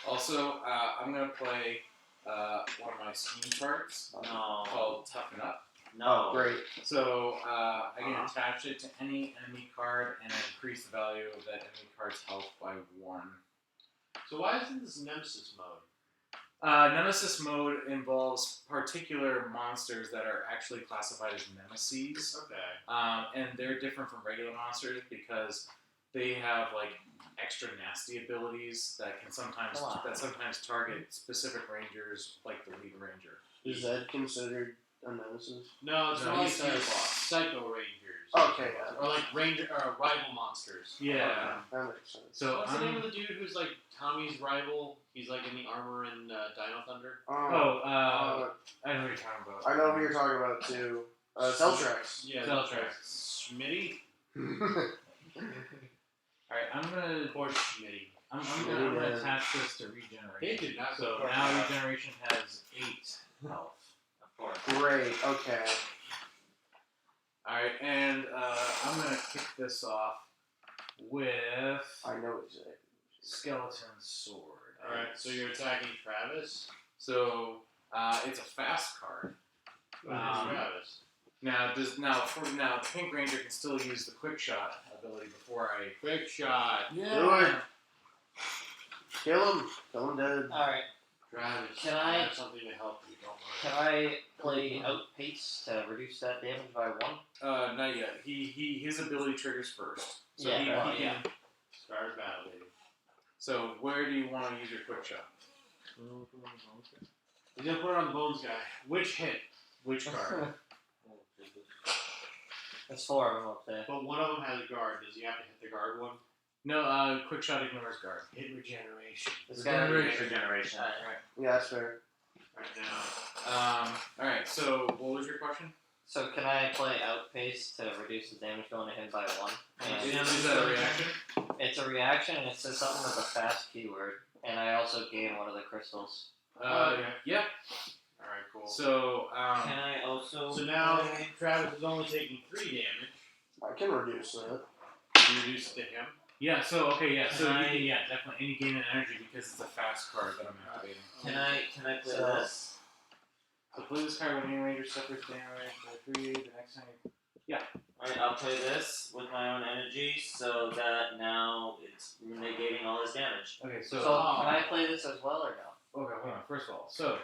Also, I'm going to play one of my scheme cards No. called Toughen Up. No. Great. So I can attach it to any enemy card and increase the value of that enemy card's health by 1. So why isn't this Nemesis mode? Nemesis mode involves particular monsters that are actually classified as nemesis. Okay. And they're different from regular monsters because they have like extra nasty abilities that can sometimes target specific rangers, like the lead ranger. Is Zed considered a nemesis? No, it's No, more he's like the boss. Psycho Rangers. Okay, yeah. Or like ranger or rival monsters. Yeah. That makes sense. So What's the name of the dude who's like Tommy's rival? He's like in the armor in Dino Thunder. I know what you're talking about. I know who you're talking about too. Celtrax. Yeah, Celtrax. Schmitty? Alright, I'm gonna attach this to regeneration. He did not So support now that. regeneration has 8 health. Of course. Great. Okay. Alright, and I'm gonna kick this off with I know exactly. Skeleton Sword. Alright, so you're attacking Travis? So it's a fast card. Travis. Now the Pink Ranger can still use the Quick Shot ability before I Quick shot. Do it. Kill him. Kill him dead. Alright, Travis, Can I- have something to help you. Don't worry. can I play Outpace to reduce that damage by 1? not yet. His ability triggers first. So Yeah, he well, can. yeah. Start battle, baby. So where do you want to use your Quick Shot? He's gonna put it on the bones guy. Which hit? Which card? There's 4 of them up there. But one of them has a guard. Does he have to hit the guard one? No, Quick Shot ignores guard. Hit regeneration. This guy. Regeneration. Yeah, that's fair. Right now. Alright, so what was your question? So can I play Outpace to reduce the damage going to him by 1? And Is that a reaction? it's a reaction, and it says something with a fast keyword. And I also gain one of the crystals. Yeah. Alright, cool. So, Can I also? So now Travis is only taking 3 damage. I can reduce that. You reduce it to him. yeah, so, okay, yeah, so Can you I- can, definitely, and you gain an energy because it's a fast card that I'm activating. Can I play So- this? So play this card when any ranger suffers damage by 3, the next time Alright, I'll play this with my own energy so that now it's negating all his damage. Okay, So so, can I play this as well or no? okay, hold on, first of all, so,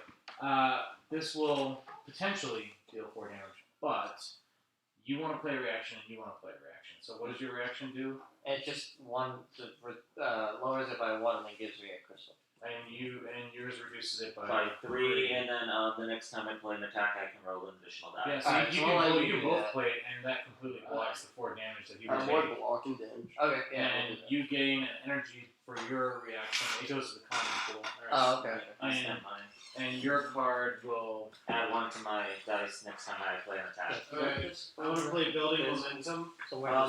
this will potentially deal 4 damage, but you want to play a reaction and you want to play a reaction. So what does your reaction do? It just lowers it by 1 and then gives me a crystal. And yours reduces it by, By 3, and then the next time I play an attack, I can roll an additional die. Yeah, so Alright, you so can I'll let both, you you can do both that. play it, and that completely blocks the 4 damage that he will I'm take. more blocking damage. Okay, yeah. we'll And do that. you gain an energy for your reaction. It goes to the common pool. Oh, okay. I And- spent mine. And your card will. Add 1 to my dice next time I play an attack. Alright, I want to play building momentum. So where No,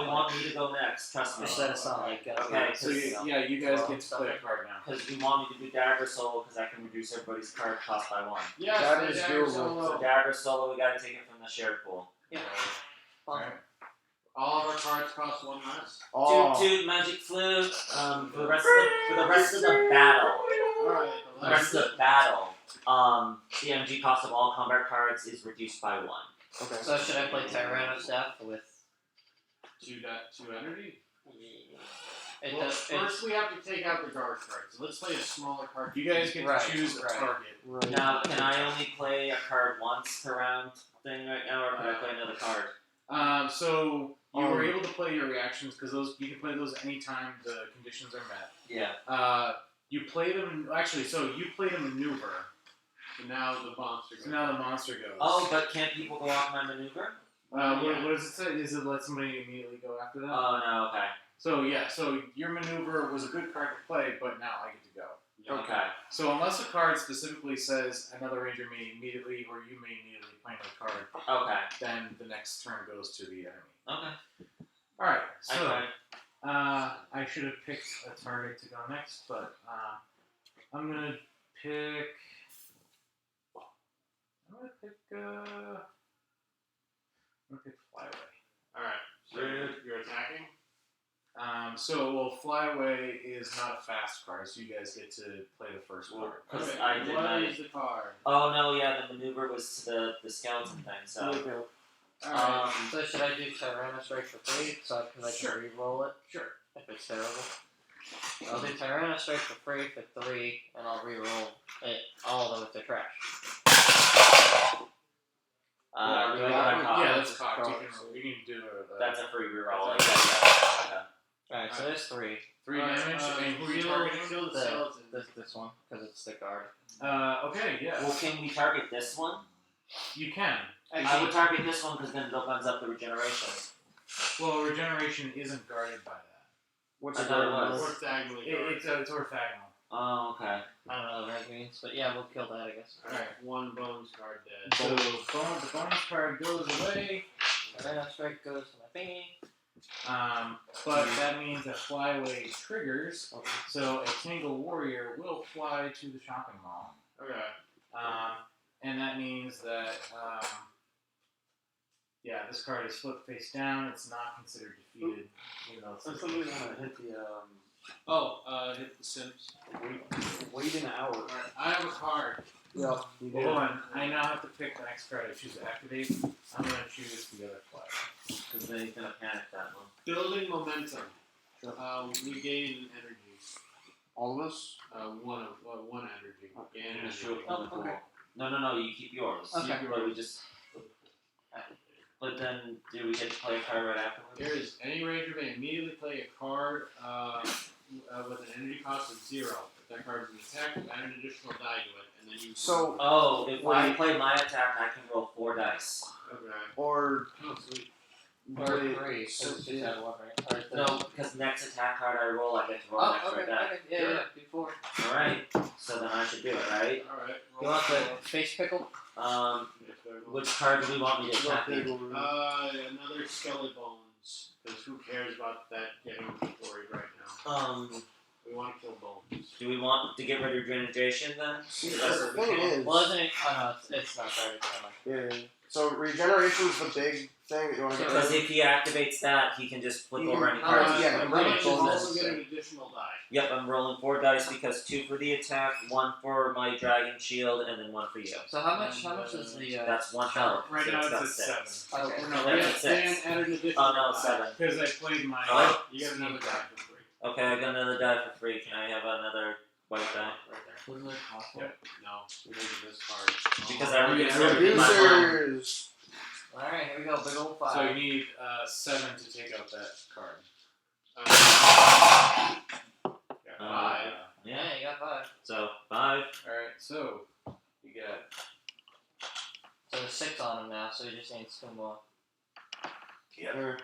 we want me to go next. Trust me. Just that it's not like Okay, So you guys get to play a card now. Because you want me to do Dagger Solo because I can reduce everybody's card cost by 1. Yes, That play is Dagger doable. Solo. So Dagger Solo, we gotta take it from the shared pool. Alright. All of our cards cost 1 less. Oh. Toot Magic Flute. For the rest of the battle. Alright, The rest of the battle. The MG cost of all combat cards is reduced by 1. Okay. So should I play Tyranno Staff with? 2 energy. It Well, does. first we have to take out the guard card. So let's play a smaller card. You guys get Right, to choose a right. target. Right. Now, can I only play a card once per round thing right now, or can I play another card? So you were able to play your reactions because those you can play those anytime the conditions are met. Yeah. You play them actually. So you played a maneuver. So now the monster goes. So now the monster goes. Oh, but can't people go off my maneuver? What does it say? Is it let somebody immediately go after that? Oh, no, okay. So yeah, so your maneuver was a good card to play, but now I get to go. Okay. So unless a card specifically says another ranger may immediately, or you may immediately play another card, Okay. then the next turn goes to the enemy. Okay. All right. So Okay. I should have picked a target to go next, but I'm gonna pick. I'm gonna pick Flyaway. Alright, so you're attacking? So Flyaway is not a fast card, so you guys get to play the first card. Because Okay, I did what my. is the card? Oh, no, yeah, the maneuver was to the skeleton thing, so. Alright. So should I do Tyranno Strike for 3 so I can Sure. re-roll it Sure. if it's terrible? I'll do Tyranno Strike for free for 3 and I'll re-roll it all of them if they're trash. Do I get a card? Yeah, that's cocked. You can do a. That's a free reroll. That's Okay. Alright, so there's 3. 3 damage. And who are you targeting? Kill the The- skeleton. This one, because it's the guard. Okay, yeah. Well, can we target this one? You can. I would target this one because then it opens up the regeneration. Well, regeneration isn't guarded by that. What's I a thought it guard? was. Orthogonally. It's orthogonal. Oh, okay. I don't know what that means, but yeah, we'll kill that, I guess. Alright. 1 bones card dead. So the bonus card goes away. Arena strike goes to my thingy. But that means that flyaway triggers. So a single warrior will fly to the shopping mall. Okay. And that means that this card is flipped face down. It's not considered defeated, even though it's Somebody want to hit the Hit the Sims. wait an hour. Alright, I have a card. Yeah, you Hold on. I now have to pick the next card. I choose to activate. I'm gonna choose the other flag. Because then he's gonna panic that one. Building momentum. Sure. We gain energy. All of us? One energy. Gain Just energy. show it from the pool. No, you keep yours. Okay. But we just. But then, do we get to play a card right afterwards? Here is any ranger may immediately play a card with an energy cost of 0. If that card is an attack, you add an additional die to it, and then you. So, Oh, if I Wait. play my attack, I can roll 4 dice. Okay. or Oh, sweet. Or wait, 3, so- so it's just that one, right? Or No, because next attack card I roll, I get to roll an extra die. yeah, before. Alright, so then I should do it, right? Alright. You want the face pickle? Which card do we want me to attack? Another skeleton bones. Because who cares about that getting destroyed right now? We want to kill bones. Do we want to get rid of regeneration then? See, That's the what we thing can. is, Well, isn't it? Oh no, it's not started. yeah. So regeneration's the big thing that you want to get rid Because of. if he activates that, he can just flip He over can- any cards. yeah, but bring you it should bonus. also get an additional die. Yep, I'm rolling 4 dice because 2 for the attack, 1 for my dragon shield, and then 1 for you. So how much is the? That's 1 health. Right so now got it's at 6. 7. Okay. No, That's Dan, at 6. Dan added an additional Oh no, die. 7. Because I played my. Oh. You get another die for free. Okay, I got another die for free. Can I have another white die? Right there. Wasn't it possible? Yep. No, we're making this card. Because I reduced yeah, everything by 1. Reducers. Alright, here we go, big old 5. So you need 7 to take out that card. Got 5. Yeah, Yeah, you got 5. so 5. Alright, so you got. So there's 6 on him now, so he just needs 2 more. Or-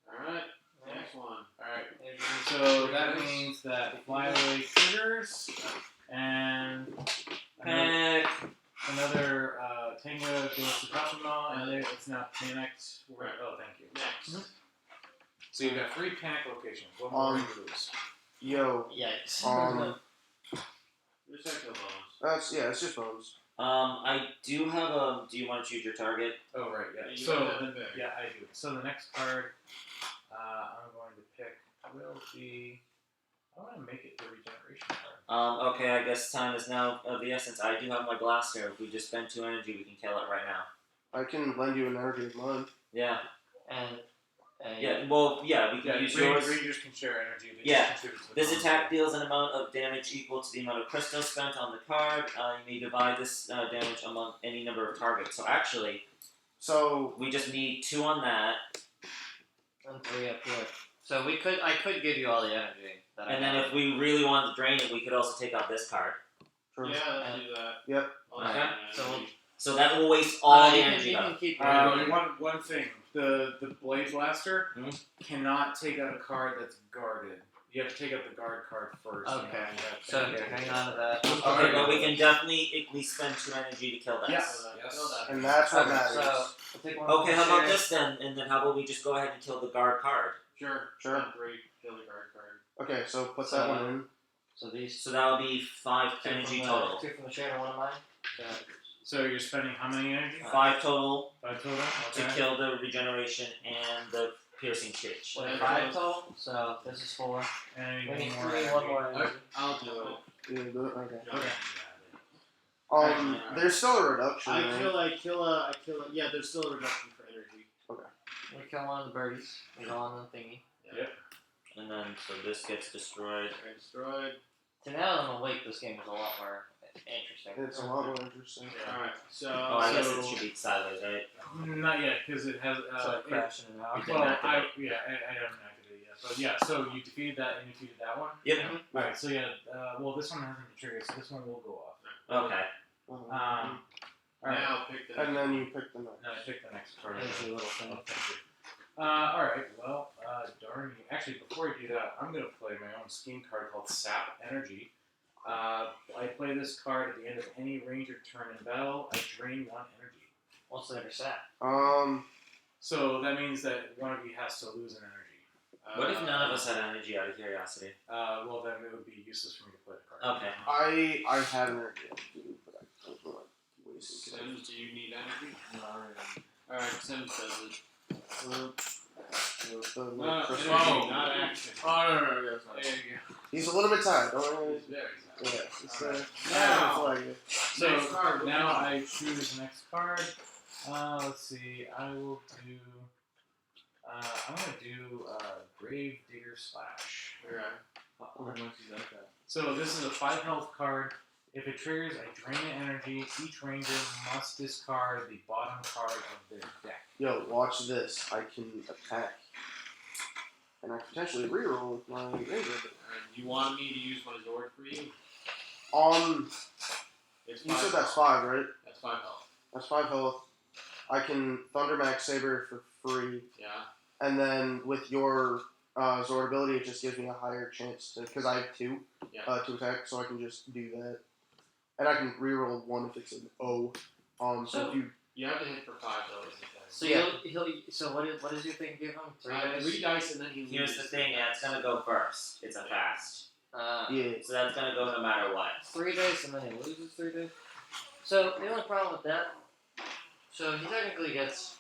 Alright, next one. Alright, so that means that flyaway triggers, and another Tenga goes to Kashima, and it's now panicked. Right. Oh, thank you. Next. So you've got 3 panic locations. One more you lose. Yo. Yikes. Just have kill bones. That's it's just bones. I do have a. Do you want to choose your target? Oh, right, yeah. You So, have that big. yeah, I do. So the next card I'm going to pick will be. I want to make it the regeneration card. Okay, I guess time is now of the essence. I do have my blaster. If we just spend 2 energy, we can kill it right now. I can lend you an energy of mine. Yeah. And Yeah. Well, yeah. We can use yours. Rangers can share energy. They Yeah. just contribute to the This combat. attack deals an amount of damage equal to the amount of crystals spent on the card. You may divide this damage among any number of targets. So actually, So we just need 2 on that, and 3 up here. So I could give you all the energy that I and then have. if we really wanted to drain it, we could also take out this card. for Yeah, let's do that. Yep. Okay. So So that will waste all the you can, energy. you though. can keep One thing. The Blade Blaster Hmm? cannot take out a card that's guarded. You have to take out the guard card first. and Okay. then you have to So take hang it. on to that. Okay, but we can definitely at least spend 2 energy to kill that. Yes. Kill that. and that's what Okay, matters. so we'll take one Okay, how about share. this then? And then how about we just go ahead and kill the guard card? Sure. Sure. Spend 3. Kill the guard card. Okay, so put So- that one in. So these So that will be 5 two energy from total. 2 from the share and 1 of mine. So you're spending how many energy? 5 total 5 total. to Okay. kill the regeneration and the piercing stitch. What, Okay. 5 total? So this is 4. And We you need need more 3 energy. one more energy. I'll do it. Yeah, do it. Okay. Okay. Alright. There's still a reduction. I right? kill a. Yeah, there's still a reduction for energy. We kill one of the birdies. We go on the thingy. And then, so this gets destroyed. Alright, destroyed. So now on the wake, this game is a lot more interesting. It's a lot more interesting. Alright, so. Oh, I guess it should be sideways, right? Not yet, because it has. So crashing it out. Okay. Well, Activate. I haven't activated yet. But yeah, so you defeated that and you defeated that one. Yep. Alright, so yeah, well this one hasn't been triggered, so this one will go off. Okay. Alright. Now pick the And then you pick the next. No, I picked the next card. There's a little thing. Oh, thank you. Alright, well, darn you. Actually, before you do that, I'm going to play my own scheme card called Sap Energy. I play this card at the end of any ranger turn in battle. I drain 1 energy. What's the other stat? So that means that one of you has to lose an energy. What if none of us had energy out of curiosity? Well, then it would be useless for me to play the card. Okay. I had an energy, but I don't know. Sims, do you need energy? Alright, Sims does it. Energy, not action. Oh, no, that's There you go. He's a little bit tired. Don't worry. He's very Yeah, excited. it's Now. like it. So Next card. now I choose the next card. Let's see. I will do. I'm gonna do Grave Digger Slash. So this is a 5 health card. If it triggers, I drain an energy. Each ranger must discard the bottom card of their deck. Yo, watch this. I can attack. And I can potentially reroll with my ranger. You wanted me to use my Zord for you? It's You 5 said that's health. 5, right? That's 5 health. That's 5 health. I can Thundermax Saber for free. Yeah. And then with your Zord ability, it just gives me a higher chance to, because I have 2 to attack, so I can just do that. And I can reroll 1 if it's an O. So if you You have to hit for 5 though. So he'll. So what does your thing give him? 3 dice. 3 dice and then he Here's loses. the thing, yeah, it's gonna go first. It's a fast. yeah. So that's gonna go no matter what. 3 dice and then he loses 3 dice. So the only problem with that. So he technically gets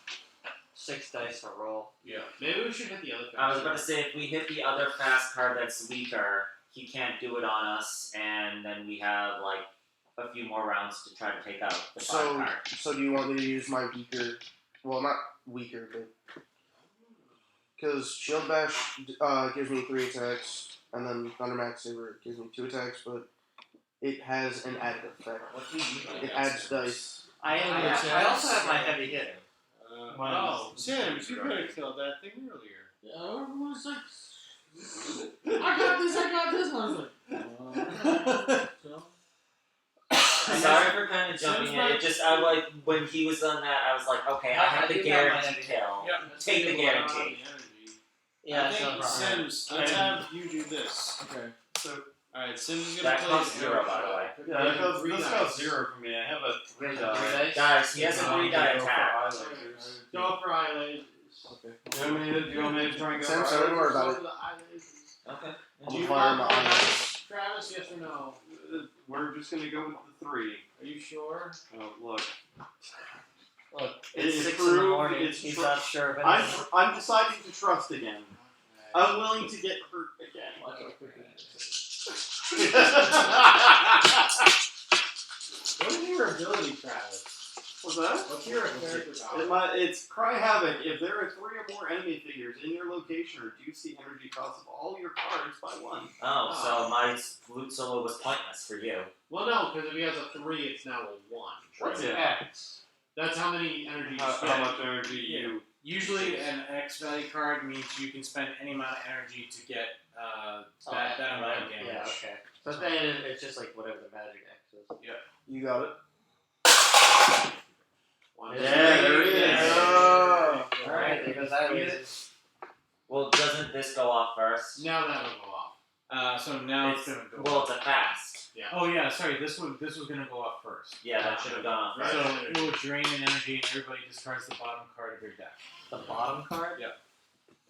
6 dice to roll. Yeah. Maybe we should hit the other fast. I was about to say, if we hit the other fast card that's weaker, he can't do it on us, and then we have, like, a few more rounds to try to take out the 5 card. So do you want me to use my weaker? Well, not weaker, but because Shield Bash gives me 3 attacks, and then Thundermax Saber gives me 2 attacks, but it has an added effect. What do you mean? It adds dice. I also have my heavy hitting. Oh, Sims, you could have killed that thing earlier. Everyone's like, I got this. I was like, Sorry for kind of jumping in. It just, when he was on that, I was like, okay, I have the guarantee kill. Take the guarantee. Yeah, I that's no think problem. Sims, let's have you do this. Okay. So Alright, Sims is gonna That play costs 0, by the way. yeah, that goes, 3 this dice. goes 0 for me. I have a 3 Three die. dice? Guys, he has a 3 die attack. Go for eyelasers. Do you want me to try and go Sam, for so don't worry Go about for it. the eyelasers. Okay. Do you fire want my more eyes. dice, Travis? Yes or no? We're just gonna go with the 3. Are you sure? Oh, look. Look, It's it's 6 in the true, morning. it's He's true. not sure of anything. I'm deciding to trust again. I'm willing to get hurt again. What is your ability, Travis? What's that? What's your character power? It's Cry Havoc. If there are 3 or more enemy figures in your location, reduce the energy cost of all your cards by 1. Oh, so my flute solo was pointless for you. Well, no, because if he has a 3, it's now a 1. What's it? X? That's how many energy you How spend. much energy you? Usually, an X value card means you can spend any amount of energy to get that amount of damage. Yeah, okay. So then it's just like whatever the magic X is. You got it. One, Yeah, two, there it three. is. Oh. Alright, there goes that loses. Well, doesn't this go off first? Now that'll go off. So now it's It's, gonna go. well, it's a fast. Yeah. Oh yeah, sorry. This was gonna go off first. Yeah, that should have gone off first. So it will drain an energy, and everybody discards the bottom card of their deck. The bottom card?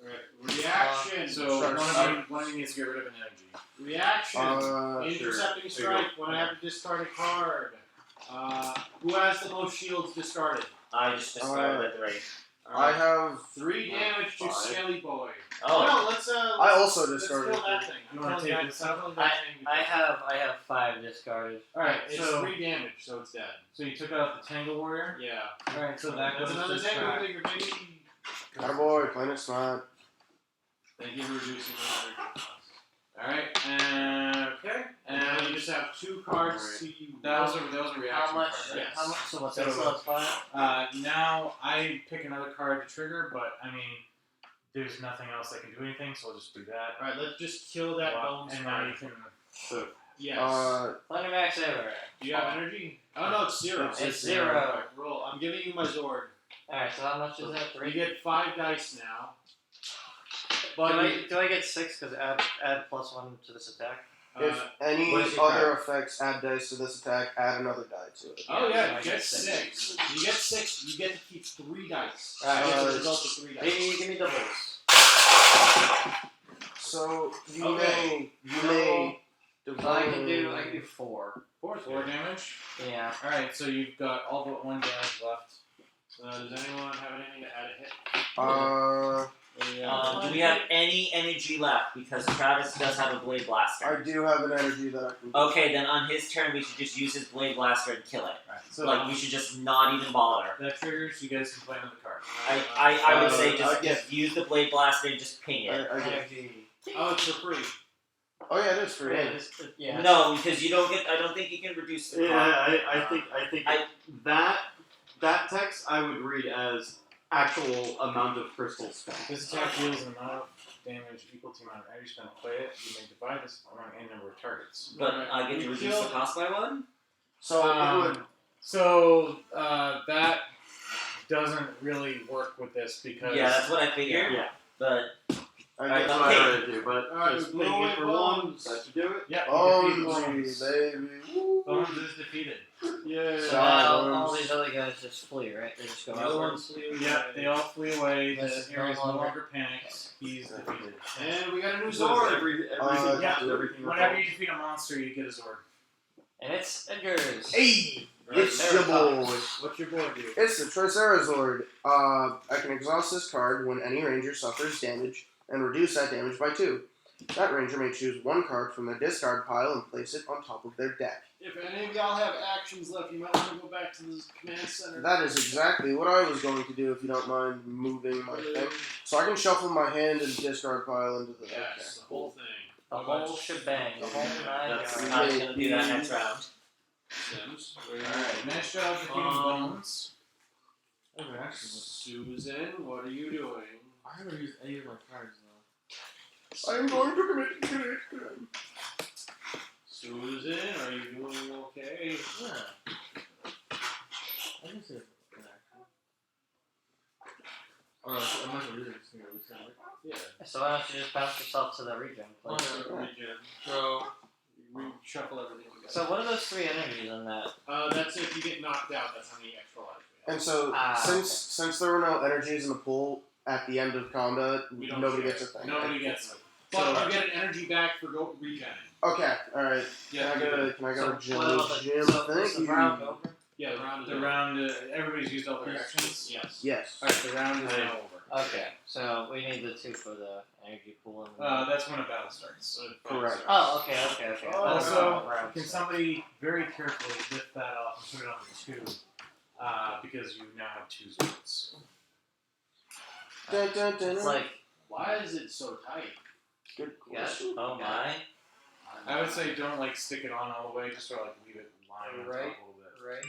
Alright, reaction. So one of you needs to get rid of an energy. Reaction. Sure. Intercepting strike. When I have to discard a card. Who has the most shields discarded? I just discarded the 3. I have. 3 damage to 5. Skelly Boy. Oh, No, let's I also let's discarded. kill that thing. You wanna Kill take that- this out? kill that thing. I have 5 discarded. Alright, It's so 3 damage, so it's dead. you took out the Tangle Warrior. Yeah. Alright, so that That's goes another to tangle track. figure, baby. Attaboy, Planet Smart. Thank you for reducing the energy cost. Alright, and okay, And now you and just have 2 cards to use. that was a reaction How much? card, right? Yes. How much? So what's So- that? So that's 5. Now I pick another card to trigger, but I mean, there's nothing else that can do anything, so I'll just do that. Alright, let's just kill that Well, bone and now you spider. can. So Yes. Thundermax everywhere. Do you have energy? Oh no, it's 0. It's 0. Alright, roll. I'm giving you my Zord. Alright, so how much is that? 3? You get 5 dice now. Do I get 6 because add +1 to this attack? If any what is your other effects add dice to this attack, add another die to it. Oh Yeah, yeah, so I you get get 6. You get 6. You get to keep 3 dice. Alright, You get so the result of 3 dice. Hey, give me doubles. So you Okay. may So I can do 4. 4 damage. Yeah. Alright, so you've got all but 1 damage left. Does anyone have anything to add a hit? Do we have any energy left? Because Travis does have a Blade Blaster. I do have an energy that I can. Okay, then on his turn, we should just use his Blade Blaster and kill it. Alright, so Like, we should just not even bother. that triggers, you guys can play another card. I would say I get- just use the Blade Blaster and just ping it. I get. Energy. Oh, it's for free. Oh yeah, it is free. Yeah. No, because you don't get. I don't think you can reduce the yeah, cost. I think I- that text I would read as actual amount of crystal spent. This attack deals an amount of damage equal to the amount of energy spent to play it. You may divide this among any number of targets. But I get to You reduce kill- the cost by 1? So we would. So that doesn't really work with this because Yeah, that's what I figured. Yeah. But I Alright, get That's okay. what I would do, but Alright, just roll making it, it for Bones. 1, that should do it. yeah, Oh, you defeat Bones. baby. Woo. Bones is defeated. Yeah. So Sorry, now all Bones. these other guys just flee, right? They just go the other outwards. ones flew. Yeah, they all flee away. This This is no area is no longer- longer panicked. He's defeated. And we got a new So Zord. everything yeah, everything Whenever you defeat a monster, you get a Zord. And it's Edgar's. Hey, Right, it's there your it boy. comes. What's your board do? It's the Tricerazord. I can exhaust this card when any ranger suffers damage and reduce that damage by 2. That ranger may choose 1 card from their discard pile and place it on top of their deck. If any of y'all have actions left, you might want to go back to the command center. That is exactly what I was going to do if you don't mind moving my thing. So I can shuffle my hand and discard pile into the deck. Yes, the whole thing. The whole shebang. The whole 9 That's yards. I was gonna do that next round. Sims. Alright, nice job defeating Bones. Susan, what are you doing? I haven't used any of my cards though. I am going to commit crime. Susan, are you doing okay? Yeah. I didn't say it actually. Oh, I must have used it to release it. Yeah. So why don't you just bounce yourself to the regen Oh, place? yeah, regen. So, we shuffle everything together. So what are those 3 energies in that? That's if you get knocked out, that's how many extra lives we have. And so, since there were no energies in the pool at the end of combat, We don't nobody share. gets a thing. Nobody gets it. But you get an energy back for go regen. Okay, alright. Yeah, Can I go to Jim? Is Thank the you. round over? Yeah, the round is The over. round, everybody's used all their actions. Yes. Yes. Alright, the round is now over. Okay, so we need the 2 for the energy pool. And That's when a battle starts. Correct. Oh, okay. Also, round can 6. somebody very carefully lift that off and put it on the 2? Because you now have 2 Zords. Dun, dun, dun, It's dun. like, Why is it so tight? Good yeah, question. oh my. I would say don't stick it on all the way, just sort of leave it lying on top a Right. little bit. Right.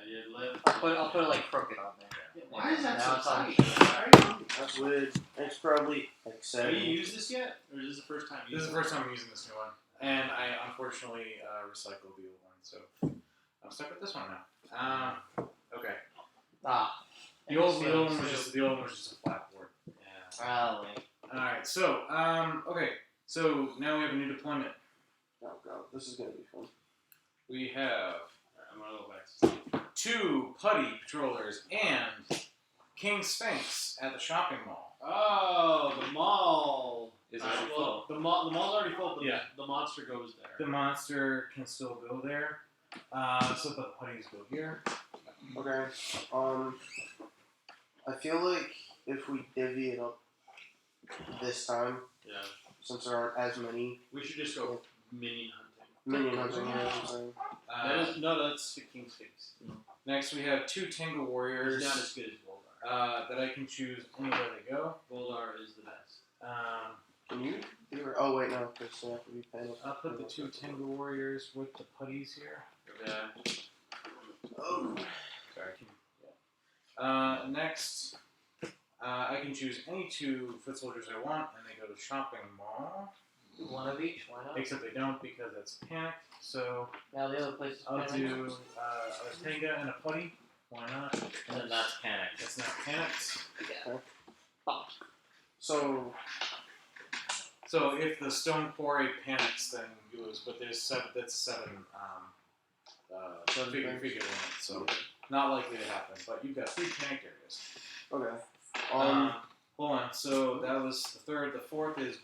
Yeah, you lift. I'll put it like crooked on there. Why is that Now so it's on tight? That's weird. It's probably Have exciting. you used this yet? Or is this the first time you This is used the first time I'm using this new one, and I unfortunately recycled the old one, so I'm stuck with this one now. Okay. Ah. The old one was just a flat board. Oh, wait. All right. So okay. So now we have a new deployment. Oh god, this is gonna be fun. We have I'm gonna go back to 2 putty patrollers and King Sphinx at the shopping mall. Oh, the mall. Is Alright, already well, the mall's already full, but Yeah. the monster goes there. The monster can still go there. So the putties go here. Okay. I feel like if we divvy it up this time, Yeah. since there aren't as many We should just go minion hunting. minion hunting here, I'm saying. That's the King's Face. Next, we have 2 Tango Warriors He's not as good as Goldar. that I can choose anywhere they go. Goldar is the best. Can you? Oh wait, no, because they have to be paying. I'll put the 2 Tango Warriors with the putties here. Yeah. Oh. Sorry. Next, I can choose any 2 foot soldiers I want, and they go to shopping mall. One of each. Why not? Except they don't because that's panic. So Now the other place is I'll panic. do a Tenga and a Putty. Why not? And then that's panic. It's not panicked. So So if the Stone Quarry panics, then you lose. But there's 7. That's 7 Seven figure things. limit. So not likely to happen. But you've got 3 panicked areas. okay. Hold on. So that was the 3rd. The 4th is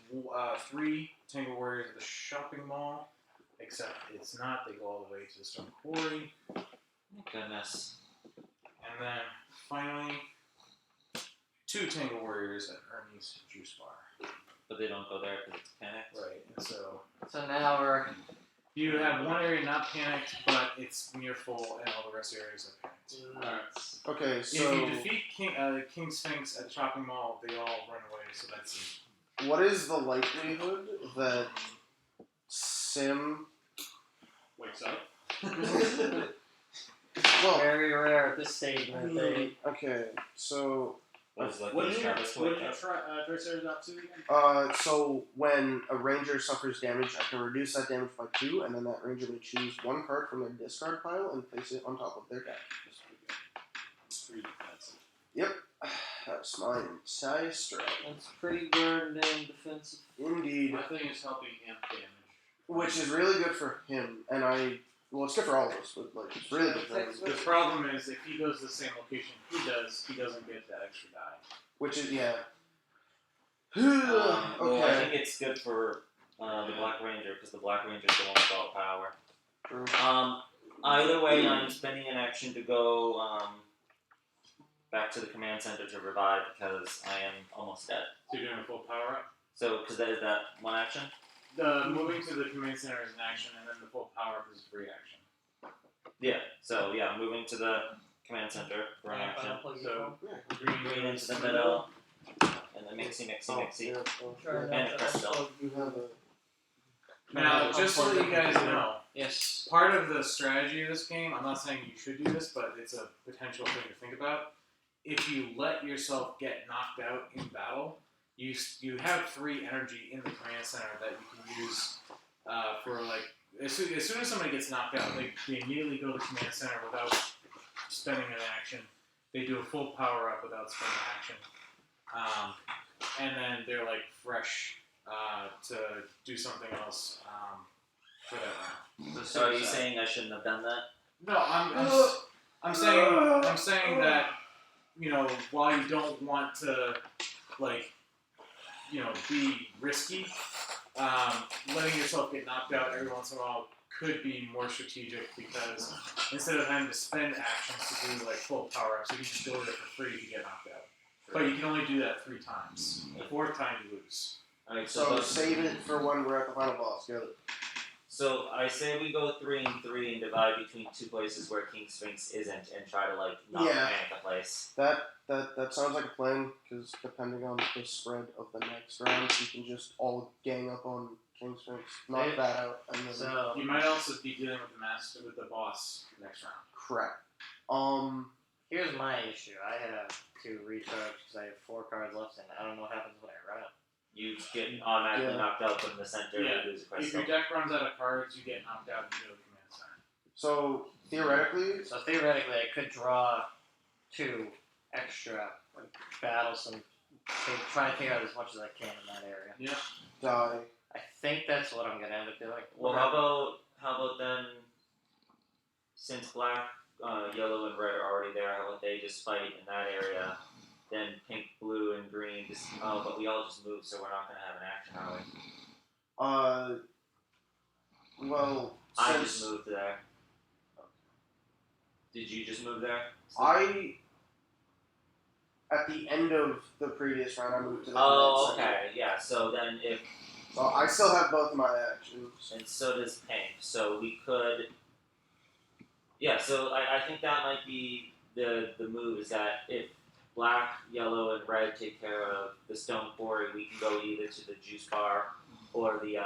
3 Tango Warriors at the shopping mall. Except it's not. They go all the way to the Stone Quarry. Goodness. And then finally, 2 Tango Warriors at Ernie's Juice Bar. But they don't go there because it's panic. Right. And so So now we're. you have one area not panicked, but it's near full, and all the rest of the areas are panicked. Nuts. Okay, If so you defeat King Sphinx at the shopping mall, they all run away. So that's what is the likelihood that Sim? Wakes up. Well, Very rare at this stage, man. They. okay, so What is like What these did you Travis to wake up? Triceratops up to again? so when a ranger suffers damage, I can reduce that damage by 2, and then that ranger may choose 1 card from their discard pile and place it on top of their deck. That's pretty good. 3 defensive. That's my entire strat. That's pretty darn damn defensive. Indeed. My thing is helping amp damage. Which is really good for him, and well, it's good for all of us, but like, it's really good for him. the problem is if he goes to the same location he doesn't get that extra die. Which is, yeah. Well, I Okay. think it's good for the Black Ranger because the Black Ranger's the one with all the power. True. Either way, I'm spending an action to go back to the command center to revive because I am almost dead. So you're doing a full power up. So, because that is that one action. The moving to the command center is an action, and then the full power up is a free action. Yeah. So yeah, moving to the command center for an action. So Green into the middle, and then mixy. And Crystal. You have a... Now, just so that you guys know, Yes. part of the strategy of this game, I'm not saying you should do this, but it's a potential thing to think about. If you let yourself get knocked out in battle, you have 3 energy in the command center that you can use for like as soon as somebody gets knocked out, they immediately go to the command center without spending an action. They do a full power up without spending action, and then they're like fresh to do something else for that round. So are you saying I shouldn't have done that? No, I'm saying that, you know, while you don't want to, like, you know, be risky, letting yourself get knocked out every once in a while could be more strategic because instead of having to spend actions to do like full power ups, you can just go there for free to get knocked out. But you can only do that 3 times. The 4th time you lose. Alright, So save it for when we're at the final boss. Get it? So I say we go 3 and 3 and divide between 2 places where King Sphinx isn't and try to like not Yeah. panic the place. That sounds like a plan, because depending on the spread of the next round, you can just all gang up on King Sphinx, knock that out, and then So You might also be dealing with the boss next round. crap. here's my issue. I have to recharge because I have 4 cards left, and I don't know what happens when I run out. You get automatically Yeah. knocked out from the center Yeah. and lose a If crystal. your deck runs out of cards, you get knocked out and you go to the command center. So theoretically, So theoretically, I could draw 2 extra, like, battle some, try and take out as much as I can in that area. die. I think that's what I'm gonna end up doing. Well, how about then? Since black, yellow, and red are already there, how about they just fight in that area? Then pink, blue, and green just. Oh, but we all just move, so we're not gonna have an action, are we? Well, I since just moved there. Did you just move there? at the end of the previous round, I moved to the Oh, command center. okay, yeah. So then if So I still have both of my actions. and so does pink, so we could. Yeah, so I think that might be the move is that if black, yellow, and red take care of the stone quarry, we can go either to the juice bar or the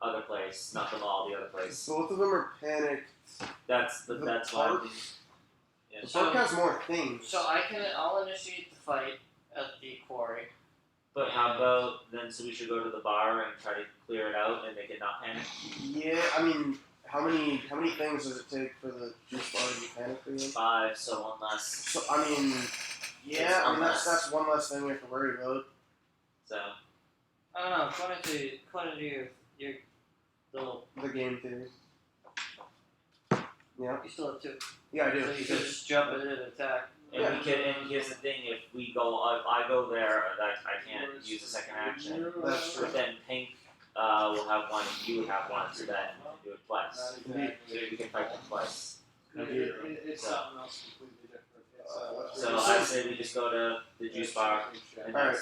other place, not the mall, the other place. Both of them are panicked. That's The that's why. park? Yeah. The park has more things. So I'll initiate the fight, at the quarry. But how about then? So we should go to the bar and try to clear it out and make it not panic. Yeah, I mean, how many things does it take for the juice bar to be panic for you? 5, so one less. So I mean, yeah, I mean that's one less thing we have to worry about. So I don't know. According to your little, The game theory. Yeah. you still have 2. Yeah, I do. So you could just jump in and attack. and we can. And here's the thing: if we go, if I go there, that I can't use a second action. That's true. But then Pink will have one, and you would have one, so then we can do it twice. Indeed. So we can fight them twice. It's So- something else completely different. It's, So I say we just go to the juice bar. And Alright.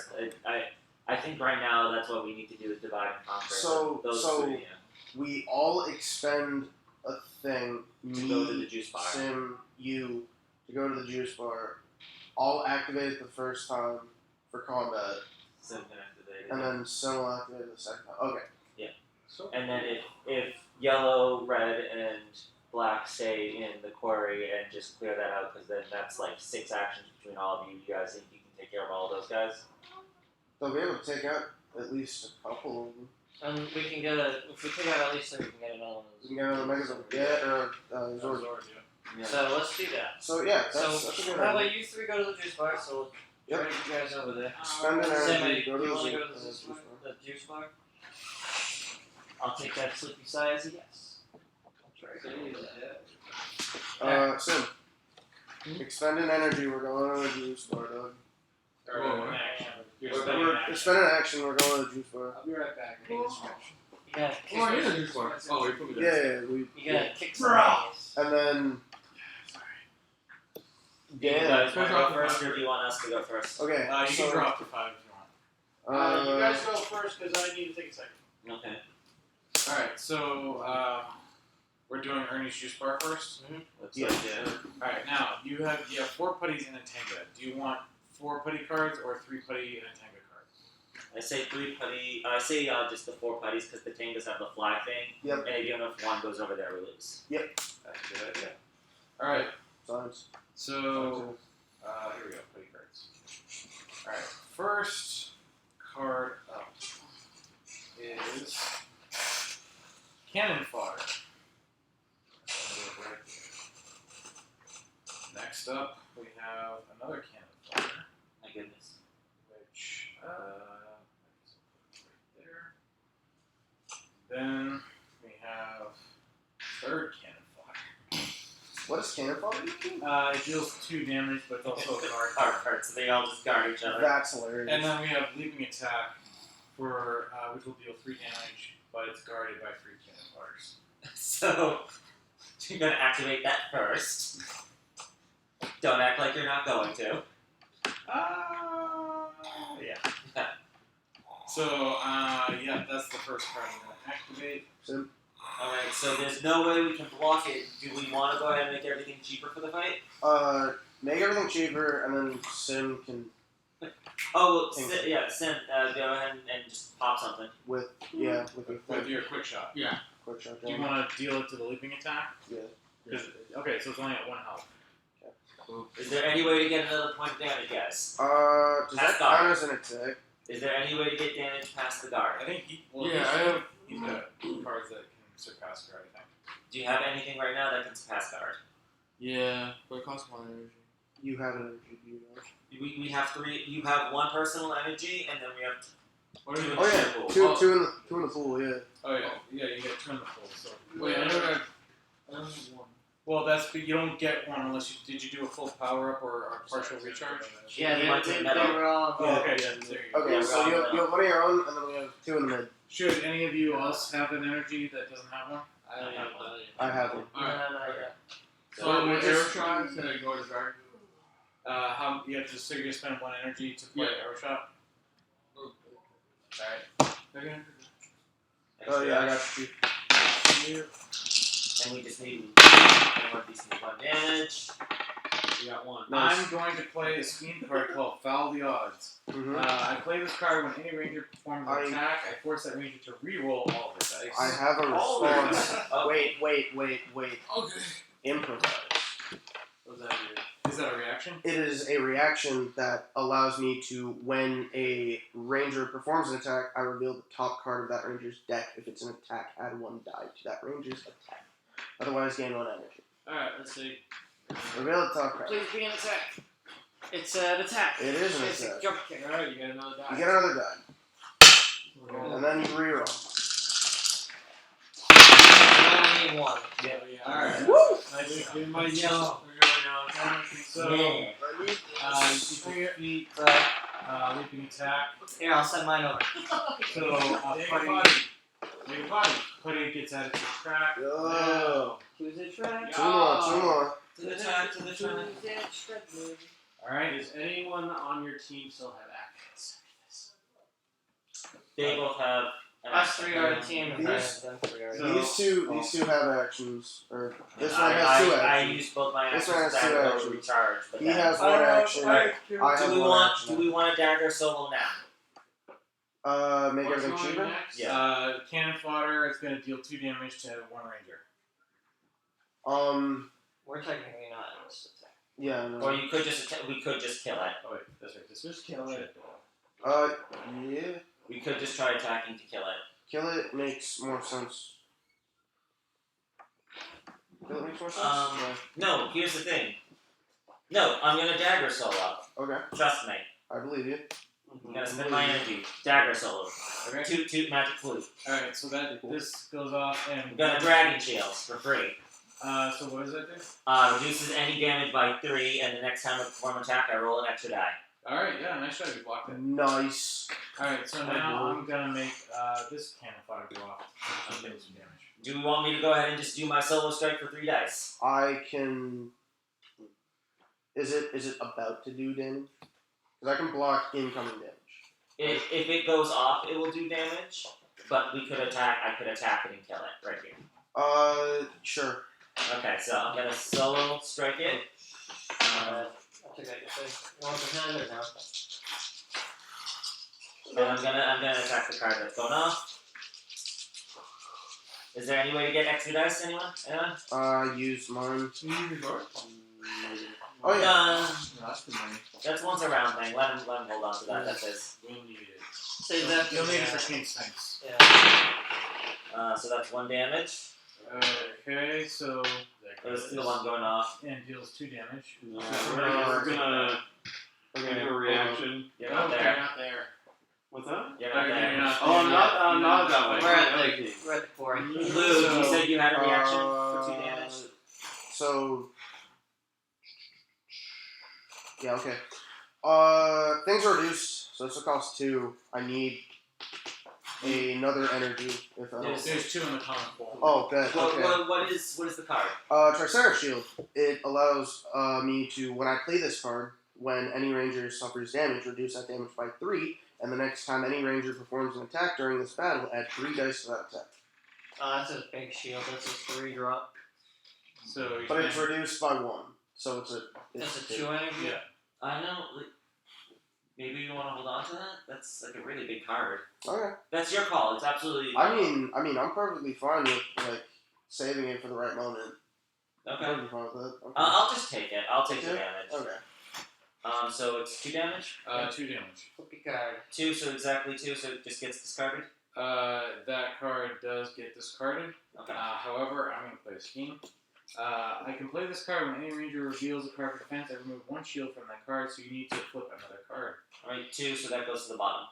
I think right now that's what we need to do is divide and conquer. So- those so- three, yeah, We all expend a thing. to go to the Me, juice bar. Sim, you, to go to the juice bar. I'll activate it the first time for combat, Sim can activate it. and then Sim will activate it the second time. Okay. And then if yellow, red, and black stay in the quarry and just clear that out, because then that's like 6 actions between all of you. You guys think you can take care of all those guys? They'll be able to take out at least a couple of them. And we can get if we take out at least 3, we can get another one We of can get another Megazord. Yeah, or Zord. those. So let's do that. So yeah, that's a So good how idea. about you 3 go to the juice bar? So Yep. bring you guys over there. Spend an Sam, energy, you go to the wanna juice go to the juice bar? I'll take that sleepy sigh as a yes. I'll try to do that. Sim. Expend an energy, we're going to the juice bar, dog. Or an action. You're We're spending an action. Spend an action, we're going to the juice bar. I'll be right back. I need a stretch. You gotta kick Oh, I need a juice bar. Oh, you put me Yeah, there. yeah, we. You gotta kick some Bruh. ass. And then. Do you Yeah. guys want to go first, or do you want us to go first? Okay. You so, can drop to 5 if you want. You guys go first because I need to take a second. Okay. Alright, so we're doing Ernie's juice bar first. Looks Yeah. like it. Alright, now you have 4 putties and a Tenga. Do you want 4 putty cards or 3 putty and a Tenga card? I say 3 putty. I say just the 4 putties because the Tangas have the fly thing. Yep. And even if one goes over there, we lose. That's a good idea. Alright, Science. so here we go, putty cards. Alright, first card up is Cannon Fodder. Next up, we have another Cannon Fodder, My goodness. which right there. Then we have third Cannon Fodder. What is cannon fodder? It deals 2 damage, but it's also a card. Card, so they all just guard each other. That's hilarious. And then we have Leaping Attack, for which will deal 3 damage, but it's guarded by 3 Cannon Fodders. So you're gonna activate that first. Don't act like you're not going to. Yeah. So, yeah, that's the first card I'm going to activate. Alright, so there's no way we can block it. Do we want to go ahead and make everything cheaper for the fight? Make everything cheaper, and then Sim can Oh, well, Thanks. Sim, go ahead and just pop something. with With your quick shot. Yeah. quick shot. Do you want to deal it to the Leaping Attack? Yeah. Okay, so it's only at 1 health. Is there any way to get another point of damage, guys? Does That's that count guard. as an attack? Is there any way to get damage past the guard? I think he's got cards that can surpass guard, I think. Do you have anything right now that can surpass guard? Yeah, but it costs 1 energy. You have an energy, do you know? We have 3. You have 1 personal energy, and then we have What are you Oh yeah, Cool. two in the pool. Yeah. Oh, yeah. Yeah, you get 2 in the pool. So. Wait, I don't have 1. Well, you don't get 1 unless you. Did you do a full power up or a partial recharge? Yeah, You went to they metal. were all. Oh, okay, yeah, there you go. Okay, Yeah, so we're you on have 1 of your own, and then we have 2 in the mid. Should any of you else have an energy that doesn't have one? I don't have 1. I have one. Alright. No, yet. So, with just- arrow shot, can I go to guard? How you have to so you're gonna spend 1 energy to play arrow shot. Alright. Okay. Oh yeah, I got you. And we just need one piece of 1 damage. You got 1. Nice. I'm going to play a scheme card called Foul the Odds. Mm-hmm. I play this card when any ranger performs an I- attack. I force that ranger to re-roll all of his dice. I have a All of response. Oh. Wait. Okay. Improvise. What does that do? Is that a reaction? It is a reaction that allows me to, when a ranger performs an attack, I reveal the top card of that ranger's deck. If it's an attack, add 1 die to that ranger's attack. Otherwise, gain 1 energy. Alright, let's see. Reveal the top card. Please be an attack. It's an attack. It is an It's a attack. jump kick. Alright, you get another die. You get another die. And then you reroll. I need 1. Alright. Woo! I do my yellow. So, Yeah. you 3 feet, leaping attack. Here, I'll send mine over. So, Putty gets out of the track. Yo. Who's it track? 2 more, 2 more. To the track, to the track. Alright, does anyone on your team still have actions? They both have. Us 3 are a team, and These- them 3 are a So- These two have actions. Or this one I has 2 I actions. use both my This actions one has to 2 go actions. recharge. But He then- has 1 action. I have Do we 1 want? action. Do we want a dagger solo now? Make What's everything going cheaper? next? Yeah. Cannon fodder is going to deal 2 damage to 1 ranger. We're technically not in this attack. Yeah. No. Or you could just we could just kill it. Oh wait, that's right. This is kill it. Yeah. We could just try attacking to kill it. Kill it makes more sense. Kill it makes more sense? No, here's the thing. No, I'm gonna dagger solo. Okay, Trust me. I believe you. I'm gonna spend my energy. Dagger solo. Okay. Toot magic flute. Alright, so that this goes off and I'm gonna dragon shields for free. so what does that do? Reduces any damage by 3, and the next time I perform attack, I roll an extra die. Alright, yeah, nice try, you blocked it. Nice. Alright, so now I'm gonna make this cannon fodder go off. I'm getting some damage. Do you want me to go ahead and just do my solo strike for 3 dice? I can. Is it about to do damage? Because I can block incoming damage. If it goes off, it will do damage. But we could attack. I could attack it and kill it right here. Sure. Okay, so I'm gonna solo strike it. I'll take that. You want the hand or no? And I'm gonna attack the card that's going off. Is there any way to get extra dice, anyone? Use mine. Maybe. Oh yeah. No, that's good money. That's once a round thing. Let him hold on to that. That's his. We'll need it. Save that. You'll need it for King Sphinx. Yeah. So that's 1 damage. Okay, so There's the one going off. and deals 2 damage. We're gonna do a reaction. You're not Okay, there. not there. What's that? You're not You're there. not- Oh, I'm not that way. We're at Okay. the we're at the quarry. Lou, you said you had a reaction for 2 damage. So. Yeah. Okay. Things are reduced, so this will cost 2. I need another energy. If I don't. There's 2 in the common pool. Oh, good. Okay. What is the card? Triceratops Shield. It allows me to, when I play this card, when any ranger suffers damage, reduce that damage by 3, and the next time any ranger performs an attack during this battle, add 3 dice to that attack. That's a big shield. That's a 3 drop. So you But it's spend- reduced by 1, so it's a. That's a 2 energy. Yeah. I know. Maybe you want to hold on to that. That's like a really big card. Okay. That's your call. It's absolutely. I mean, I'm perfectly fine with like saving it for the right moment. I'm Okay. perfectly fine with that. Okay. I'll just take it. I'll take the Yeah? damage. Okay. So it's 2 damage. 2 damage. Flippy card. 2, so exactly 2, so it just gets discarded. That card does get discarded. Okay. However, I'm going to play a scheme. I can play this card when any ranger reveals a card for defense. I remove 1 shield from that card, so you need to flip another card. Alright, 2, so that goes to the bottom.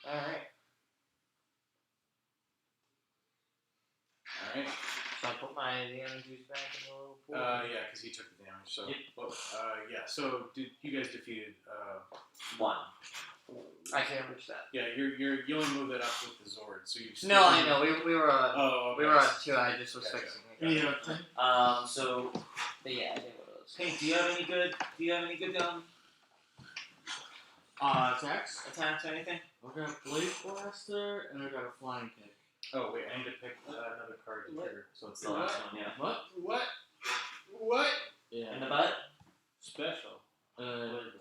Alright. Alright. So I put the energies back in the little pool. Yeah, because he took the damage. So, Yep. well, yeah. So you guys defeated. 1. I can't reach that. Yeah, you only move that up with the Zord. So you. No, I know. We were on. Oh, We okay. were on 2. I just was Gotcha. fixing it. So But yeah, I did one of those. hey, do you have any good Attacks? attacks or anything? I got a Blade Blaster and I got a Flying Kick. Oh wait, I need to pick another card to What? trigger. So it's It's the last one, yeah. What? What? In the Yeah. butt? Special. Blade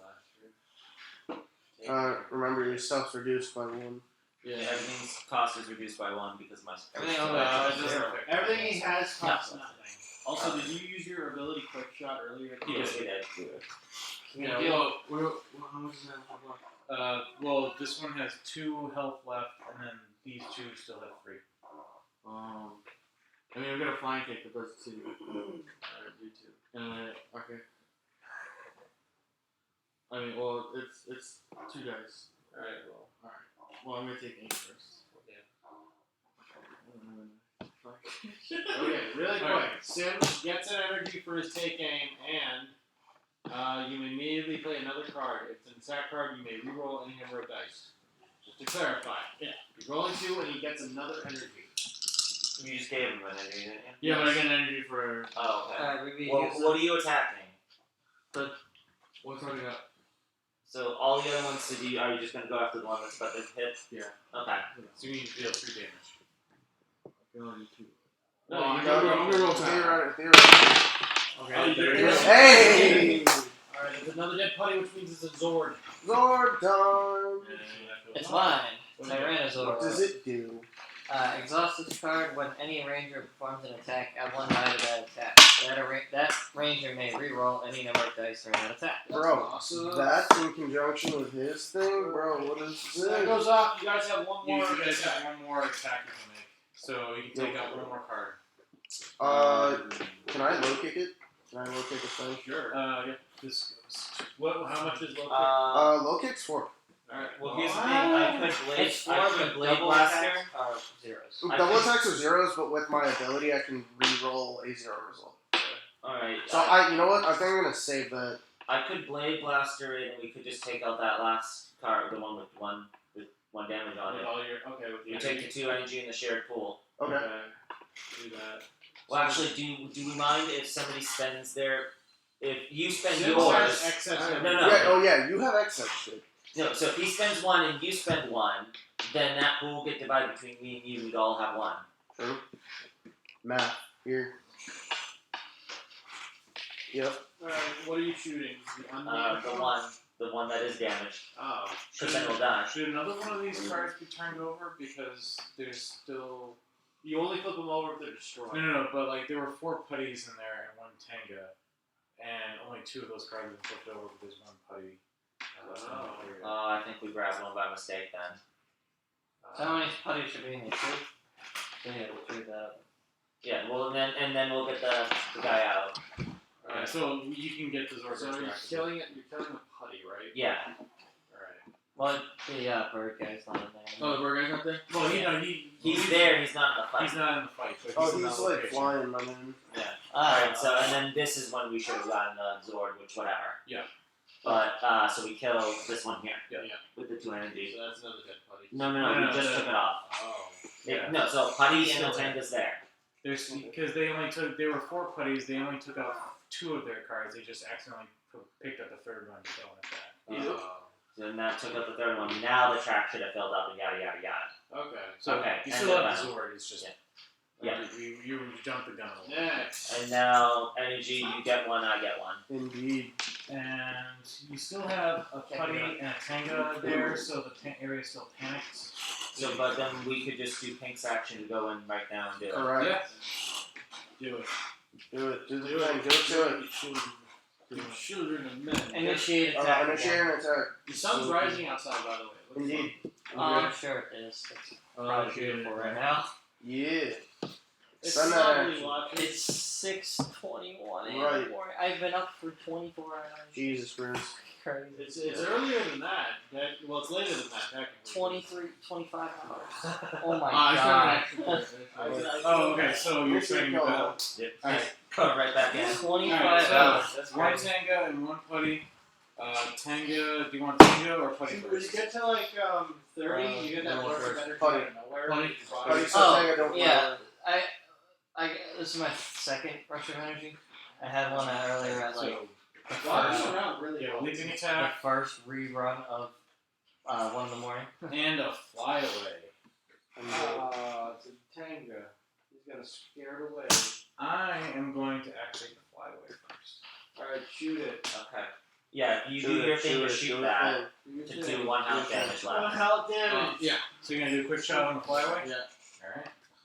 Blaster. Remember your stuff's reduced by 1. Yeah, everything's cost is reduced by 1 because my Everything Uh, on that it doesn't affect Everything he has costs No. nothing. Also, did you use your ability quick shot earlier? Yes, we did. Yeah. Yo, How much is that? Well, this one has 2 health left, and then these 2 still have 3. I mean, I've got a flying kick that does 2. Alright, do 2. Okay. I mean, well, it's 2 dice. Alright, well. Well, I'm gonna take 8 first. okay, really quick. Sim gets an energy for his take aim, and you may immediately play another card. If it's an attack card, you may reroll any number of dice. Just to clarify. Yeah. He's rolling 2, and he gets another energy. You just gave him an energy, didn't you? Yeah, but I get an energy for. Oh, okay. Ruby, What are you attacking? What's already up? So all the other ones to do, are you just gonna go after the one that's about to hit? Yeah. Okay. So you need to deal 3 damage. I can only do 2. No, I'm you gonna roll theoretically. Okay, Hey! Alright, there's another dead putty, which means it's a Zord. Zord time! It's mine. What Tyrannosaur. What does it do? Exhaust this card when any ranger performs an attack. Add 1 die to that attack. That ranger may reroll any number of dice during that attack. Bro, that's in conjunction with his thing? Bro, what is That this? goes off. You guys have one You more. guys have 1 more attack you can make. So you can take out 1 more card. Can I low kick it? Can I low kick a thing? Sure. Yeah, this goes. What? How much is low kick? Low kick's 4. Alright. Well, here's the thing. It's I four, could but blade double blaster. attacks are zeros. Double attacks are zeros, but with my ability, I can re-roll a 0 result. All right. So you know what? I think I'm gonna save that. I could blade blaster it, and we could just take out that last card, the one with one damage on it. With You take the 2 energy in the shared pool. Okay. Do that. Well, actually, do we mind if somebody spends their? If you spend Sim yours. has excess energy. No. Yeah, oh yeah, you have excess shit. No, so if he spends 1 and you spend 1, then that pool will get divided between me and you. We'd all have 1. True. Math. Here. Yep. Alright, what are you shooting? The unnamed The one that is damaged. Oh. Because then he'll die. Should another one of these cards be turned over because there's still. You only flip them over if they're destroyed. No, but like there were 4 putties in there and 1 Tenga, and only 2 of those cards have been flipped over, but there's 1 putty. I think we grabbed one by mistake then. So how many putties should be in the tree? Yeah, we'll trade that. Yeah, well, and then we'll get the guy out. Alright, so you can get the Zord. So you're killing the putty, right? Yeah. Alright. Well, the bird guy's not in there. Oh, the bird guy's not there? Well, He's there. He's not in the fight. He's not in the fight. But Oh, in he's that like location. flying, I mean. Yeah. Alright, so and then this is when we should have gotten the Zord, which whatever. Yeah. But so we kill this one here. Yeah. With the 2 energy. So that's another dead putty. No, we just took it off. Oh. Yeah. No, so Putty Still and the there. Tank is there. There's because there were 4 putties. They only took out 2 of their cards. They just accidentally picked up the 3rd one to go with that. Yeah. So then that took out the 3rd one. Now the track should have filled up and yada yada yada. Okay. So Okay, you and still then have the battle. Zord. It's just Yeah. You jumped the gun a little. Next. And now energy, you get 1, I get 1. Indeed. And you still have a putty and a Tenga there, so the area still panics. So, but then we could just do Pink's action to go in right now and do it. Correct. Do it. Do it. Do the thing. Do it to it. You children of men. Initiate attack. Initiate an attack. The sun's rising outside, by the way. It looks Indeed. I'm sure it is. It's probably beautiful right now. Yeah. It's Send that lovely action. watching. It's 6:21 in Right. the morning. I've been up for 24 hours. Jesus Christ. Crazy. It's earlier than that. Well, it's later than that, technically. 23, 25 hours. Oh my I god. Oh, okay. So you're saying Go. about Yep. Alright. Go right back in. 25 Alright, so hours. That's 1 crazy. Tenga and 1 putty. Tenga. Do you want Tenga or putty When you first? get to like 30, you get that no, burst of first. energy Putty. out of nowhere. Putty. Putty, so Oh, Tenga don't yeah. This is my 2nd rush of energy. I had one earlier at like So Walking around really yeah, well. leaping the attack first rerun of 1 in the morning. and a flyaway. It's a Tanga. He's gonna scare it away. I am going to activate the flyaway first. Alright, shoot it. Okay. Yeah, you do your thing to shoot that to do 1 health damage One left. health damage. Yeah. So you're gonna do a quick shot on the flyaway? Yeah.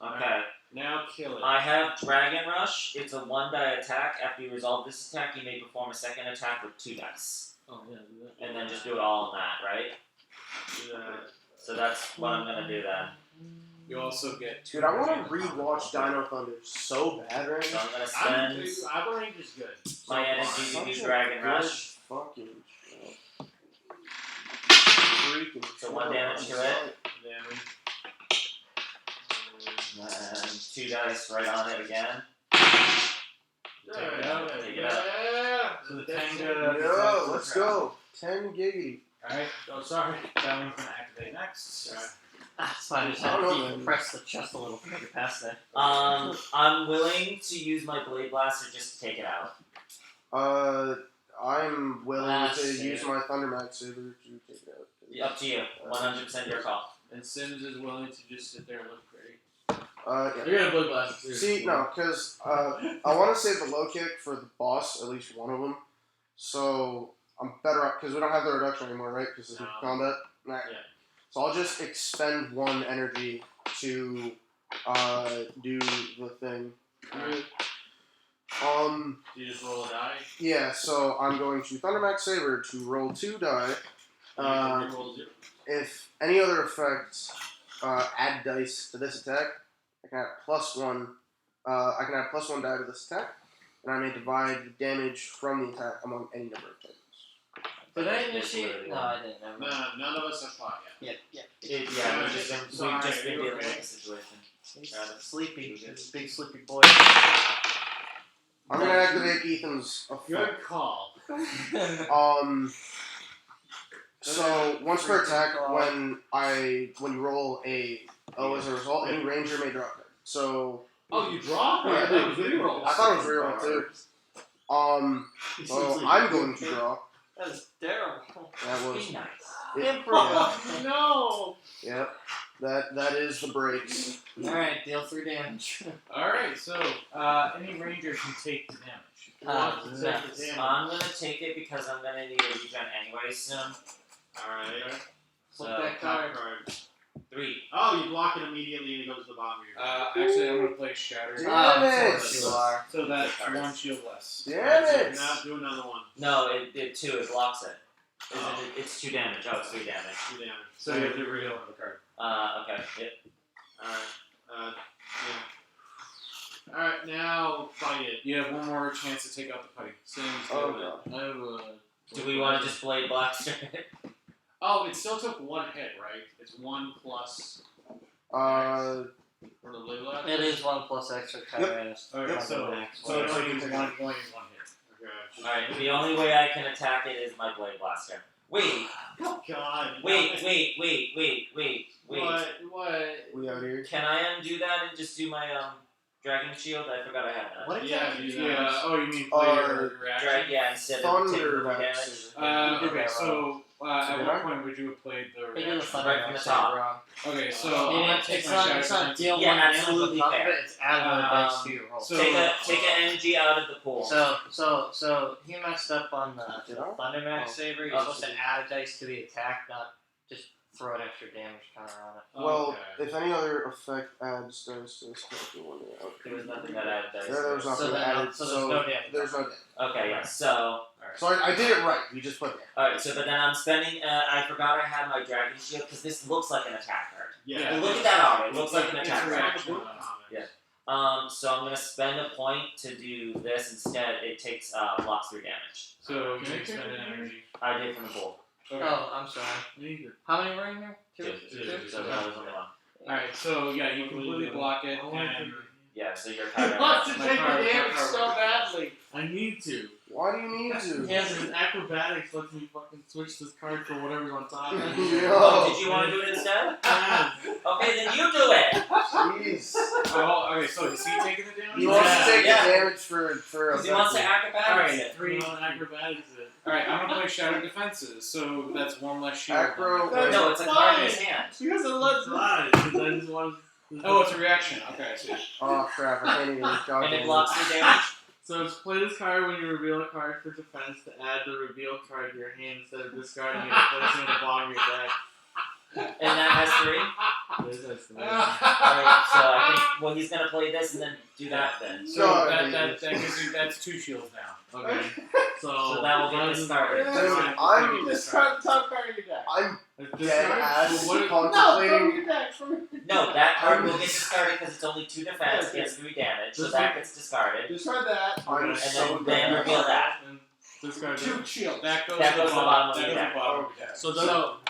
Alright. Okay. Now kill it. I have Dragon Rush. It's a 1-die attack. After you resolve this attack, you may perform a second attack with 2 dice. Oh yeah, do that. And then just do it all on that, right? Do that. So that's what I'm gonna do then. You also get. Dude, I want to rewatch Dino Thunder so bad right So now. I'm gonna I'm spend Avalanche is good. my energy to Such do a Dragon good Rush. Fucking show. Freaking So 1 damage to it. Damage. And 2 dice right on it again. Take it out. Take it out. So the Tenga. Yo, let's go. 10 giggity. Alright. Oh, sorry. That one's gonna activate next. That's fine. I just I had don't to know, man. compress the chest a little to make it past that. I'm willing to use my Blade Blaster just to take it out. I'm willing Ah, to shit. use my Thundermax Saber to take it out. Up to you. 100% your call. And Sims is willing to just sit there and look pretty. Yeah. You're gonna Blade Blast. See, no, because I want to save the low kick for the boss, at least one of them. So I'm better off, because we don't have the reduction anymore, right? Because of No. combat. Nah. Yeah. So I'll just expend 1 energy to do the thing. Alright. You just roll a die. Yeah, so I'm going to Thundermax Saber to roll 2 die. And you can roll 0. If any other effects add dice to this attack, I can add +1. I can add +1 die to this attack, and I may divide the damage from the attack among any number of targets. Did I initiate? No, I didn't. Never mind. No, none of us have fought yet. Yeah. Yeah, we've just been Sorry, dealing you with okay? the situation. He's Rather. sleepy. He's a big sleepy boy. I'm gonna activate Ethan's effect. Good call. So once per attack, when you roll a as a result, any ranger may draw a card. So Oh, you draw? Yeah, That was reroll. I thought it was reroll too. So I'm going to draw. That was terrible. That was Be nice. Improv. No. Yep. That is the breaks. Alright, deal 3 damage. Alright, so any ranger can take the damage. Nice. I'm gonna take it because I'm gonna need a regen anyway soon. Alright. Flip So, that Top card. card. 3. Oh, you block it immediately and it goes to the bottom of your Actually, I'm gonna play Shatter. Damn Oh, of it. course you are. So that's 1 shield less. Damn it! Now do another one. No, it did 2. It blocks it. Oh. It's 2 damage. Oh, it's 3 damage. 2 damage. So you have to reveal the card. Okay. Yep. Alright. Yeah. Alright, now fight it. You have 1 more chance to take out the putty. Sims, Oh, do it. I have a. Do we want to just Blade Blaster? Oh, it still took 1 hit, right? It's 1 plus Uh, for the Blade Blast. It is 1 plus extra Tyrannus. Okay, so So it's it's only only use one. one, you only use 1 hit. Okay. Alright, the only way I can attack it is my Blade Blaster. Wait, Oh god. wait. What? we out here. Can I undo that and just do my Dragon Shield? I forgot I had that. What Yeah, exactly? you Yeah. Oh, you mean play your reaction? Yeah, instead of taking more damage. Thunder. Okay, so at Did what I? point would you have played the They do the reaction? thunder Right from the axe top. wrong. Okay, so Oh, I'm gonna It's take my not, shatter it's not defense. deal Yeah, 1 damage absolutely on top of fair. it, it's add 1 dice to your roll. so- Take an energy out of the pool. So he messed up on the Did I? Thundermax Oh. Saber. You're Oh, supposed to add a dice to the attack, not just throw an extra damage counter on it. Well, Okay. if any other effect adds dice to this character when they're out. There was nothing that added dice. There was nothing So then- added, so there's no damage. there's no damage. Okay, yeah. So, So I did it right. We just put it. alright. So, but then I'm spending. I forgot I had my Dragon Shield because this looks like an attack card. Yeah. Look at that armor. It looks like an It's attack a card. reaction. So I'm gonna spend a point to do this instead. It takes blocks 3 damage. So Can you I can spend take an energy. I did from the pool. Okay. Oh, I'm sorry. Neither. How many were in here? Two. So that was only 1. Alright, so yeah, you completely block it, and Yeah. So you're kind He wants to of. My take card- the my damage card so was- badly. I need to. Why do you need to? Yes, his acrobatics lets me fucking switch this card for whatever's on top. Yo. Oh, did you want to do it instead? Okay, then you do it. Jeez. oh, okay. So is he taking the damage? He wants to take Yeah. the damage for Because he wants to acrobatics Alright, it. 3. acrobatics it. Alright, I'm gonna play Shatter Defenses, so that's 1 less shield. Acro. No, it's a card in his hand. Because it lets lies. Because I just wanted. Oh, it's a reaction. Okay, I see. Oh crap! I can't even. And it blocks 3 damage. So it's play this card when you reveal a card for defense to add the reveal card to your hand instead of discarding it and placing it at the bottom of your deck. And that has 3. This is amazing. Alright, so I think well he's gonna play this and then do that then. So No, that gives you that's 2 shields now. Okay. So that will get discarded. Dude, I'm Discard the top card of your deck. I'm dead Discard? ass So what- contemplating. your deck. No, that card will get discarded because it's only 2 defense against 3 damage, so Just that like- gets discarded. Discard that. I'm And so then dead. reveal that. Discard Two shields. That goes That to goes the to the bottom of that the goes to deck. the bottom of the deck. So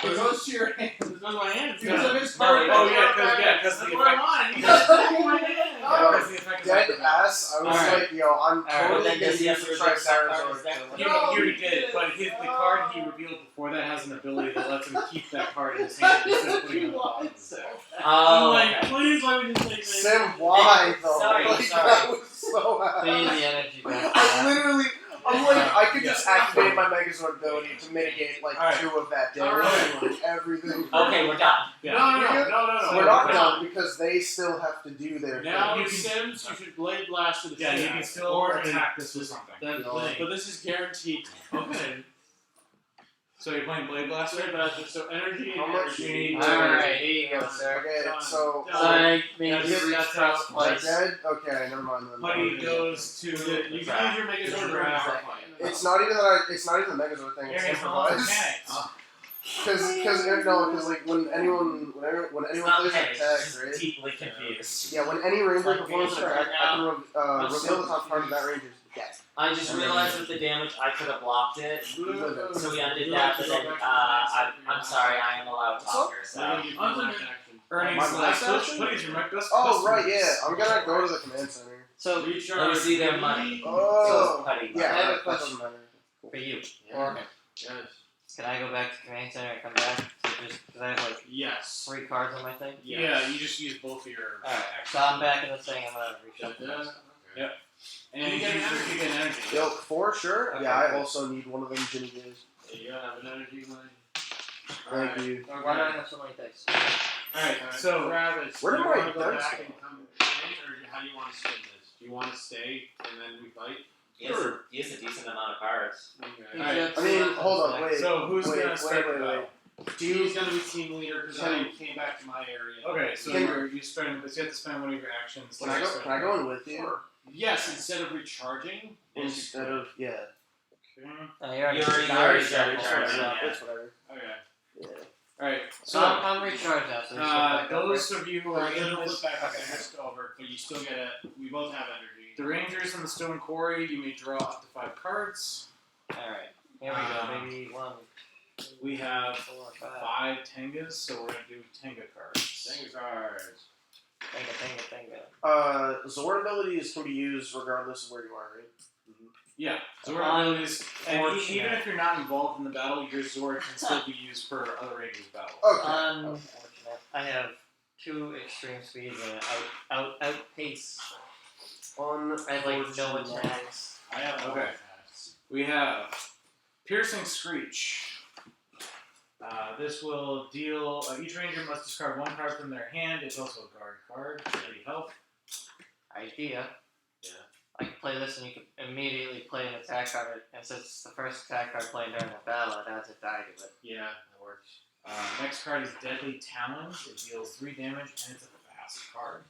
it goes to your hand. It goes to my hand. It's because No. of his No, card. it- Oh yeah, because That's the what I effect. want. He just took my hand. Because the effect is Dead after that. ass. I was Alright. like, yo, I'm Alright, totally then gonna does he use have the to reveal that card Triceratops. as deck? You already did it, but the card he revealed before that has an ability that lets him keep that card in his hand instead of putting it on the bottom of his deck. Oh, I'm like, okay. please let me just take this. Sim, why though? Sorry, like, sorry. I was so Pay happy. the energy back. I literally, I'm like, I could just Yeah. activate my Megazord ability to mitigate like Alright. 2 of that damage. Alright. Like, everything. Okay, we're done. Yeah. No. We're not we're done because they still have to do their Now, thing. You can- Sims, you should Blade Blast to the Yeah, you side. can still Or attack this with something. That thing. But this is guaranteed. Okay. So you're playing Blade Blaster? Blade Blaster, so energy and How much energy. you need? Alright, here you go, sir. Okay, so Like, maybe That's- reach that's out how- they're twice. dead. Okay, never mind then. Putty goes to You can use your Megazord to Draft. power fight. It's not even that. It's not even the Megazord thing. It's Here's all the improvise. mechanics. Because like when anyone It's not plays an petty, attack, it's just right? deeply confused. Yeah, when any ranger Like performs an Ranger attack, I can I'm reveal so the top card of that ranger's deck. I just realized with the damage I could have blocked it, so we undid You that, have to but go then back to I'm sorry, I am a loud talker, so. Earnings My last Push. action? Putty's your best Oh customer. right, yeah. I'm gonna go to the command center. So, Let me see their money. Oh, Putty. yeah. I have a That question. doesn't matter. for you, Yeah. Yes. can I go back to command center and come back? So just because I have like Yes. 3 cards on my thing. Yeah, you just use both of your Alright, so actions. I'm back in the thing. I'm gonna reshuffle Yeah. this. And You get you energy. get energy. Yo, for sure. Okay, yeah, I good. also need one of them Jimmy Days. You gotta have an energy line. Thank you. Why do I have so many dice? Alright, so Travis, where do did you my want to go dice back go? and come in, or how do you want to spin this? Do you want to stay and then we fight? He has a decent amount of cards. Okay. Alright. I mean, hold on, wait. So who's wait, gonna start the wait. battle? He's gonna be team leader because Can- I came back to my area. Okay, so Can- you spend, but you have to spend one of your actions. Can I go? Can I go in with you Yes, instead of recharging. instead of yeah? Okay. Oh, you already You already recharged, started so charging, yeah. yeah. It's whatever. Okay. Yeah. Alright, So so I'm recharged now. So just flip back up, those of you who are We're in gonna this, flip back up and just over, but you still get it. We both have energy. the Rangers in the Stone Quarry, you may draw up to 5 cards. Alright, here we go, baby. 1, 2, We have 4, 5. 5 Tengas, so we're gonna do Tenga cards. Single cards. Zord abilities can be used regardless of where you are, right? Yeah, Zord On abilities, and fortunate. even if you're not involved in the battle, your Zord can still be used for other Rangers' battles. Okay. Unfortunate. I have 2 extreme speeds and outpace. I have like no attacks. I have Okay. attacks. We have Piercing Screech. This will deal. Each Ranger must discard 1 card from their hand. It's also a guard card. 30 health. Idea. Yeah. I can play this and you can immediately play an attack card, and since it's the first attack card playing during the battle, it adds a die to it. Yeah, that works. Next card is Deadly Talons. It deals 3 damage and it's a fast card.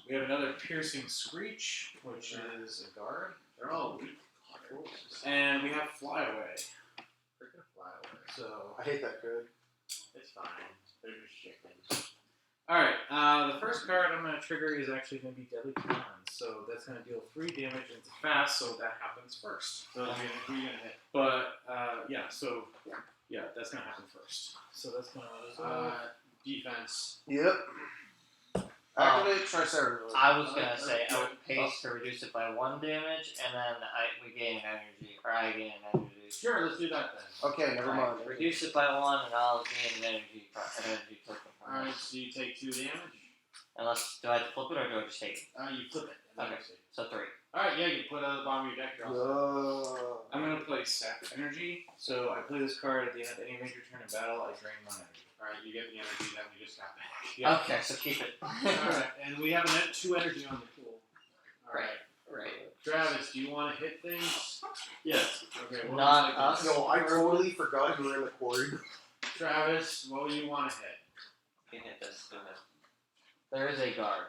We have another Piercing Screech, which is a guard. They're all weak. And we have Flyaway. They're gonna fly away. So, I hate that card. It's fine. They're just chickens. alright, the first card I'm going to trigger is actually going to be Deadly Talons. So that's going to deal 3 damage and it's fast, so that happens first. So we're gonna hit. But, yeah, that's going to happen first. So that's going to... Defense. Yep. Activate Triceratops. I was gonna say outpace to reduce it by 1 damage, and then we gain energy, or I gain energy. Sure, let's do that then. Okay, never Alright, mind. reduce it by 1, and I'll gain an energy token from Alright, it. so you take 2 damage. Unless, do I have to flip it, or do I just take it? You flip it. and then Okay. you see. So 3. Alright, yeah, you put it on the bottom of your deck. You're all Yo. I'm going to play Sap Energy. So I play this card at the end of any major turn in battle. I drain 1 energy. set. Alright, you get the energy that we just got back. Yeah. Okay, so keep it. Alright, and we have 2 energy on the pool. Alright. Right. Travis, do you want to hit things? Yes. Okay, Not us. Yo, I totally forgot you were in the quarry. Travis, what do you want to hit? You can hit this. Go ahead. There is a guard.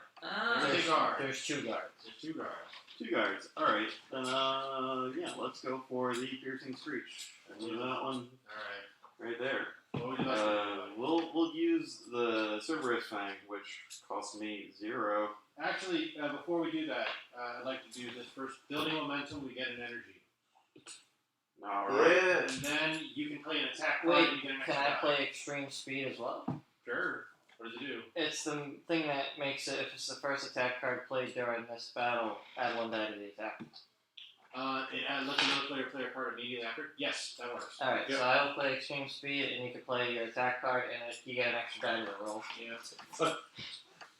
There's a guard. There's 2 guards. There's 2 guards. 2 guards. Alright. Then, yeah, let's go for the Piercing Screech. And leave that one Alright. right there. What would you like to do? We'll use the Cerberus Fang, which cost me 0. Actually, before we do that, I'd like to do this first. Building momentum, we get an energy. Alright. And then you can play an attack card Wait, and you get an can extra I die. play extreme speed as well? Sure. What does it do? It's the thing that makes it, if it's the first attack card played during this battle, add 1 die to the attack. Let another player card immediately after. Yes, that works. Alright, Yep. so I will play extreme speed, and you can play your attack card, and you get an extra die to the roll. Yeah.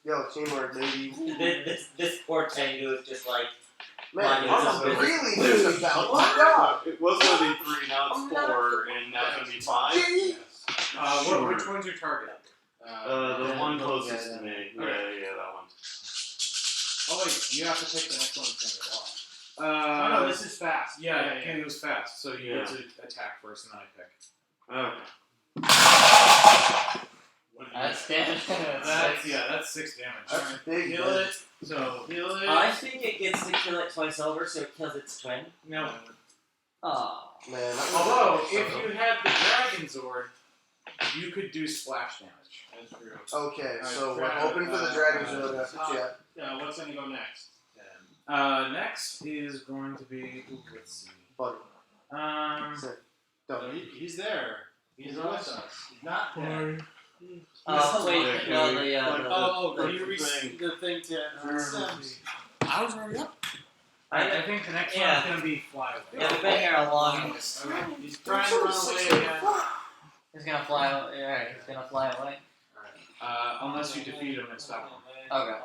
Yo, teamwork, baby. This poor Tengu is just like. Man, Mine I'm is really just about my god. It was gonna be 3, now it's 4, and now it's gonna be 5. Yes. Sure. Which one's your target? The one yeah, closest yeah. to me. Okay. Yeah, that one. Oh wait, you have to pick the next one that's gonna go off. Uh, Oh no, this is fast. Yeah, Kenny was fast, so you Yeah. get to attack first, and then I pick. Okay. What did you That's get? damage. That's 6 damage. That's big. Kill man. it. So heal it. I think it gets to kill it twice over, so it kills its twin. No. Oh. Man, Although, if you had the Dragon Zord, you could do splash damage. That's true. Okay, Alright, so we're Travis, hoping for the Dragon Zord. That's what you have. What's gonna go next? Next is going to be. Ooh, let's see. Buddy. So Don't. he's there. He's with us. He's not dead. Wait, Okay. no, the, Like you thing. the thing to Sims. I was already up. I I think the next Yeah. one's going to be Fly Away. Yeah, we've been here a long. Okay, he's trying to run away again. He's gonna fly away. Alright, he's gonna fly away. Unless you defeat him and stop him. Okay.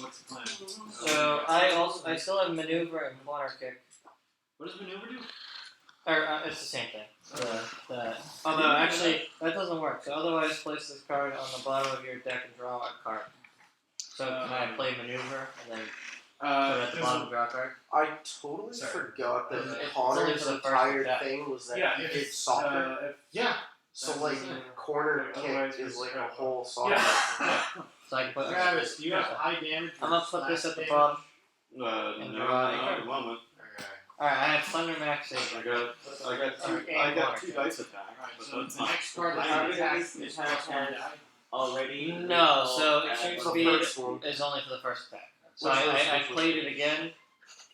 What's the plan? So I still have maneuver and corner kick. What does maneuver do? Or it's the same thing. Oh no, actually that doesn't work. So otherwise, place this card on the bottom of your deck and draw a card. So can I play maneuver and then put it at the bottom, draw a card? I totally Sorry. forgot that It's only Connor's for the first entire attack. thing was that Yeah, he if did it's soccer. Yeah. So like corner Otherwise, kick is it's like a crap. whole soccer. Yeah. So I can put. Travis, do you have high damage? I'm gonna put this at the damage? bottom. No, And not draw. at the moment. Okay. Alright, I have Thunder Max I save. got two dice attack. Alright, but so that's the not- next card How that many you attack dice is does plus it 1 have? die. Already. No, so at extreme the The speed first one. is only for the first attack. So Which was- I which was played good. it again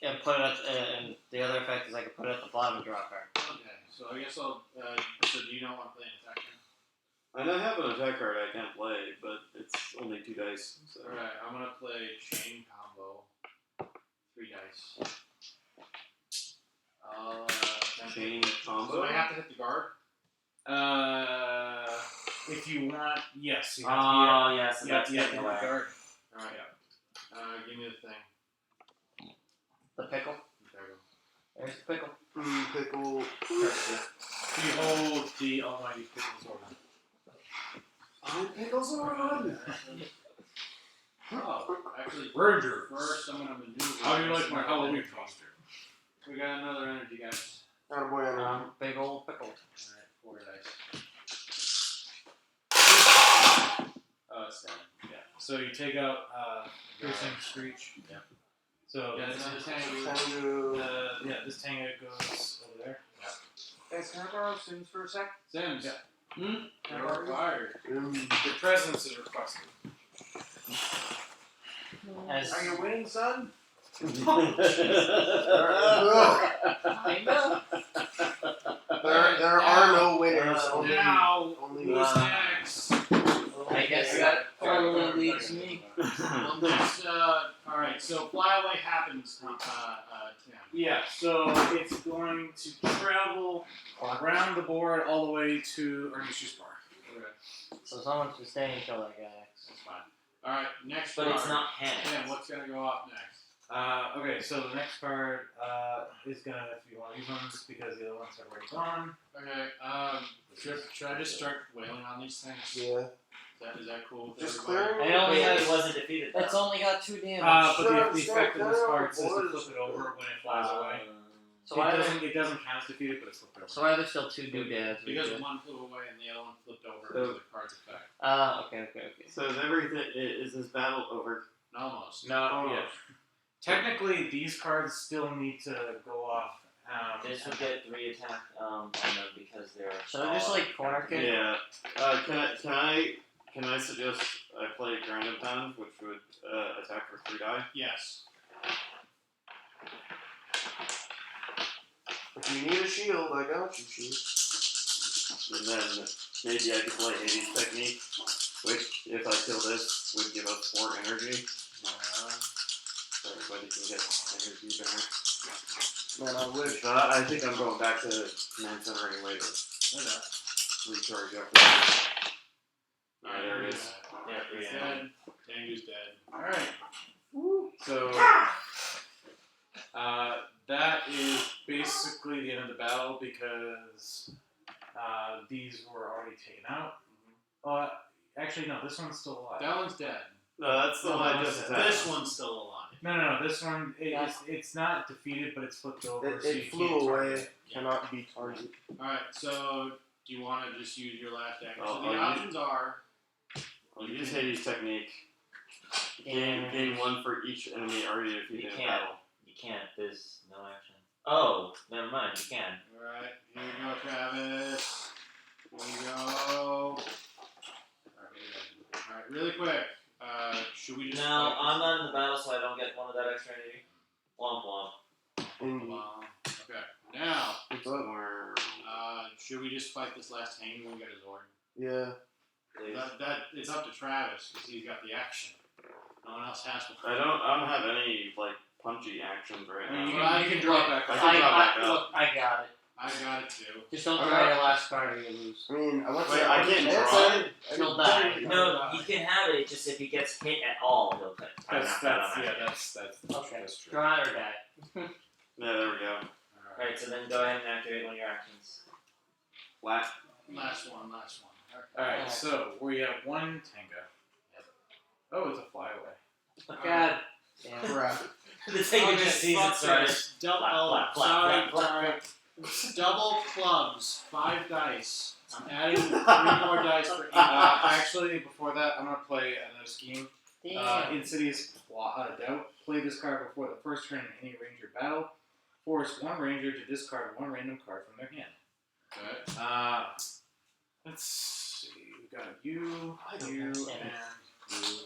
and put it at and the other effect is I can put it at the bottom and draw a card. Okay, so I guess I'll. So do you not want to play an attack? And I have an attack card I can't play, but it's only 2 dice. So. Alright, I'm gonna play chain combo. 3 dice. Chain So combo. I have to hit the guard. If you want, yes. You have Oh yes, to, and you have that's to, you have to getting hit the away. guard. Alright. Give me the thing. The pickle. There we go. There's the pickle. Pickle. Behold the almighty Pickles Order. Pickles are on. Oh, actually, Roger. first I'm gonna maneuver. How do you like my Halloween costume? We got another energy, guys. Attaboy on Big old pickle. Alright, 4 dice. Oh, it's down. Yeah. So you take out Piercing Screech. Yeah. So Yeah, this this is Tango. Tango. This Tango goes over there. Guys, can I borrow Sims for a sec? Sims. Yeah. You're required. Your presence is requested. As Are you winning, son? There are no winners. Only Now, only who's next? I guess that probably leaves me. Well, next, alright, so fly away happens, Tim. Yeah, so it's going to travel around the board all the way to Ernest's bar. So someone should stay and kill that guy. That's fine. Alright, next But card. it's not him. Tim, what's gonna go off next? Okay, so the next card is gonna, if you want to use them, just because the other ones have already gone. Okay, should I just start wailing on these things? Yeah. Is that cool with Just everybody? clear. I only It have. wasn't defeated. Though. It's only got 2 damage. But the Sure, effect of this sure, card says to boys. flip it over when it flies away. So why are It doesn't count as defeated, but it's flipped over. so why are there still 2 doodads? Because one flew away and the other one flipped over So- to the card's effect. Okay. So is everything? Is this battle over? Almost. No, yeah. Technically, these cards still need to go off. This would get 3 attack on them because they're. So they're just like corner kick. Yeah. Can I suggest I play Ground and Pound, which would attack for 3 die? Yes. If you need a shield, I got you, shield. And then maybe I could play Hades Technique, which, if I kill this, would give us 4 energy. So everybody can get energy back. Man, I wish. I think I'm going back to Command Center anyway to recharge after. Alright, there it is. Yeah, 3 He's damage. dead. Tengu's dead. Alright. So, that is basically the end of the battle because these were already taken out. Actually, no, this one's still alive. That one's dead. No, that's the one I just attacked. This one's still alive. No, this one, it's not defeated, but it's flipped over. so you It flew can't target away. it. Cannot be targeted. Alright, so do you want to just use your last action? Oh, So the oh, you- options are I'll use Hades Technique. Yeah. Gain 1 for each enemy already You defeated in can't. battle. You can't. There's no action. Oh, never mind. You can. Alright, here we go, Travis. Here we go. Alright, really quick. Should we just No, fight I'm not in the battle, so I don't get one of that extra energy. Womp womp. Indeed. Okay. Now, What's up? should we just fight this last hanging when we get a Zord? Yeah. Please. That it's up to Travis because he's got the action. No one else has to. I don't have any like punchy actions right I mean, now. you can drop back. I can drop back up. Look, I got it. I got it too. Just don't Okay. try your last card or you lose. I mean, I went Wait, to. I can't draw it? He'll die. No, he can have it. Just if he gets hit at all, he'll take. That's Okay. that's true. Draw it or die. Yeah, there we go. Right, so then go ahead and activate one of your actions. Last. Last one. Alright, so we have 1 Tenga. Oh, it's a flyaway. God. Damn. Crap. The thing just sees it started. Double. Flap, flap, Sorry, flap, flap, sorry. Double clubs. 5 dice. I'm adding 3 more dice for each. Actually, before that, I'm going to play another scheme. Damn. Insidious Doubt. Play this card before the first turn in any ranger battle. Force 1 ranger to discard 1 random card from their hand. Okay. Let's see. We got you, don't you, know. and you.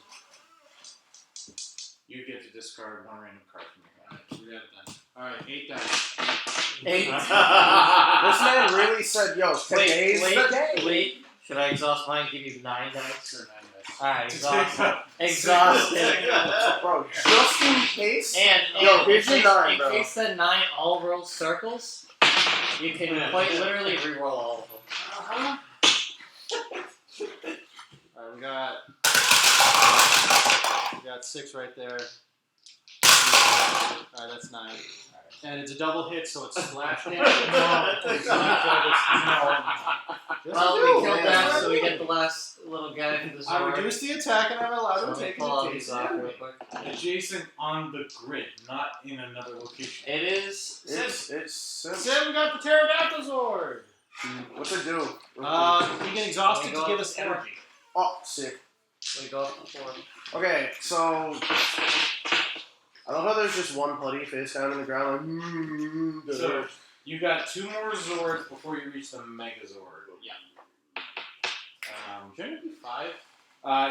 You get to discard 1 random card from your hand. Alright, we got it then. Alright, 8 dice. 8. This man really said, "Yo, today's the day." wait. Should I exhaust mine and give you 9 dice? Sure, 9 dice. Alright, exhausted. Bro, just in case. And Yo, here's in your 9, in bro. case the 9 all roll circles, you can quite literally re-roll all of them. Uh-huh. Alright, we got 6 right there. Alright, that's 9. And it's a double hit, so it's splash damage. Well, we killed that, so we get the last little guy for the I sword. reduce the attack and I'm allowed So to let me take pull all it. these off real quick. Adjacent on the grid, not in another location. It is. It's simple. Sim got the Pterodactyl Sword! What's it do? You can exhaust it to give us energy. Oh, sick. We go up before. Okay, so I love how there's just one putty face down in the ground. Like, So, you got 2 more Zords before you reach the Megazord. Yeah. Shouldn't it be 5?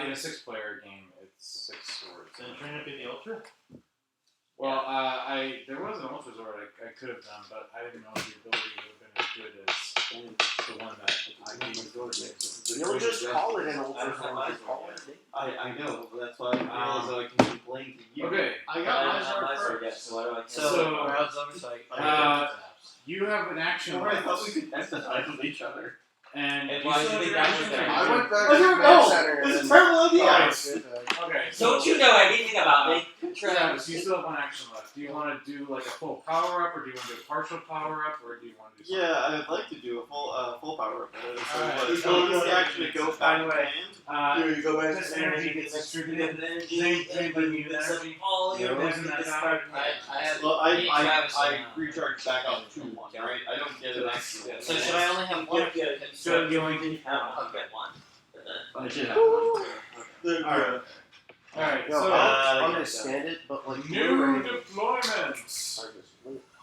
In a 6-player game, it's 6 swords. Then shouldn't it be the Ultra? Well, there was an Ultra Zord I could have done, but I didn't know if the ability would have been as good as the one that I gave you. you'll just call it an I ultra don't have mine. sword. I know, but that's why I feel as though I can complain to you. Okay, I I got don't my have my sword sword yet, first. so why do I So, So- rounds over, so I you have an action. I thought we could empathize with each other. And And you why still do you have think your that action was thing. there? I went back Oh, to there we command go. center. This is and- terrible idea. Yeah. Okay, Don't so you know anything about me? Travis, you still have one action left. Do you want to do like a full power up, or do you want to do a partial power up, or do you want to do something? Yeah, I'd like to do a full power up. So Alright. what, so use the action to go By the back way, and Here you go, man. this energy gets distributed. Energy, Same thing you mix up energy. all your Yeah. energy this part. I have well, me, Travis, I and, recharge back up to 1, right? I don't get an extra. So should I only have one? Yeah, So you only need I'll get one. I did have one. Alright. Alright, Yo, so I don't understand it, but like new Blu-ray- deployments.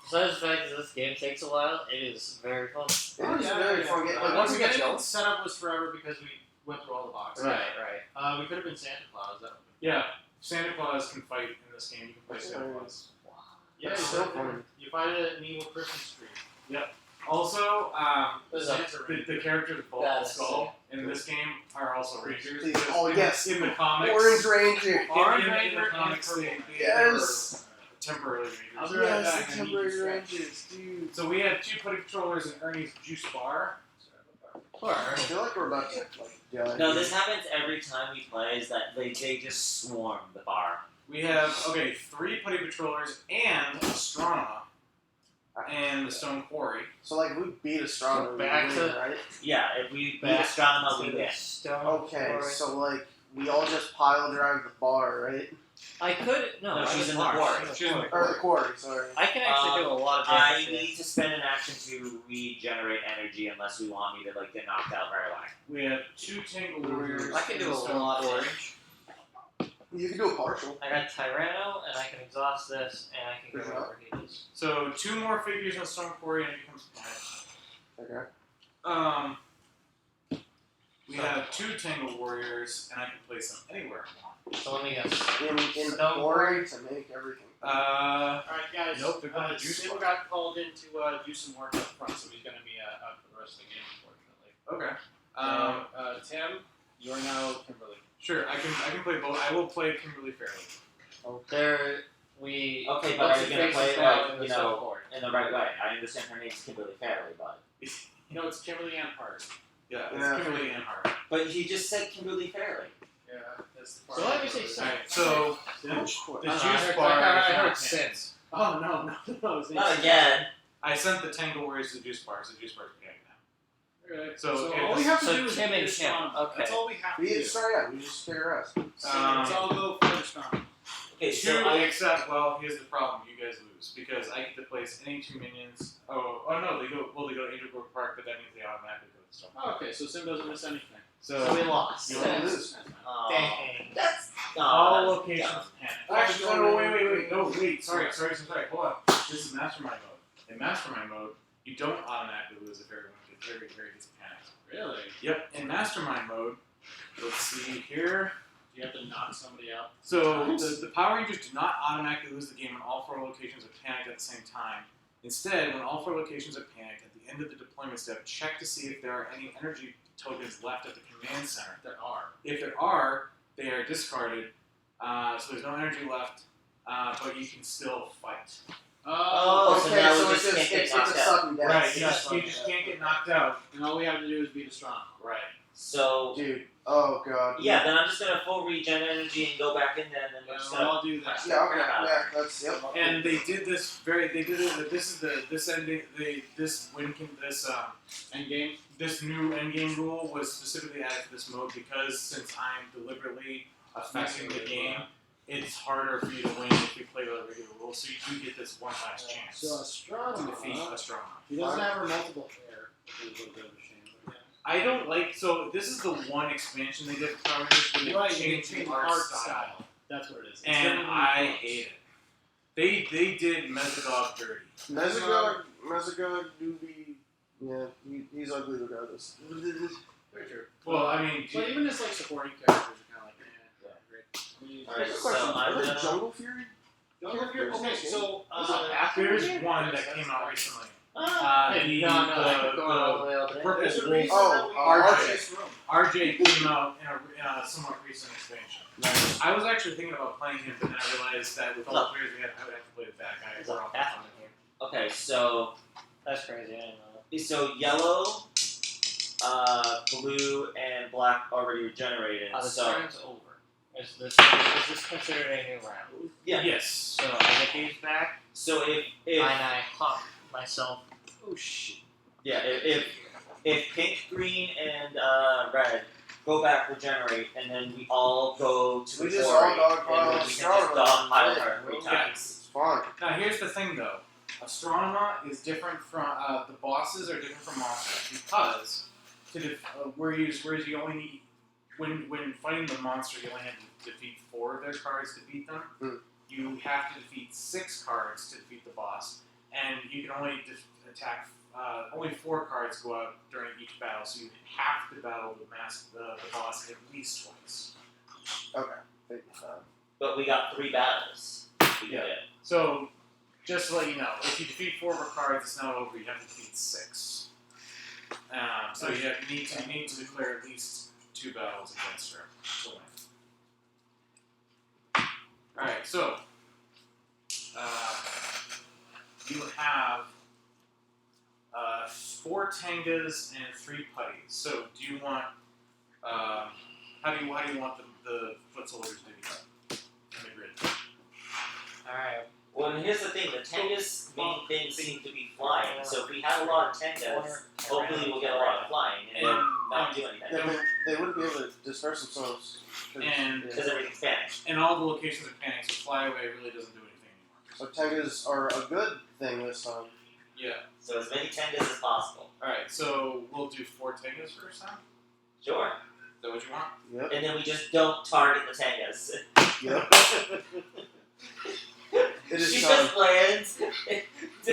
Besides the fact that this game takes a while, it is very fun. It is a very fun game. Like Once once you again, get the jealous. setup was forever because we went through all the boxes. Right. We could have been Santa Claus. That Yeah, Santa Claus can fight in this game. You can play Santa Claus. yeah, That's you so find- fun. You find an evil Christmas tree. Also, There's a the characters Bolt That and is Skull in this game are also Rangers. Please. because Oh, in- yes. in the comics. Orange Ranger. Orange in Ranger the and comics, Purple. they Yes. were temporary I'll Rangers. be right Yes, back. the I need temporary to stretch. Rangers, dude. So we have 2 putty controllers and Ernie's juice bar. I feel like we're about to like No, this happens every time we play. Is that they just swarm the bar. We have 3 putty controllers and Astronomer and the Stone Quarry. So like we beat Astronomer, we Back win, to- right? Yeah, if we beat Back Astronomer, to we the win. stone Okay, quarry. so like we all just pile drive the bar, right? I could No, I she's was in the Mars. quarry. She's in the Or the quarry, sorry. I can actually do a lot of I damage. need to spend an action to regenerate energy unless we want me to like get knocked out right away. We have 2 Tangle Warriors. I can and do the a Stone lot of Quarry. damage. You can do a partial. I got Tyranno, and I can exhaust this, and I can Good get job. whatever he does. So 2 more figures in the Stone Quarry and it becomes panic. Okay. We have 2 Tangle Warriors and I can place them anywhere I want. So let me guess. In Stone quarry to make everything. Uh, Alright, guys. Nope, they're going to juice Sim bar. got called in to do some work up front, so he's going to be out for the rest of the game, unfortunately. okay. Tim, you are now Kimberly. Sure, I can play both. I will play Kimberly Fairley. There, we. Okay, but what's are you the gonna face play is it now like, in the you know, stone quarry? in the right way? I understand her name's Kimberly Fairley, but No, it's Kimberly Ann Hart. Yeah, it's Yeah. Kimberly and Hart. but he just said Kimberly Fairley. Yeah, that's the So let me say Alright, so the Which quarry? juice I heard- bar I is heard not Sim. pants. Oh, no, his name's Not Sim. again. I sent the Tangle Warriors to the juice bar, so the juice bar's panic now. Alright, So, so okay, all we have to so do is Tim beat and Kim, Astronomer. okay. That's all we have to We do. sorry, yeah, we just figure us. So let's all go for Astronomer. Okay, 2, so I except, well, here's the problem. You guys lose. Because I get to place any 2 minions. Oh no, they go to Angel Grove Park, but that means they automatically go to the Stone Quarry. Oh, okay, so Sim doesn't miss anything. So we lost. You Yeah. lose. Dang. That's All that's locations dumb. panic. Actually, no, wait. No, wait. Sorry. Hold on. This is Mastermind mode. In Mastermind mode, you don't automatically lose if everyone gets panicked. Really? Yep. In Mastermind mode, let's see here. Do you have to knock somebody out? So the Power Rangers do not automatically lose the game when all 4 locations are panicked at the same time. Instead, when all 4 locations are panicked, at the end of the deployment step, check to see if there are any energy tokens left at the command center. There are. If there are, they are discarded. So there's no energy left, but you can still fight. Oh, so Okay, now so we it's just just can't it's get a knocked out. sudden death. Right. It's You a just, sudden you just death. can't get knocked out. And all we have to do is beat Astronomer. Right. So Dude, oh god. yeah, then I'm just gonna full regen energy and go back in there, and then we're Yeah, just we'll gonna. all do that. Yeah, okay, yeah, that's yep. And they did this very. They did it. This is this ending. This Endgame. this new endgame rule was specifically added to this mode because since I'm deliberately affecting the game, it's harder for you to win if you play the regular rules. So you do get this one last chance So to Astronomer. defeat Astronomer. He doesn't have her multiple hair, which is a little bit of a shame. But yeah. I don't like. So this is the one expansion they did for Power Rangers where they Right, changed you the change art style. That's what it is. It's And different I than hate it. They did Mezzadog dirty. Mezzagog Doobie, yeah, he's ugly regardless. Very true. Well, I mean, But even his like supporting characters are kind of like, great. Alright, Quick so question, I'm are there gonna. Jungle Fury? Okay, so there's one that came out recently. Hey, The Going all the way up there. purple there's a wolf reason Oh, that we RJ. this room. RJ came out in a somewhat recent expansion. I was actually thinking about playing him, but then I realized that with all the players we had, I would have to play the bad guy. There's We're a all bathroom fine. in here. Okay, so That's crazy. I didn't know that. yellow. blue and black already regenerated. The so turn's over. Is this considered a new round? yeah. Yes. So I get these back, So if and I hop myself. oh shit. Yeah. If pink, green, and red go back regenerate, and then we all go to We the just quarry, all dogpile and we can Astronema. just dogpile her Yeah. 3 times. It's fine. Now here's the thing though. Astronema is different from the bosses are different from monsters because whereas you only need when fighting the monster you only have to defeat 4 of their cards to beat them. Mm. You have to defeat 6 cards to defeat the boss, and you can only attack. Only 4 cards go out during each battle, so you have to battle the boss at least twice. Okay. But we got 3 battles. We Yeah. did it. So, just to let you know, if you defeat 4 of her cards, it's not over. You have to defeat 6. So you need to declare at least 2 battles against her to win. All right, so you have 4 Tengas and 3 putties. So, do you want? How do you want the foot soldiers to be done in the grid? Alright. Well, and here's the thing: the Tenga's main thing seem to be flying. So if we have a lot of Tengas, hopefully we'll get a lot of flying and not do anything Yeah, they wouldn't be able to disperse themselves. And because everything's vanished. and all the locations are panicked, so flyaway really doesn't do anything anymore. So Tengas are a good thing this time. Yeah. So as many Tengas as possible. All right, so we'll do 4 Tengas first time. Sure. Is that what you want? Yep. And then we just don't target the Tengas. Yep. It is She time. just lands.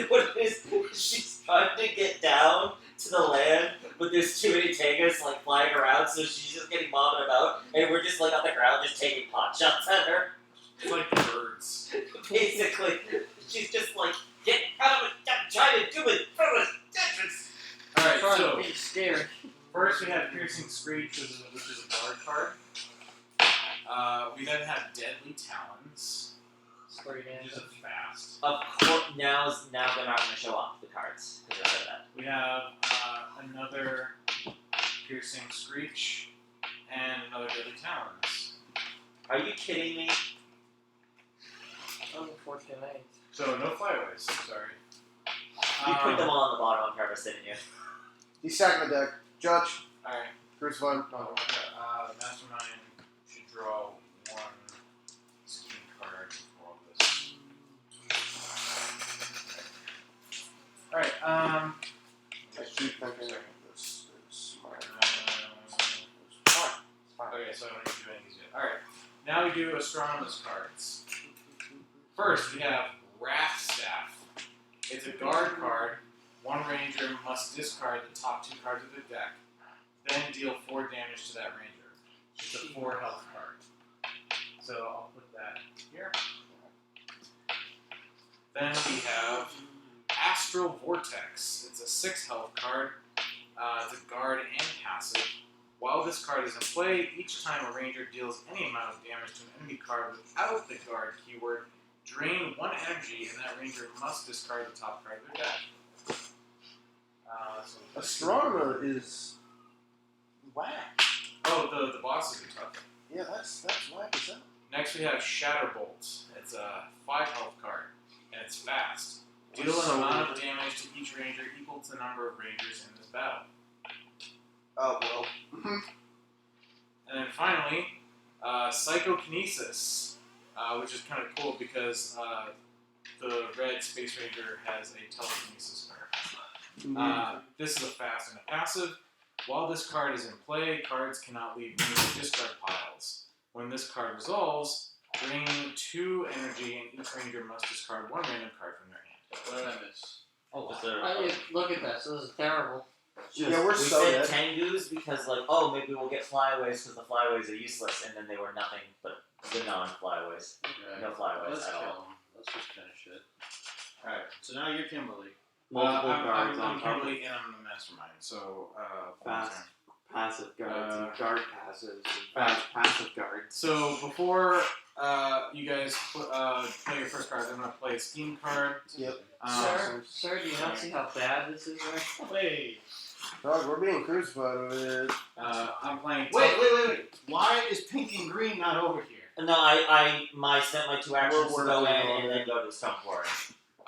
What it is, she's trying to get down to the land, but there's too many Tangas like flying around, so she's just getting bobbing about, and we're just like on the ground, just taking pot shots at her. It's like the birds. Basically, she's just like, get out of it! I'm trying to do it. All right, Trying so to be scary. first we have Piercing Screech, which is a guard card. We then have Deadly Talons, Scary which is a fast. Of course, now they're not going to show off the cards because I said that. We have another Piercing Screech and another Deadly Talons. Are you kidding me? Unfortunate. So no flyaways. Sorry. You put them all on the bottom on purpose, didn't you? He's stacking the deck. Judge. All right. Crucify. The Mastermind should draw 1 scheme card for all this. All right. I keep thinking this is smart. Okay, so I don't need to do any of these yet. All right. Now we do Astronomer's cards. First, we have Wrath Staff. It's a guard card. 1 ranger must discard the top 2 cards of their deck, then deal 4 damage to that ranger. It's a 4 health card. So I'll put that here. Then we have Astral Vortex. It's a 6 health card. It's a guard and passive. While this card is in play, each time a ranger deals any amount of damage to an enemy card without the guard keyword, drain 1 energy, and that ranger must discard the top card of their deck. Astronomer is whack. Oh, the bosses are tough. Yeah, that's whack as hell. Next we have Shatterbolt. It's a 5 health card, and it's fast. Deal an So amount of damage to each ranger equal to the number of rangers in this battle. Oh well. And then finally, Psychokinesis, which is kind of cool because the red Space Ranger has a telekinesis card. This is a fast and a passive. While this card is in play, cards cannot leave major discard piles. When this card resolves, drain 2 energy and each ranger must discard 1 random card from their hand. What did I miss? Oh, Look at this. This is terrible. Yeah, we're we so said dead. Tengus because, like, oh, maybe we'll get flyaways because the flyaways are useless, and then they were nothing but the non-flyaways. Okay. No flyaways Let's at kill all. him. Let's just finish it. Alright. So now you're Kimberly. Multiple I'm guards on top of Kimberly and I'm the Mastermind, so fast passive guards and Uh, guard passives and fast passive guards. So before you guys play your first cards, I'm going to play a scheme card. Yep. Sir, do you not see how bad this is right now? Play. Dog, we're being crucified over here. I'm playing. Wait. Why is pink and green not over here? No, I spent my 2 actions We're to go in working on and it. then go to Stone Quarry.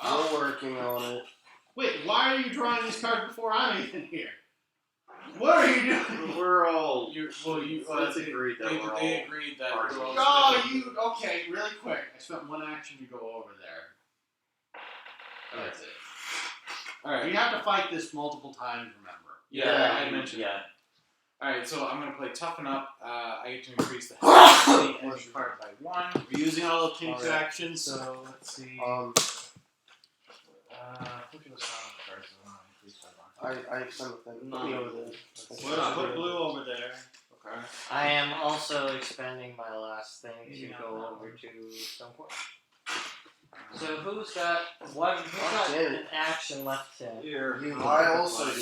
We're working on it. Wait, why are you drawing these cards before I'm even here? What are you doing? We're all. Let's agreed that we're all. They agreed that parties. we're all. Oh, okay, really quick. I spent 1 action to go over there. That's it. Alright. We have to fight this multiple times, remember? Yeah, I mentioned Yeah. that. Alright, so I'm gonna play Toughen Up. I get to increase the health of the enemy card by 1. We're using all of King's Alright. actions. So let's see. Um, Look at the sound cards. I want to increase by 1. I sent a thing. Put me over there. Put blue over there. Okay. I am also expending my last thing to go over to Stone Quarry. So who's got an action left to? Here. I also do.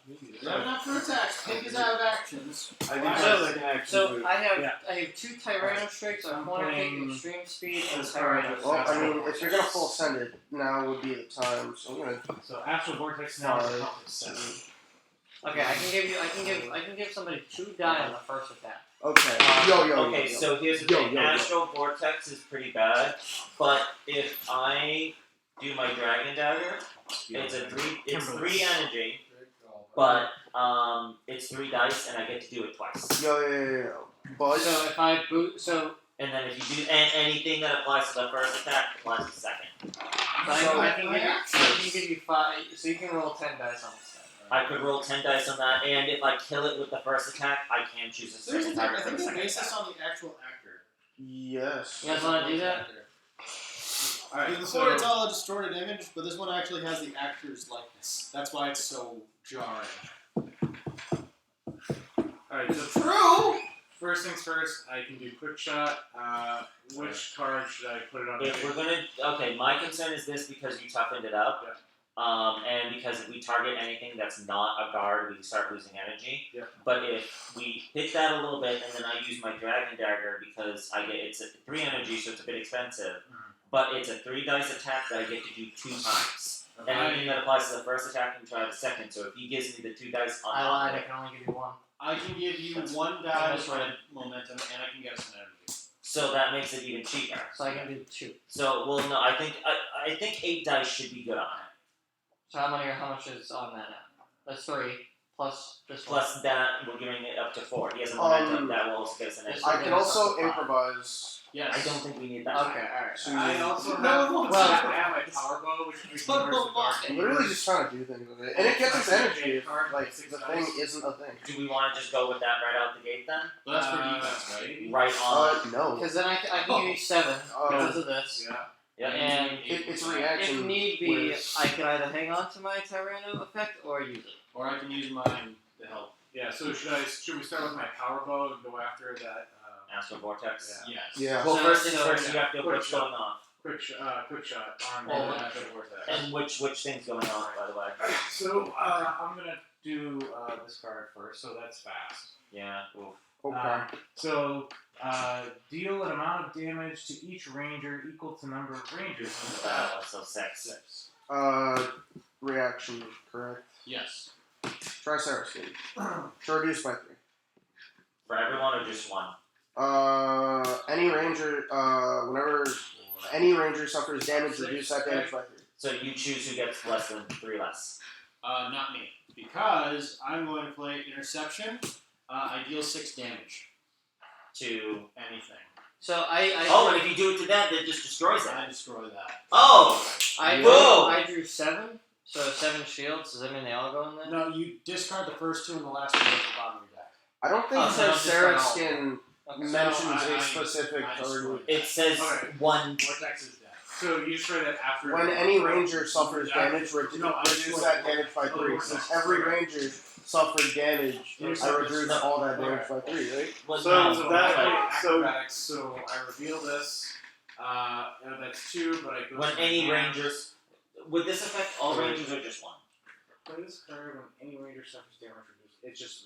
You have enough for attacks. Pink is out of actions. I Wow. do like an action. So move. I have 2 Tyranno strikes, a Hornet Kick, playing Extreme Speed, and this card. Tyranno. Well, I mean, if you're gonna full send it, now would be the time. So I'm gonna. So Astral Vortex now is Sorry. up to 7. Okay, I can give somebody 2 die on the first attack. Okay. Yo. Okay, so here's the thing. Astral Vortex is pretty bad, but if I do my Dragon Dagger, it's 3 energy, but it's 3 dice and I get to do it twice. Yo. But So if I boot, And then if you do anything that applies to the first attack applies to the second. I can give you 5, so you can roll 10 dice on this. I could roll 10 dice on that, and if I kill it with the first attack, I can choose a There's second a thing. target I for the think they second base this attack. on the actual actor. yes. You guys want to do that? Alright, Before it's all a distorted image, but this one actually has the actor's likeness. That's why it's so jarring. Alright, so True. first things first, I can do Quick Shot. Which card should I put it on? If we're gonna, my concern is this because you toughened it up, and because if we target anything that's not a guard, we start losing energy. Yeah. But if we hit that a little bit, and then I use my Dragon Dagger because it's a 3 energy, so it's a bit expensive. But it's a 3 dice attack that I get to do 2 times. Anything that applies to the first attack can try the second. So if he gives me the 2 dice on I top lied, of I it, can only give you 1. I can give you 1 die for momentum, and I can get us an energy. so that makes it even cheaper. So I can do 2. So well, no, I think 8 dice should be good on it. So how much is on that now? That's 3, plus this one. Plus that, we're giving it up to 4. He has a momentum that will also get us an extra. I can also improvise. Yes. I don't think we need that. Okay, alright. I also have, No, I have my Power Bow, which makes me Well, I'm literally just trying to do things with it, and it gets its energy. If, like the thing isn't a thing. Do we want to just go with that right out the gate then? That's for defense, right? Right on. No. Because then I can give you 7 because of this. Yeah. Yeah. And It's a reaction. if need be, with- I could either hang on to my Tyranno effect or use it. Or I can use mine to help. Yeah, so should we start with my Power Bow and go after that Astral Vortex. Yeah. Yes. Yeah. Well, So- first things so- first, you have to know Quick what's shot. going on. quick shot on Oh, the okay. Astral Vortex? And which thing's going on, by the way. So I'm gonna do this card first, so that's fast. Yeah. Oof. Okay. So deal an amount of damage to each ranger equal to number of rangers in the battle. So 6. Reaction, correct. Yes. Triceratops. To reduce by 3. For everyone or just one? Any ranger, whenever any ranger suffers damage, reduce that damage by 3. So you choose who gets less than 3 less. Not me. Because I'm going to play Interception. I deal 6 damage. To Anything. So I and if you do it to that, it just destroys it. I destroy that. Oh! Whoa! I drew 7, so 7 shields. Does that mean they all go in there? No, you discard the first 2 and the last 2 at the bottom of your deck. I don't think Oh, so don't Sarah discard Skin Okay. mentions I a specific destroy target. It says Okay. 1. Vortex is dead. So you just try that after. When any ranger suffers damage, No, I reduce destroy that the damage by 3. vortex. Since every ranger suffered damage, You I suffer- reduce all that damage by 3, right? Was So not- So that- I so- acrobatics. So I reveal this. And that's 2, but I go. when to any my hand. rangers. Would this affect all rangers or just 1? Play this card when any ranger suffers damage reduced. It's just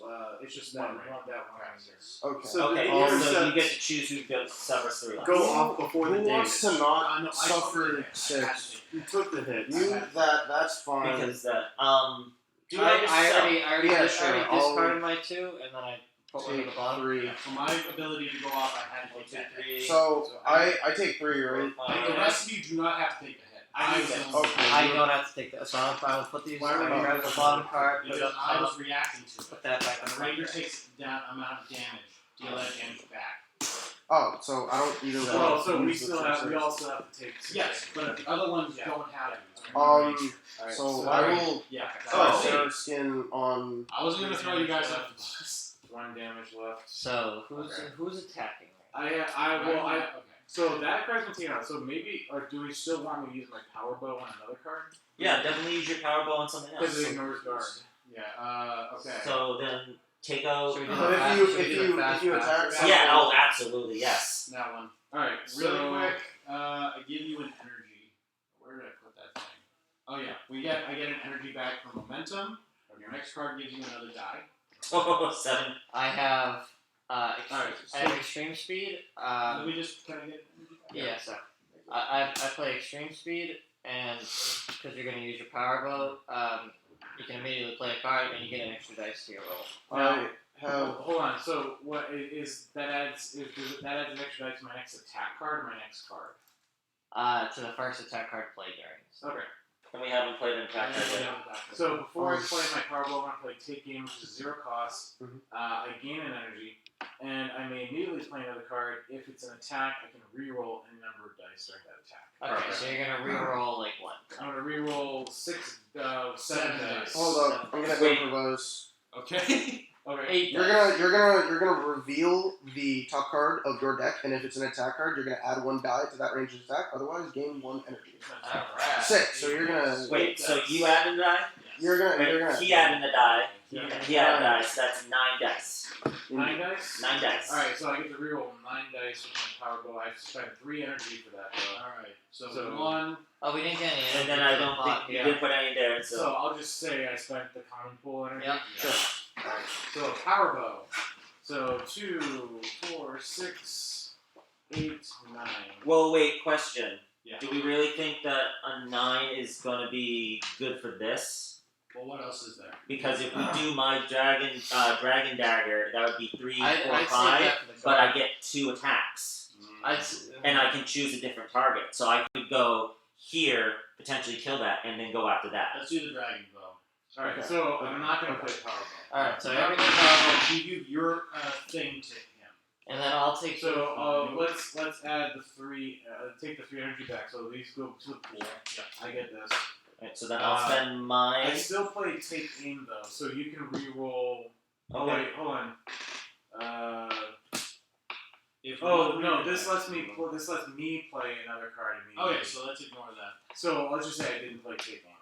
that One one ranger. Okay. So Okay, the so intercept you get to choose who suffers 3 less. go off before the Who damage. wants to not No, I suffer took it. I had 6? to. You took the hit. You, that's fine. Because Do I it yourself. already Yeah, sure, I'll discarded my 2, and then I put one at the take bottom. 3. Yeah, for my ability to go off, I had to One, take two, that hit. three. So I take 3, right? Like, the rest of you do not have to take the hit. I will. Okay. I don't have to take that, so I'll put these. Why I would you- grab the bottom card, put it Because up I was top, reacting to it. put that back on The the ranger right. takes down amount of damage. Deal that damage back. Oh, so I don't either Well, way. so we use the still have. We sorcerers. also have to take. Yes, but the other ones don't have it. Alright, So so- I will Yeah. Oh, Sarah skin on. I wasn't gonna throw you guys off the bus. 1 damage left. So who's Okay. who's attacking? Okay. So that card's been taken out. So maybe, or do we still want me to use my power bow on another card? Yeah, definitely use your power bow on something else. Because it ignores guard. Yeah. Okay. So then take out. Should we do But the if fast- you should we if do the you fast if you pass? attack something, Yeah. Oh, absolutely. Yes. That one. All right. Really So quick, I give you an energy. Where did I put that thing? Oh yeah, I get an energy back from momentum. Your next card gives you another die. Oh, 7. I have Alright, I have extreme speed. Let me just can I get energy back? Yeah, so I play extreme speed, and because you're gonna use your power bow, you can immediately play a card and you get an extra dice to your roll. I have. hold on. So what is that adds? That adds an extra die to my next attack card or my next card? To the first attack card played during. Okay. And we haven't played an attack card yet. So before I play my power bow, I'm gonna play take game, which is 0 cost. Mhm. I gain an energy, and I may immediately play another card. If it's an attack, I can re-roll any number of dice during that attack. Okay, so you're gonna re-roll like what? I'm gonna re-roll 7 Seven dice. dice. Hold up, I'm gonna Wait. improvise. Okay. Okay. 8 You're dice. gonna reveal the top card of your deck, and if it's an attack card, you're gonna add 1 die to that range attack. Otherwise, gain 1 energy. Alright. 6. So you're gonna. Wait, so you added a die? You're gonna. Wait, You're gonna. he added a die. Yeah. And he added a die, so that's 9 dice. 9 dice. 9 dice. Alright, so I get to re-roll 9 dice with my power bow. I have to spend 3 energy for that, though. Alright. So, So- 1. Oh, we didn't get any. And then I don't think you Yeah. didn't put any there, So so. I'll just say I spent the common pool energy. Yep. Sure. Alright, so power bow. So 2, 4, 6, 8, 9. Well, wait, question. Yeah. Do we really think that a 9 is going to be good for this? Well, what else is there? Because if we do my dragon dagger, that would be 3, 4, I'd save 5, that for the but card. I get 2 attacks. And I can choose a different target. So I could go here, potentially kill that, and then go after that. Let's do the dragon bow. Alright, Okay. so I'm not gonna play power bow. Alright, so I'm everything. gonna give you your thing to him. And then I'll take. So let's add the 3. Take the 3 energy back. So these go to the pool. Yeah. I get this. Right, so then I'll spend I mine. still play take aim though, so you can re-roll. Oh, wait, hold on. If Oh one no, reader- this lets me play another card immediately. Okay, so let's ignore that. So let's just say I didn't play take aim.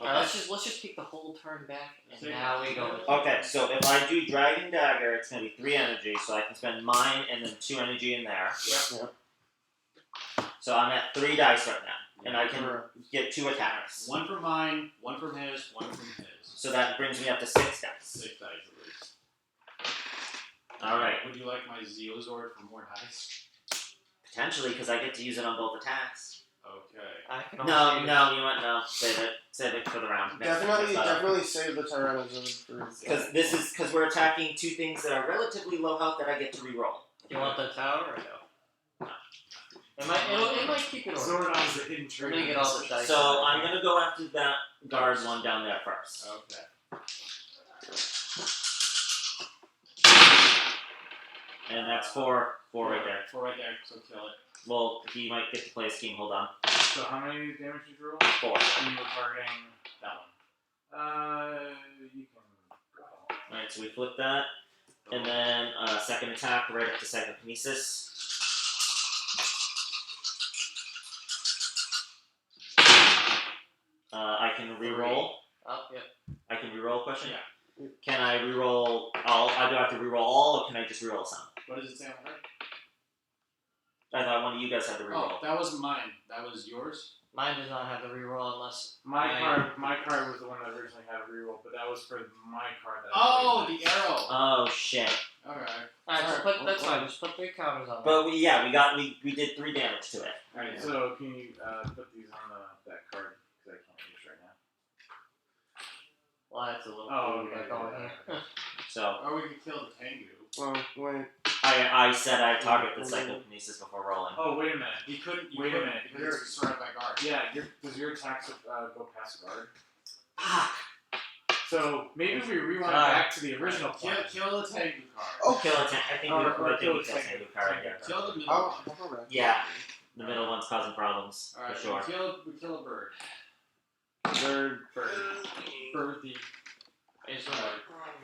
Let's just take the whole turn back, and Take now it. we go. With Okay, so if I do Dragon Dagger, it's going to be 3 energy, so I can spend mine and then 2 energy in there. Yep. So I'm at 3 dice right now, and I can get 2 attacks. 1 from mine, 1 from his, 1 from his. So that brings me up to 6 dice. 6 dice at least. Alright, Would you like my Zeozord for more dice? potentially, because I get to use it on both attacks. Okay. I can No, also use- no, you know what? No, save it for the round. Definitely save the Tyrannozord for. Because we're attacking 2 things that are relatively low health that I get to reroll. Do you want the tower or no? It might keep it order. Sword on is the hidden We're tree. gonna get all the dice. So I'm gonna go after that guard one down there first. Okay. And that's 4 right there. 4 right there, so kill it. Well, he might get to play a scheme, hold on. So how many damage did you roll? 4. And you were targeting That one. you can go. Alright, so we flip that. And then second attack right up to psychokinesis. I can reroll. Oh, yep. I can reroll question? Yeah. Can I reroll all? I do have to reroll all, or can I just reroll some? What does it say on the card? I thought one of you guys had to reroll. Oh, that wasn't mine. That was yours? Mine does not have the reroll unless My card was the one that originally had a reroll, but that was for my card that Oh, I played. the arrow! Oh shit! Alright. Alright, so Alright, that's well, fine. Just put 3 counters on. But we did 3 damage to it. Alright, so can you put these on that card? Because I can't use right Well, that's a little Oh, cool okay, going yeah, here. So Or we could kill the Tengu. Well, wait. I said I target the psychokinesis before rolling. Oh, wait a minute. He couldn't. You Wait a couldn't minute, because you're surrounded by guards. Yeah, does your attacks go past guard? So maybe we rewind back to the original plan. Kill the Tengu card. Oh, Kill a I think Oh, we or I kill think we the can Tengu. Tengu card. Yeah. Kill the middle I'll one. go back. Yeah. The middle one's causing problems All right. for sure. We kill a bird. Bird. Birdie. It's alright.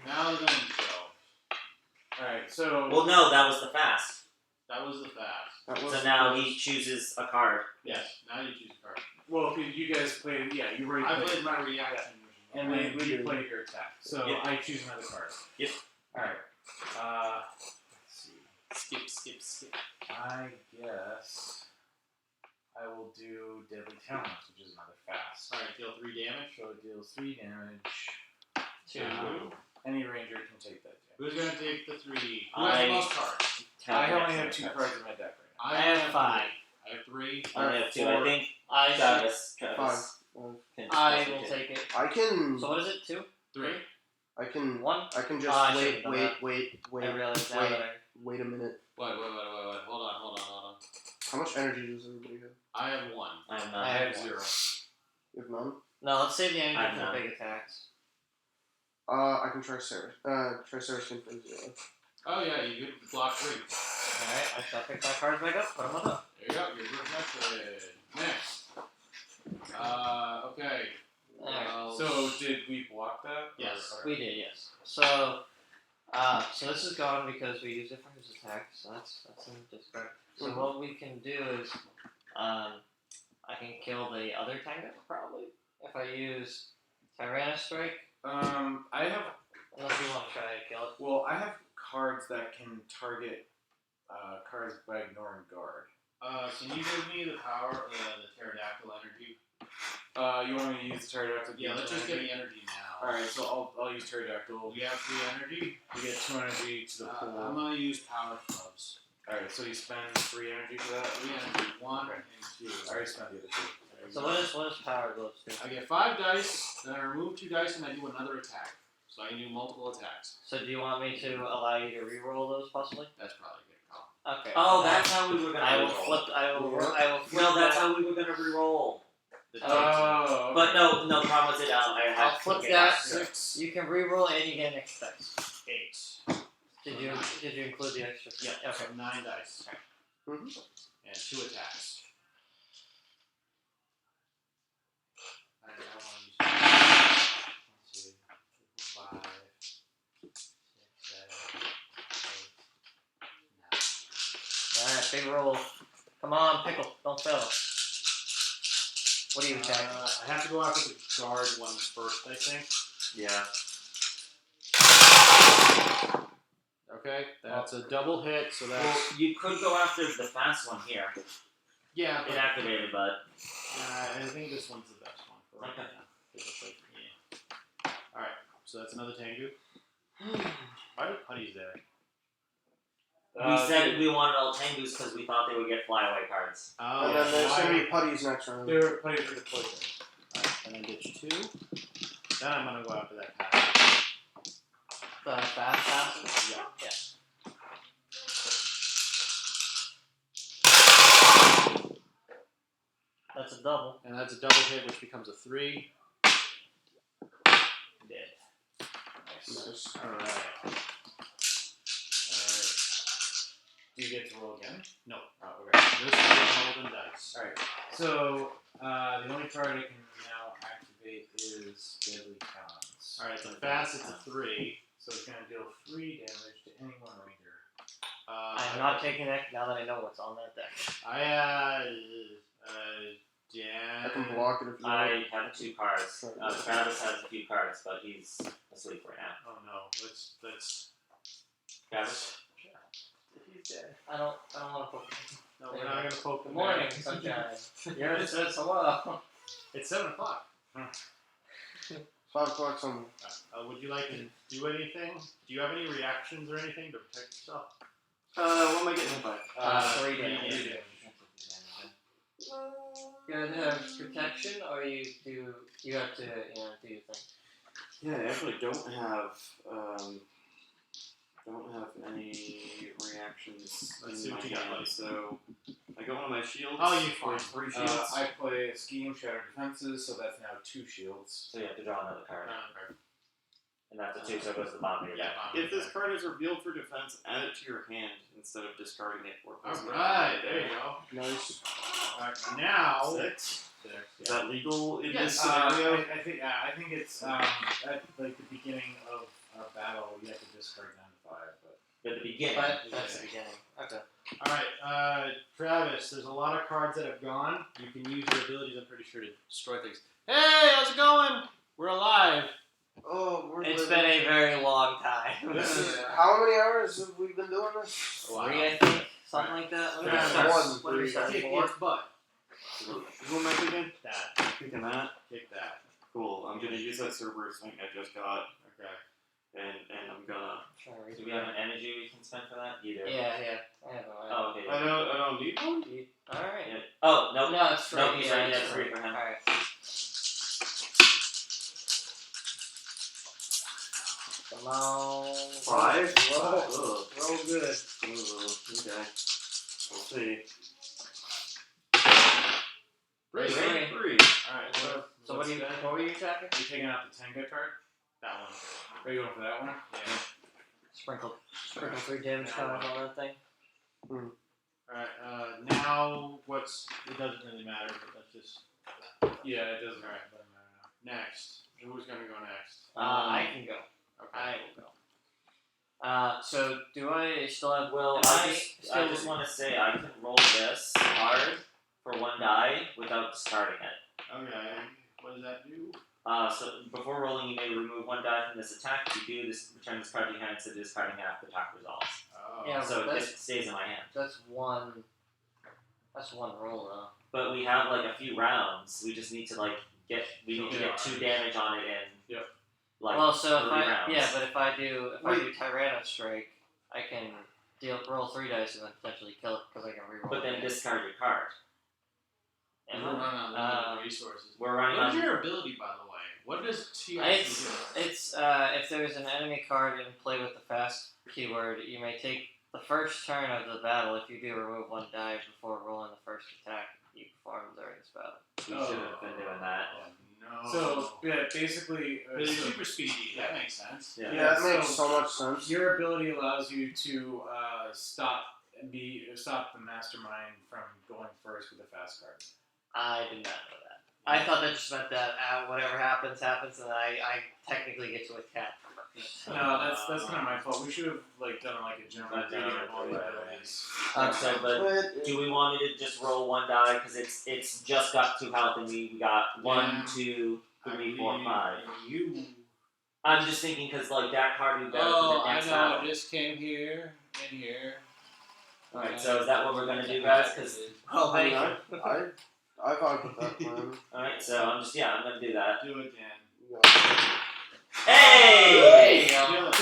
Now the gun kill. Alright, so. Well, no, that was the fast. That was the fast. That was So now he chooses a card. Yes. Now you choose a card. Well, if you guys played, yeah, you already I played. played my reaction. And We then we did. played your attack. So Yep. I choose another card. Yep. Alright. Let's see. Skip. I guess I will do Deadly Talent, which is another fast. Alright, deal 3 damage. So it deals 3 damage. 2. Any ranger can take that damage. Who's gonna take the 3? Who has the most cards? I only have 2 cards in my deck right now. I have 5. I have 3. I only have 2. I think I Travis Five. can I can will take it. I can. So what is it? 2? 3. I can. 1? I can Oh, just I wait. should've done I realize now wait. that I. Wait a minute. Wait. Hold on. How much energy does everybody have? I have 1. I am I not. have 0. You have none. No, let's save the energy I'm for the not. big attacks. I can try Sarah. Try Sarah's skin for 0. Oh yeah, you could block 3. Alright, I shall pick my cards back up, put them on top. There you go. Your first method. Next. Okay. Alright. Well, So did we block that? Yes. Or- We did, yes. So this is gone because we used it for his attack, so that's in discard. So what we can do is, I can kill the other Tango, probably, if I use Tyrannostrike, I have. unless you want to try to kill it. Well, I have cards that can target cards by ignoring guard. can you give me the power of the pterodactyl energy? You want me to use pterodactyl? Yeah, let's just get the energy now. All right, so I'll use pterodactyl. We have 3 energy. You get 2 energy to the pool. I'm gonna use power clubs. All right, so you spend 3 energy for that. 3 energy. 1 and 2. I already spent the other 2. There you So go. what is Power Gloves do? I get 5 dice, then I remove 2 dice, and I do another attack. So I can do multiple attacks. So do you want me to allow you to re-roll those possibly? That's probably a good call. Okay. Oh, that's how we were gonna. I will re-roll. flip. I will flip. No, that's that. how we were gonna re-roll. The Oh. But no, problem was it. I had I'll to flip take it that. out. 6, You can re-roll and you get an extra dice. 8. Did you include the extra? Yeah, Okay. so 9 dice. Mhm. And 2 attacks. Alright, I want to use 1, 2, 5, 6, 7, 8, 9. Alright, big roll. Come on, pickle. Don't fail. What are you attacking? I have to go after the guard ones first, I think. Yeah. Okay, that's a double hit, so that's. Well, you could go after the fast one here. Yeah, It activated, but I think this one's the best one for right Okay. now. 'Cause it's like, yeah. Alright, so that's another Tengu. Why are putties there? we said we wanted all Tengus because we thought they would get flyaway cards. Oh, And then there's gonna be putties next round. They're playing for the poison. Alright, and then get you 2. Then I'm gonna go after that pass. The fast passes? Yeah. Yeah. That's a double. And that's a double hit, which becomes a 3. Dead. Nice. Alright. Do you get to roll again? No. Oh, okay. This is golden dice. Alright, so the only card I can now activate is Deadly Talents. Alright, so fast it's a 3. So it's going to deal 3 damage to any one ranger. I'm not taking that now that I know what's on that deck. Dan. I can block it if you want. I have 2 cards. Travis has a few cards, but he's asleep right now. Oh no, let's. Travis? He's dead. I don't want to poke him. No, we're not gonna poke Good him. morning, sunshine. You haven't said so well. It's 7 o'clock. 5 o'clock somewhere. Would you like to do anything? Do you have any reactions or anything to protect yourself? What am I getting hit by? 3 3 damage. damage. You guys have protection, or you have to do your thing. Yeah, I actually don't have any reactions Let's in see my what you got, hand, buddy. so I got one of my shields. Oh, you for fine. 3 shields. I play Scheme, Shatter Defenses, so that's now 2 shields. So you have to draw another card. Okay. And that's a 2, so it goes to the bottom of your deck. If this card is revealed for defense, add it to your hand instead of discarding it or placing it. Alright, there you go. Nice. Alright, now. 6. Six, Is that legal in this Yes, scenario? I think it's at like the beginning of a battle you have to discard down to 5. But At the beginning. But that's the beginning. Okay. Alright, Travis, there's a lot of cards that have gone. You can use your abilities, I'm pretty sure, to destroy things. Hey, how's it going? We're alive. Oh, we're It's living. been a very long time. This is how many hours have we been doing this? 3, I think. Something like that. When did we Yeah, start? one, When did we three. start? Kick 4? its butt. Who am I picking? That. Picking that. Kick that. Cool. I'm gonna use that Cerberus thing I just got, Okay. and I'm gonna. Do we have an energy we can spend for that? Either. Yeah. I have no idea. Oh, okay. I don't need one. Alright. Yeah. Oh, no. No, it's free. No, he's right. it's That's free for him. Alright. Come on. 5. Roll. Ugh. Roll good. Ugh. Okay. We'll see. Three. 3. alright, So what were you attacking? You're taking out the Tenga card? That one. Are you going for that one? Yeah. Sprinkle 3 damage counters on that thing. Alright, now what's. It doesn't really matter, but that's just. Yeah, it doesn't matter. Next. Who's gonna go next? I can go. Okay. I will go. So do I still have Well, I just want to say I can roll this card for 1 die without discarding it. Okay. What does that do? So before rolling, you may remove 1 die from this attack. If you do, this return this card to your hand instead of discarding it after the attack resolves. Oh. Yeah, So but it just stays in my hand. that's one roll though. But we have like a few rounds. We just need to get 2 damage on it in. Yep. Like Well, so if 3 I rounds. but if I do Tyranno Strike, I can roll 3 dice and then potentially kill it because I can reroll. But then it. discard your card. And we're running on limited resources. We're running What is on. your ability, by the way? What does she It's actually do? it's if there's an enemy card in play with the fast keyword, you may take the first turn of the battle. If you do, remove 1 die before rolling the first attack you perform during this battle. We should have been doing that. No. So, yeah, basically. But it's super speedy. That makes sense. Yeah. Yeah, that makes so- so much sense. Your ability allows you to stop the mastermind from going first with a fast card. I did not know that. I thought that just meant that whatever happens, and I technically get to attack first. No, that's kind of my fault. We should have done a general reading of all the Right. abilities. So, but do we want me to just roll 1 die because it's just got 2 health and we got 1, 2, 3, 4, 5. You. I'm just thinking because that card we got Oh, for the I next know. battle. I just came here and here. Alright, so is that what we're gonna do, guys? Because Oh, I mean, thank you. I thought with that plan. alright, so I'm gonna do that. Do it again. Hey! There you go.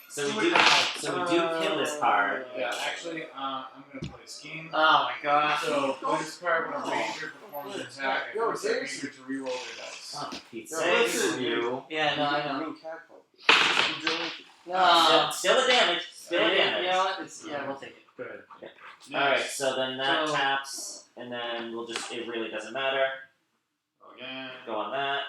So we do kill this card. Yeah, actually, I'm gonna play Scheme. Oh my gosh. So, play this card when a ranger performs an attack, I force that ranger to reroll their dice. Oh, Pete, Yeah, saves listen, you. Yeah, no, I know. Green cat puppy. No. Still a damage. Still a damage. You know what? We'll take it. Good. Alright, so then that So- taps, and then it really doesn't matter. Again. Go on that.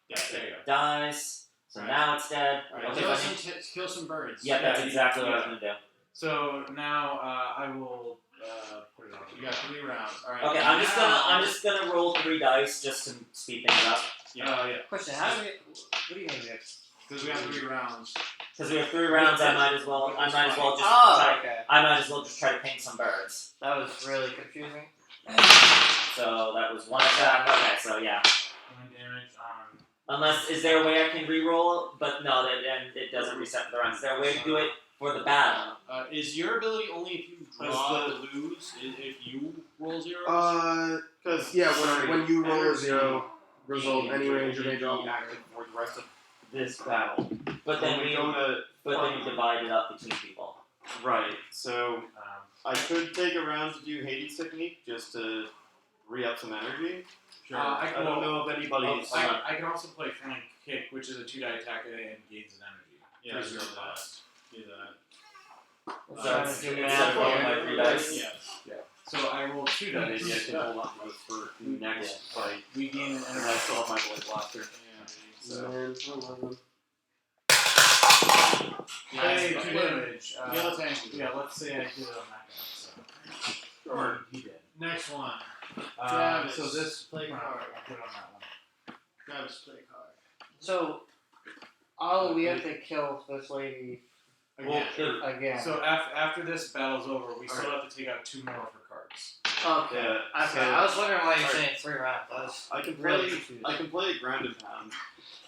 Yeah, there you go. Dies. So now it's dead. Alright, Okay, kill, fine. kill some birds. Yeah, that's Yeah, exactly what I was yeah. gonna do. So now I will put it on. You got 3 rounds. Alright. Okay, I'm just gonna roll 3 dice just to speed things up. Yeah. Question: How do we? What do you mean we have? Because we got 3 rounds. Because we have 3 rounds, I might as well just Oh, try. okay. I might as well just try to ping some birds. That was really confusing. So that was 1 attack. Okay, so yeah. 1 damage on. Unless is there a way I can re-roll? But no, then it doesn't reset for the rounds. Is there a way to do it for the battle? Is your ability only if you draw to lose? If you roll 0? Because Yeah, when you roll a 0, result any ranger may draw. active for the rest of this battle. But then When we go to divide it up between people. right. So Um, I could take a round to do Hades technique just to re-up some energy. sure. I don't know if anybody's. I can also play Flank kick, which is a 2-die attack and gains an energy. Yeah, For 0 do that. cost. Do that. So it's instead of rolling my 3 dice. Yeah. So I roll 2 dice. Maybe I can hold on to this for next fight. We gain an And I energy. still have my blade blaster. So. Man, 11. Hey, Nice. 2 damage. Yellow tank. Yeah, let's say I did it on that guy. So. Sure. He did. Next one. So this play I'll card. put it on that one. Travis, play card. So, we have to kill this lady Again. again. So after this battle's over, we still have to take out 2 more for cards. Okay. Yeah. Okay. I was wondering why you're saying 3 rounds. I was I can really play. confused. I can play a ground and pound,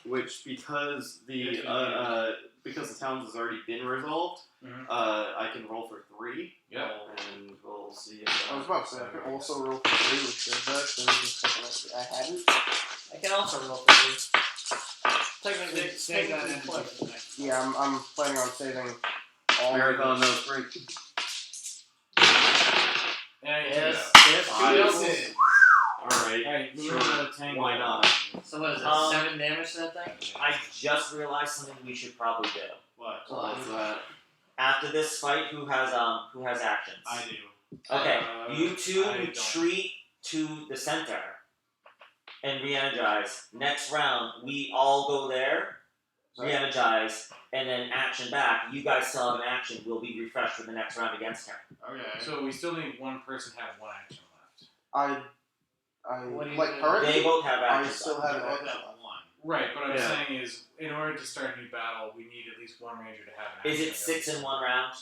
which because the town has already been resolved, Mhm. I can roll for 3. Yeah. And we'll see. If I was about to say, I could also roll for 3 with Shivdex, and just something I hadn't. I can also roll for 3. Technically, Save that technically in play. next. Yeah, I'm planning on saving all Marathon of no this. spring. Yeah, you Yes, do yes, I two will. doubles. Alright. Alright, move Sure. on to the tango. Why not? So what is it? 7 damage to that thing? I just realized something we should probably do. What? What's that? After this fight, who has actions? I do. Okay, Uh, you two I don't. retreat to the center and re-energize. Next round, we all go there, re-energize, and then action back. You guys still have an action. We'll be refreshed for the next round against her. Okay. So we still need one person to have 1 action left. What do you like do? currently, They both have I actions. still left. have an I action. got one. Right, but what I'm Yeah. saying is, in order to start a new battle, we need at least 1 ranger to have an action. Is it 6 in 1 round?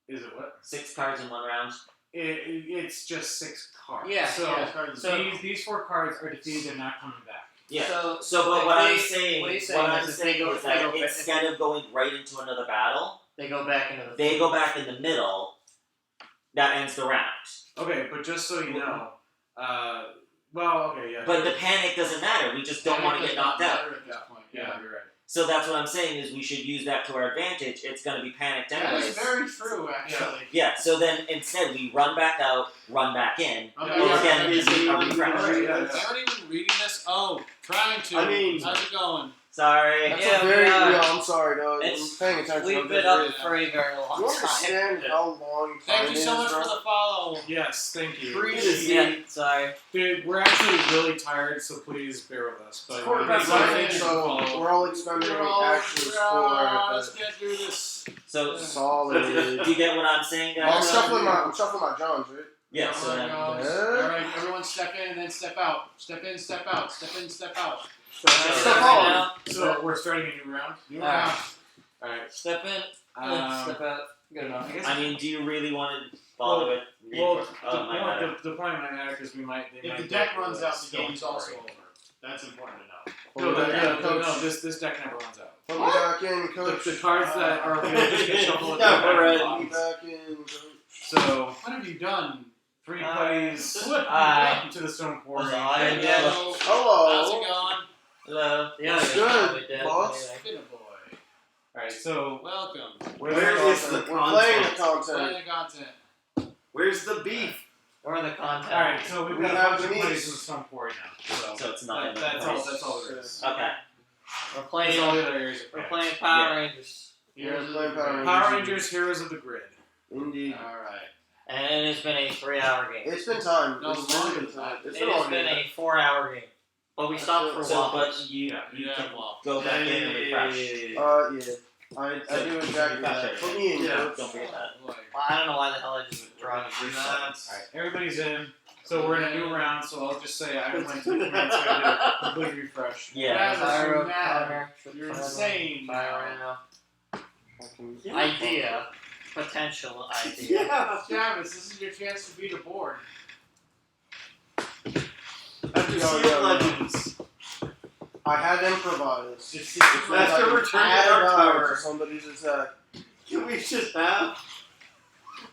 Is it what? 6 cards in 1 round? It's just 6 cards. Yeah, So, yeah. So- these 4 cards are defeated and not coming back. Yeah. So, But if what they- I'm saying, what he's is saying that is if they go instead of going right into another battle, they go back into the they go back in the middle. That ends the round. Okay, but just so you know, well, okay, yeah. But the panic doesn't matter. We just don't want to get knocked out. At that point. Yeah, you're right. So that's what I'm saying is we should use that to our advantage. It's going to be panicked That anyways. is very true, actually. Yeah. So then instead we run back out, run back in. Okay, Well, yeah, again, is a it- refresh. Alright, yeah, They aren't even reading this. Oh, trying to. I mean- how's it going? Sorry. That's Yeah, a very, we are. yeah, I'm sorry, dog. It's- I'm paying attention. We've I'm been just up really- for a very long You time. understand how long Thank time you so is, much bro? for the follow. Yes, thank you. Yeah, sorry. Dude, we're actually really tired, so please bear with us. But Quarterback Sorry, Thank you. so we're all expending actions Let's for get through this. So solid. do you get what I'm saying, I'm guys? shuffling my Johns, right? Yeah. So then, Alright, everyone step in and then step out. Step in, step out. Step in, step out. Step Right on. now, So we're starting a new round. New Alright. round. Alright. step in, step out. Good enough. I mean, do you really want to bother with? Well, the the point might matter because we might. They If might the deck go runs out, the still game's also story. over. That's important to know. No, this deck never runs out. Put me back in, coach. The cards that are available just get shuffled. Never back in the read. Put me box. back in, coach. So What have you done? 3 putties What? into the stone quarry. Was I Hey, in Dad. yellow? How's it Hello. going? Hello. Yeah, That's it's good, probably dead boss. anyway. Been a boy. Alright, so Welcome. Where is the We're playing the content? Playing content. the content. Where's the beef? Or the content. alright, so we've We got a have bunch of the putties needs. in the stone quarry now. So, So it's not in the that's place. all there is. Okay. We're That's playing. all the other areas. We're playing Power Rangers, Here's the playing Power Rangers. Power Rangers, Heroes of the Grid. Indeed. Alright. and it has been a 3-hour game. It's been time. No, It's it's really longer been than time. that. It's It been has longer been than a 4-hour game, but we stopped for So, waffles. but you Yeah, can well. go back in and refresh. that. Yeah. I do exactly that. Put me in, Yeah. coach. Don't forget that. Boy. Well, I don't know why the hell I just withdrawn you for Alright, everybody's in. So we're in a new round, so I'll just say I went 2 minutes so I did a complete refresh. Yeah. Pyro, mad. Connor, You're Trip, insane. Pyro. Fucking- Idea. Potential idea. Yeah. Travis, this is your chance to beat a board. After Yo, Sea yo, of yo. Legends. I have improvised. Just After I Return to add Dark on Tower. to somebody's attack. Can we just have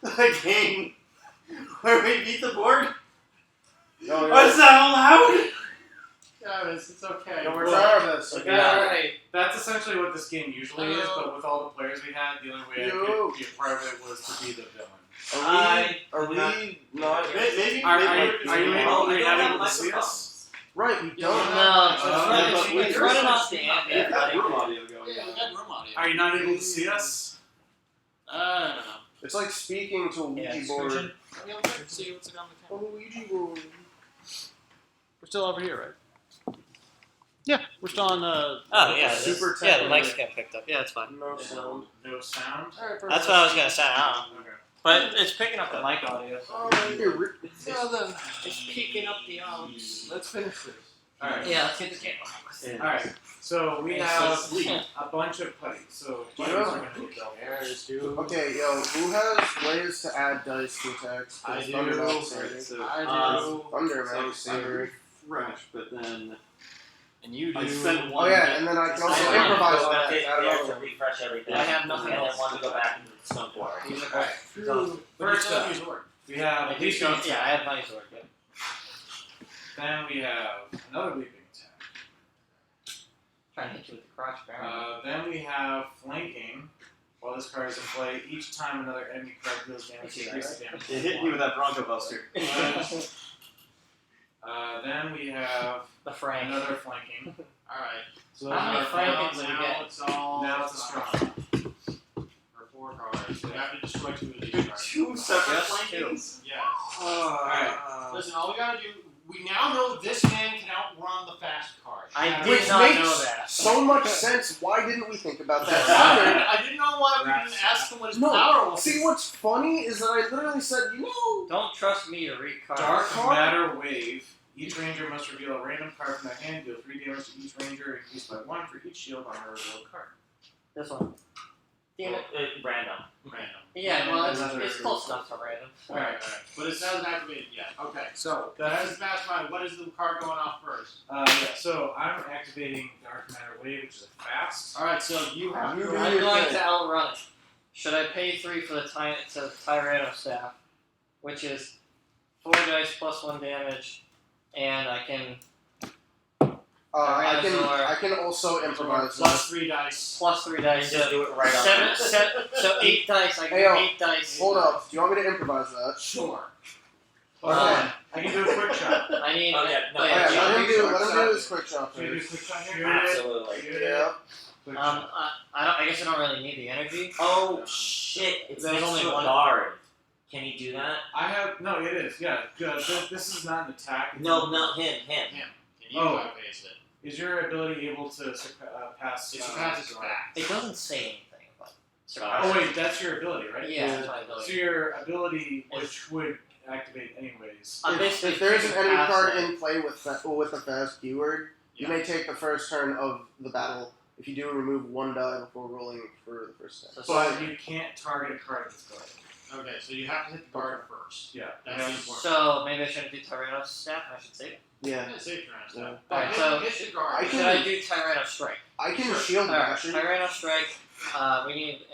a game where we beat the board? No, Or is that allowed? Travis, it's okay. no, we're trying our best. Okay? Alright. That's essentially what this game usually is, but with all the players we had, the only way I Yo. could be a part of it was to be the villain. Are we not? Maybe. Are you I able don't to have see us? microphones. Right, you don't. No, but it's running off the ambient. Yeah, room audio going Yeah, we on. got room audio. Are you not able to see us? I don't know. It's like speaking to a Ouija Yeah, board. scooching. Yeah, we'll check to see what's on the A camera. Ouija board. We're still over here, right? Yeah, we're still on the. Oh yeah, Super yeah. The technical. mic's getting picked up. Yeah, it's fine. No sound. No sound. Alright, That's what I was gonna say. I don't know. Okay. But it's picking up the mic audio. So. Alright, Well then, It's picking up the audio. let's finish this. All right. Yeah, let's get the camera. All right. So we Okay, have so- a bunch of putties. So Yeah. putties are going to be double. There's two. Okay, yo, who has ways to add dice to attacks? I 'Cause do. Thunder Max Alright, Saber. so I do. Thunder so Max Saber. fresh, but then And you do. I spent Oh one. yeah, and then I can also I have improvise to go on back that. in Add there another to one. refresh everything. I have nothing and then else. one to go back into the skunk water. These are All right. So first up, we have I a do leaping so, attack. yeah, I have my sword. Yeah. Then we have another leaping attack. Trying to hit you with the crotch barrel. Then we have flanking. While this card is in play, each time another enemy card deals damage, You see that, increases right? damage. It hit you with that Bronco Buster. Then we have The Frank. another flanking. Alright. So How many now- Frankens did you now get? it's all. Now it's a strong. Or 4 cards. We have to destroy 2 of these cards. Two separate Just flankings? Yes. Alright. Listen, all we gotta do. We now know this man can outrun the fast card. I did Which not makes know that. so much sense. Why didn't we think about that I sooner? didn't, I didn't know why we didn't ask him what his No, power was. See, what's funny is that I literally said, Don't trust me to read cards. Dark Card? Matter Wave. Each ranger must reveal a random card from their hand, deal 3 damage to each ranger, increased by 1 for each shield on a revealed card. This one. Damn it. Random. Random. Yeah, well, Another- it's close enough to random. Alright. But it hasn't activated yet. Okay, so That's- that's mastermind. What is the card going off first? Yeah, so I'm activating Dark Matter Wave, which is a fast. Alright, so you have You to. do I'm your going thing. to outrun it. Should I pay 3 for the Tyranno staff, which is 4 dice plus 1 damage, and I can I can also improvise. Plus 3 dice. plus 3 And dice. just do it right on. So 8 dice. I can Hey, do yo, 8 dice. Hold up. Do you want me to improvise that? Sure. Hold Okay. on. I can do a quick shot. I need. Oh, yeah, no, Oh, yeah, yeah, let him do shot. his quick shot Can you do a first. quick shot here? Absolutely. Yeah. Quick shot. I guess I don't really need the energy. Oh shit! It's There's next only to a one. guard. Can you do that? I have no. It is. Yeah. Good. This is not an attack. It's No, an- not him. Him. And you Oh. bypassed it. Is your ability able to pass? It surpasses back. It doesn't say anything about Oh wait, that's your ability, right? Yeah, Yeah. that's my So ability. your ability, which would activate anyways. I'm If basically there's an enemy past card that. in play with a fast keyword, you may take the first turn of the battle. If you do, remove 1 die before rolling for the first step. So But you can't target a card that's good. Okay, so you have to hit the guard first. Yeah. That's the important. So maybe I shouldn't do Tyranno staff and I should save it. Yeah. Yeah, save your ass. Yeah. Alright, so hit the guard. I should can- I do Tyranno strike? I can shield Alright, bash it. Tyranno strike. We need.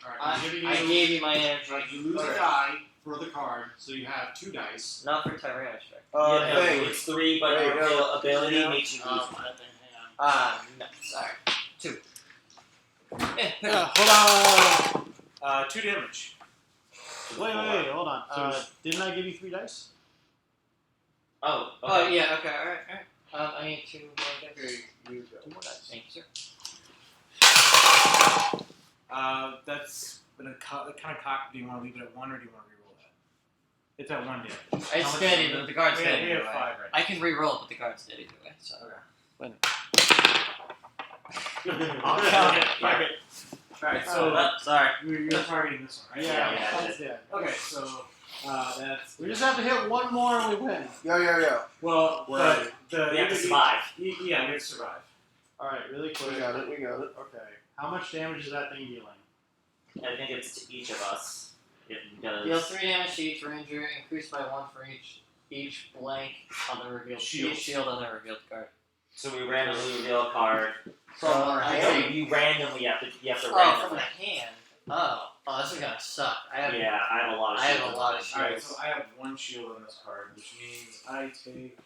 Alright, I I'm giving you. gave you my energy. Right, you lose a Okay. die for the card, so you have 2 dice. Not for Tyranno strike. Yeah, no, Thing. it's 3, but There you your go. ability Yeah. makes you lose one. That thing, hang on. No. Alright. 2. Hold on. 2 damage. Wait, hold on. So didn't I give you 3 dice? Oh, Oh, okay. yeah, okay, alright. I need 2 more dice. You go. 2 more dice. Thank you, sir. That's been kind of cocked. Do you want to leave it at 1 or do you want to reroll that? It's at 1 damage. It's How much steady, is it? but the guard's We dead. have Either 5 way. right I can re-roll, but the guard's dead either way. So. I'll count it. now. Alright, so Sorry. you're targeting this one, right? Yeah. That's it. Okay, so that's. We just have to hit 1 more and we win. Yo. Well, Where are the We have to survive. Yeah, we have to survive. Alright, really We quick. got it. Okay. How much damage is that thing dealing? I think it's to each of us. It does. Deal 3 damage to each ranger, increased by 1 for each blank on the revealed Shield. each shield on the revealed card. So we randomly reveal a card. From our I hand. think you randomly have to Oh, randomly. from the hand. Oh, this is gonna suck. I have. Yeah, I have a lot of. I have shields a lot on of mine. Alright, so I have 1 shield on this card, which means I take.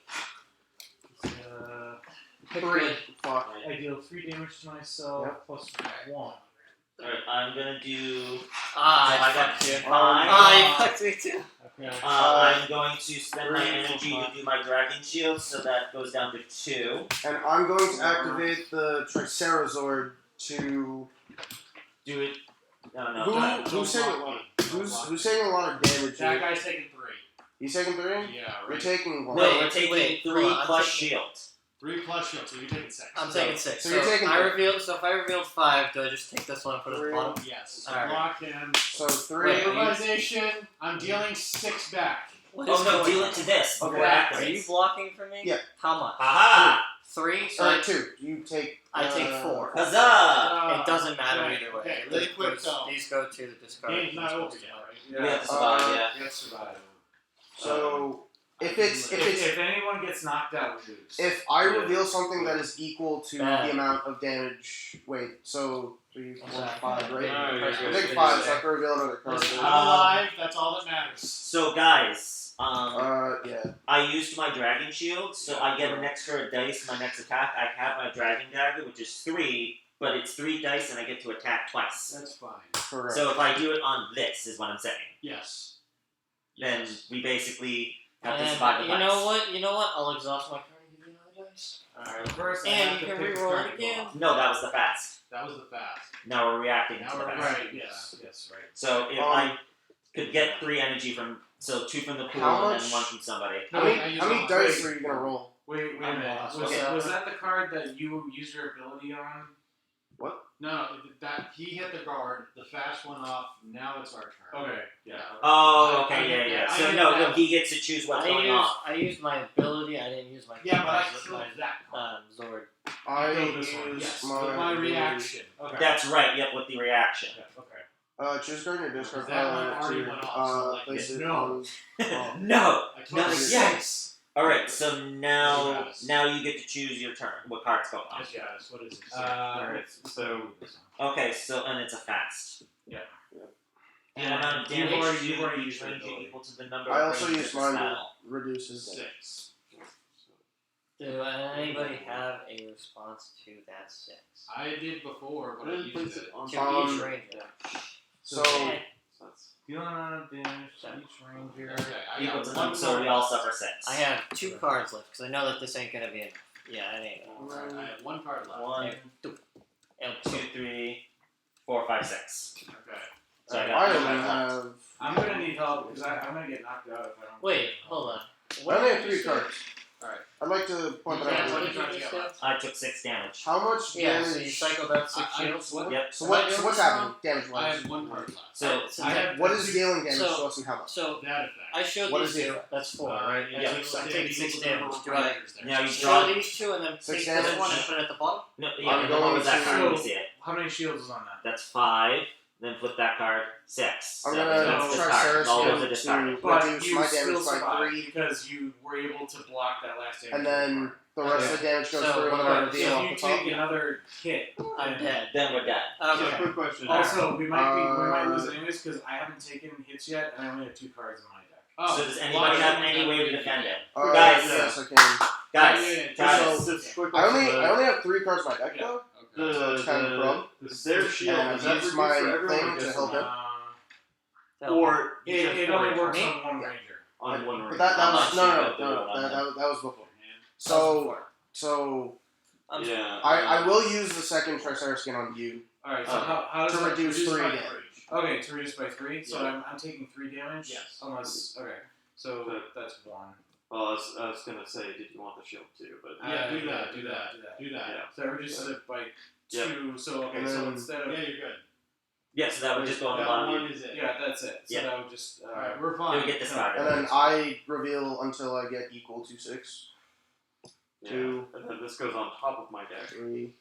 Three. Fuck. I deal 3 damage to myself plus 1. Alright, I'm gonna do. I I got fucked you. 5. I fucked me too. Okay. I'm going to spend my 3, energy 4, to do my dragon shield, so that goes down to 2. And I'm going to activate the Tricerazord to. Do it. No, no. Who's taking a lot? Who's taking a lot of damage? That here? guy's taking 3. He's taking 3. Yeah, You're right. taking 1. No, Wait, we're taking wait, 3 hold on, I'm plus taking- shield. 3 plus shield, so you're taking 6. I'm taking 6. so So, you're taking I three. revealed. So if I revealed 5, do I just take this one and put it at the 3. bottom? Yes. Alright. Block him. So 3. Wait, Improvisation. I'm dealing 6 back. What Oh is no, going deal on? it to this. Okay. Before it Are you activates. blocking for me? Yeah. How much? Aha! 3. So Sorry, 2. You take. I take 4. Huzzah! It doesn't matter right, either way. Okay, really quick Those- though. These go to the discard. Game's not These over goes to yet, my- right? We have to survive, yeah. You have to survive. So if it's If anyone gets knocked out, we lose. if I Yeah. reveal something that is equal to Bad. the amount of damage. Wait. So 3, 4, Exactly. 5, right? No, you're I good. take 5, so I can reveal another card. I'm alive. That's all that matters. So guys, Yeah. I used my dragon shield, so I get an extra dice my next attack. I have my dragon dagger, which is 3, but it's 3 dice and I get to attack twice. That's fine. Correct. So if I do it on this, is what I'm saying. Yes. Then we basically have to And survive the you dice. know what? You know what? I'll exhaust my card and give you another dice. Alright, first I And have you to can pick reroll it target again. ball. No, that was the fast. That was the fast. Now we're reacting Now to the we're fast. right. Yes, yes, right. So if I could get 3 energy from, so 2 from the pool How and then much- 1 from somebody. How No, many, I use how many all dice three. are you gonna roll? Wait a I'm minute. lost. Was, Okay. was that the card that you used your ability on? No, that he hit the guard. The fast went off. Now it's our turn. Okay, yeah. Oh, I okay, did yeah. that. I So did no, that. he gets to choose what's going off. I used my ability. I didn't use my. Yeah, but I my- killed that card. Zord. I killed this one, use Yes, my, with my ability. reaction. Okay. That's right, yep, with the reaction. Yeah, okay. Choose card in your discard That one pile already to went off, so, like, place it no. on. No! I told No, you. yes! Alright, so now Yes. now you get to choose your turn. What card's going on? Yes, yes. What is it? Alright, so Okay, so and it's a fast. Yeah. And amount of You've damage already you used use your range ability. equal to the number I of also ranges use of the mine to spell. reduces damage. 6. Do anybody have a response to that 6? I did before, but I used place it. it on To each ranger. So that's Dealing amount of damage to each ranger. Okay, I Equal got to one them, so we more. all suffer 6. I have 2 cards left because I know that this ain't gonna be enough. Yeah, it ain't. Alright, I have 1 card left. 1, And 2, 3, 4, 5, 6. Okay. So I I got only 5 left. have. I'm gonna need help because I'm gonna get knocked out if I don't. Wait, hold on. I only have 3 cards. Alright. I'd like to point that Yeah, out. what did did you you just get? say? I took 6 damage. How much Yeah, damage? so you cycled out 6 I- shields. what? Yep. So what's happening damage I wise? have 1 card left. So I have What is dealing damage So- to us and how much? So that effect. I showed What these is the 2. effect? That's 4, Uh, right? yeah, I so take damage 6 equals the number damage. of Do I rangers there. now you show draw. these 2 and then 6 take this damage. one and put it at the bottom? No, I'm yeah, what going was that to- card? Let me see it. How many shields is on that? That's 5. Then flip that card. 6. I'm So gonna that's try discarded. All those are to discarded. But reduce you my still damage by survived 3, because you were able to block that last damage. and then the rest of the damage goes So through and then I what- So reveal if off you the top. take another hit, I'm dead. Then we're dead. So, Okay. quick question. Also, we might lose Uh, anyways because I haven't taken hits yet, and I only have 2 cards in my deck. Oh, So does anybody why have don't any we way to have defend it? Guys, Guys. yes, I can. Guys, Yeah, guys. Just quick I question. only have 3 cards in my deck Yeah. though. Okay. So it's kind of rough. their shield, And is that use reduced my for everyone thing or to just help one? him. Or you just It for only each works one? on one ranger. On one But ring. that I'm was not no, sure about that was before. So So Yeah. I will use the second Triceratops skin on you. Alright, so Okay. how does To that reduce reduce 3 by damage. Okay, to reduce by 3. So Yeah. I'm taking 3 damage. Yes. Unless so Okay. that's 1. Well, I was gonna say, did you want the shield too? But Yeah, do that, do do that, that. do that. Do that. yeah. So that reduces it by Yep. 2. So okay, And so then- instead of Yeah, you're good. Yeah, so that would just go on the That bottom. one is it. yeah, that's it. So Yeah. that would just Alright, we're It fine. would get discarded. And then I reveal until I get equal to 6. Yeah. 2, And then this goes on top of my deck. 3.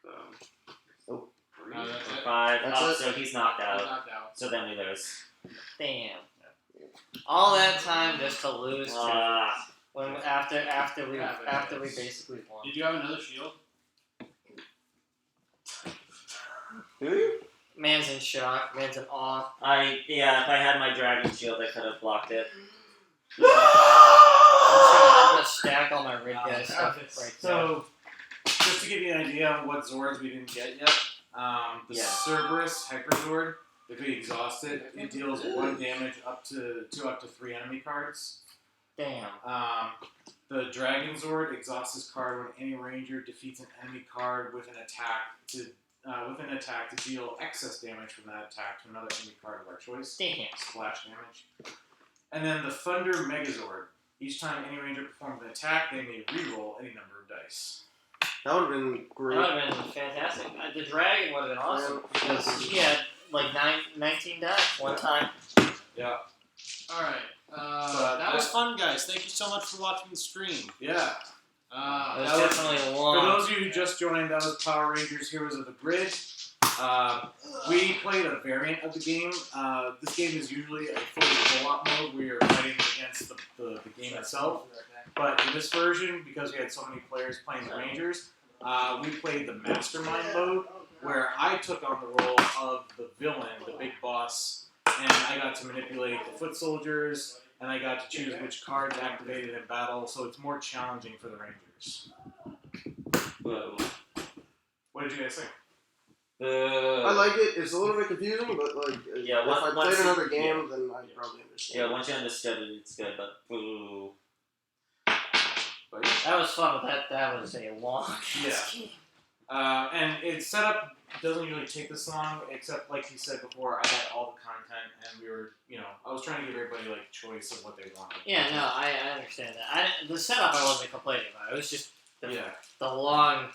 So. Nope. 3. No, that's it. 5. That's Oh, it. so he's knocked He's out. knocked out. So then we lose. damn. All that time just to lose to Ah. when after we Yeah, but after we it's- basically won. Did you have another shield? Do you? Man's in shock. Man's in awe. Yeah, if I had my dragon shield, I could have blocked it. I'm gonna stack all my rig guy stuff right there. So just to give you an idea on what Zords we didn't get yet, The Yeah. Cerberus Hyperzord, if we exhaust it, it deals 1 damage up to 3 enemy cards. Damn. The Dragon Zord exhausts this card when any ranger defeats an enemy card with an attack to deal excess damage from that attack to another enemy card of our choice. Damn. Splash damage. And then the Thunder Megazord. Each time any ranger performs an attack, they may reroll any number of dice. That would have been That great. would have been fantastic. The dragon would have been awesome because he had like 19 die one time. Yeah. Alright. That was fun, guys. Thank you so much for watching the stream. Yeah. It was that was- definitely For long. those of you who just joined, that was Power Rangers Heroes of the Grid. We played a variant of the game. This game is usually a fully co-op mode where you're fighting against the game itself. But in this version, because we had so many players playing the Rangers, we played the Mastermind mode, where I took on the role of the villain, the big boss, and I got to manipulate the foot soldiers, and I got to choose which cards activated in battle, so it's more challenging for the Rangers. What did you guys think? I like it. It's a little bit confusing, but like, Yeah, if I once played you- another game, then I'd probably understand. Yeah, once you understood it, it's good. But ooh. That was fun, but that was a long. Yeah. And its setup doesn't usually take this long, except like you said before, I had all the content, and we were, I was trying to give everybody like choice of what they wanted. Yeah, no, I understand that. The setup I wasn't complaining about. It was just the long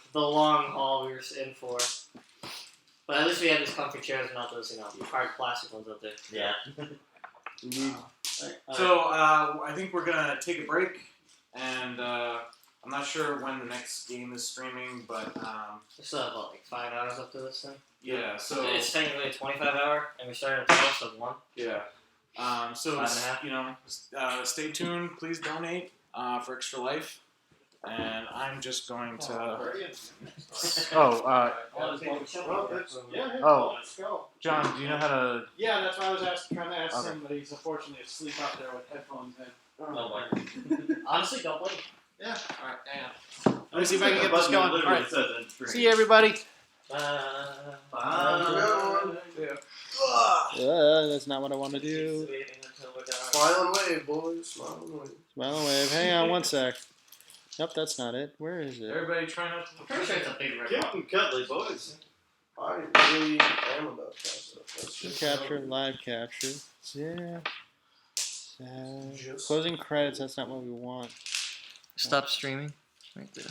haul we were in for. But at least we had these comfy chairs and not those, hard plastic ones up there. Yeah. Indeed. So I think we're gonna take a break, and I'm not sure when the next game is streaming, but We still have like 5 hours up to this thing. yeah. So It's technically a 25-hour, and we started at 12, so 1. yeah. So 5.5. stay tuned. Please donate for Extra Life, and I'm just going to. Let's go. John, do you know how to? Yeah, that's why I was trying to ask him, but he's unfortunately asleep out there with headphones in. Oh my. Honestly, don't blame me. Yeah. Alright, hang on. Let me see if I can get this Button going. literally Alright. says end screen. See you, everybody. That's not what I want to do. Smile and wave, boys. Smile and wave. Smile and wave. Hang on one sec. Nope, that's not it. Where is it? Everybody try not to. I'm pretty sure it's a big rip. Getting cuddly, boys. I really am about that stuff. That's just Capture, live capture. Yeah. Closing credits, that's not what we want. Stop streaming. Right there.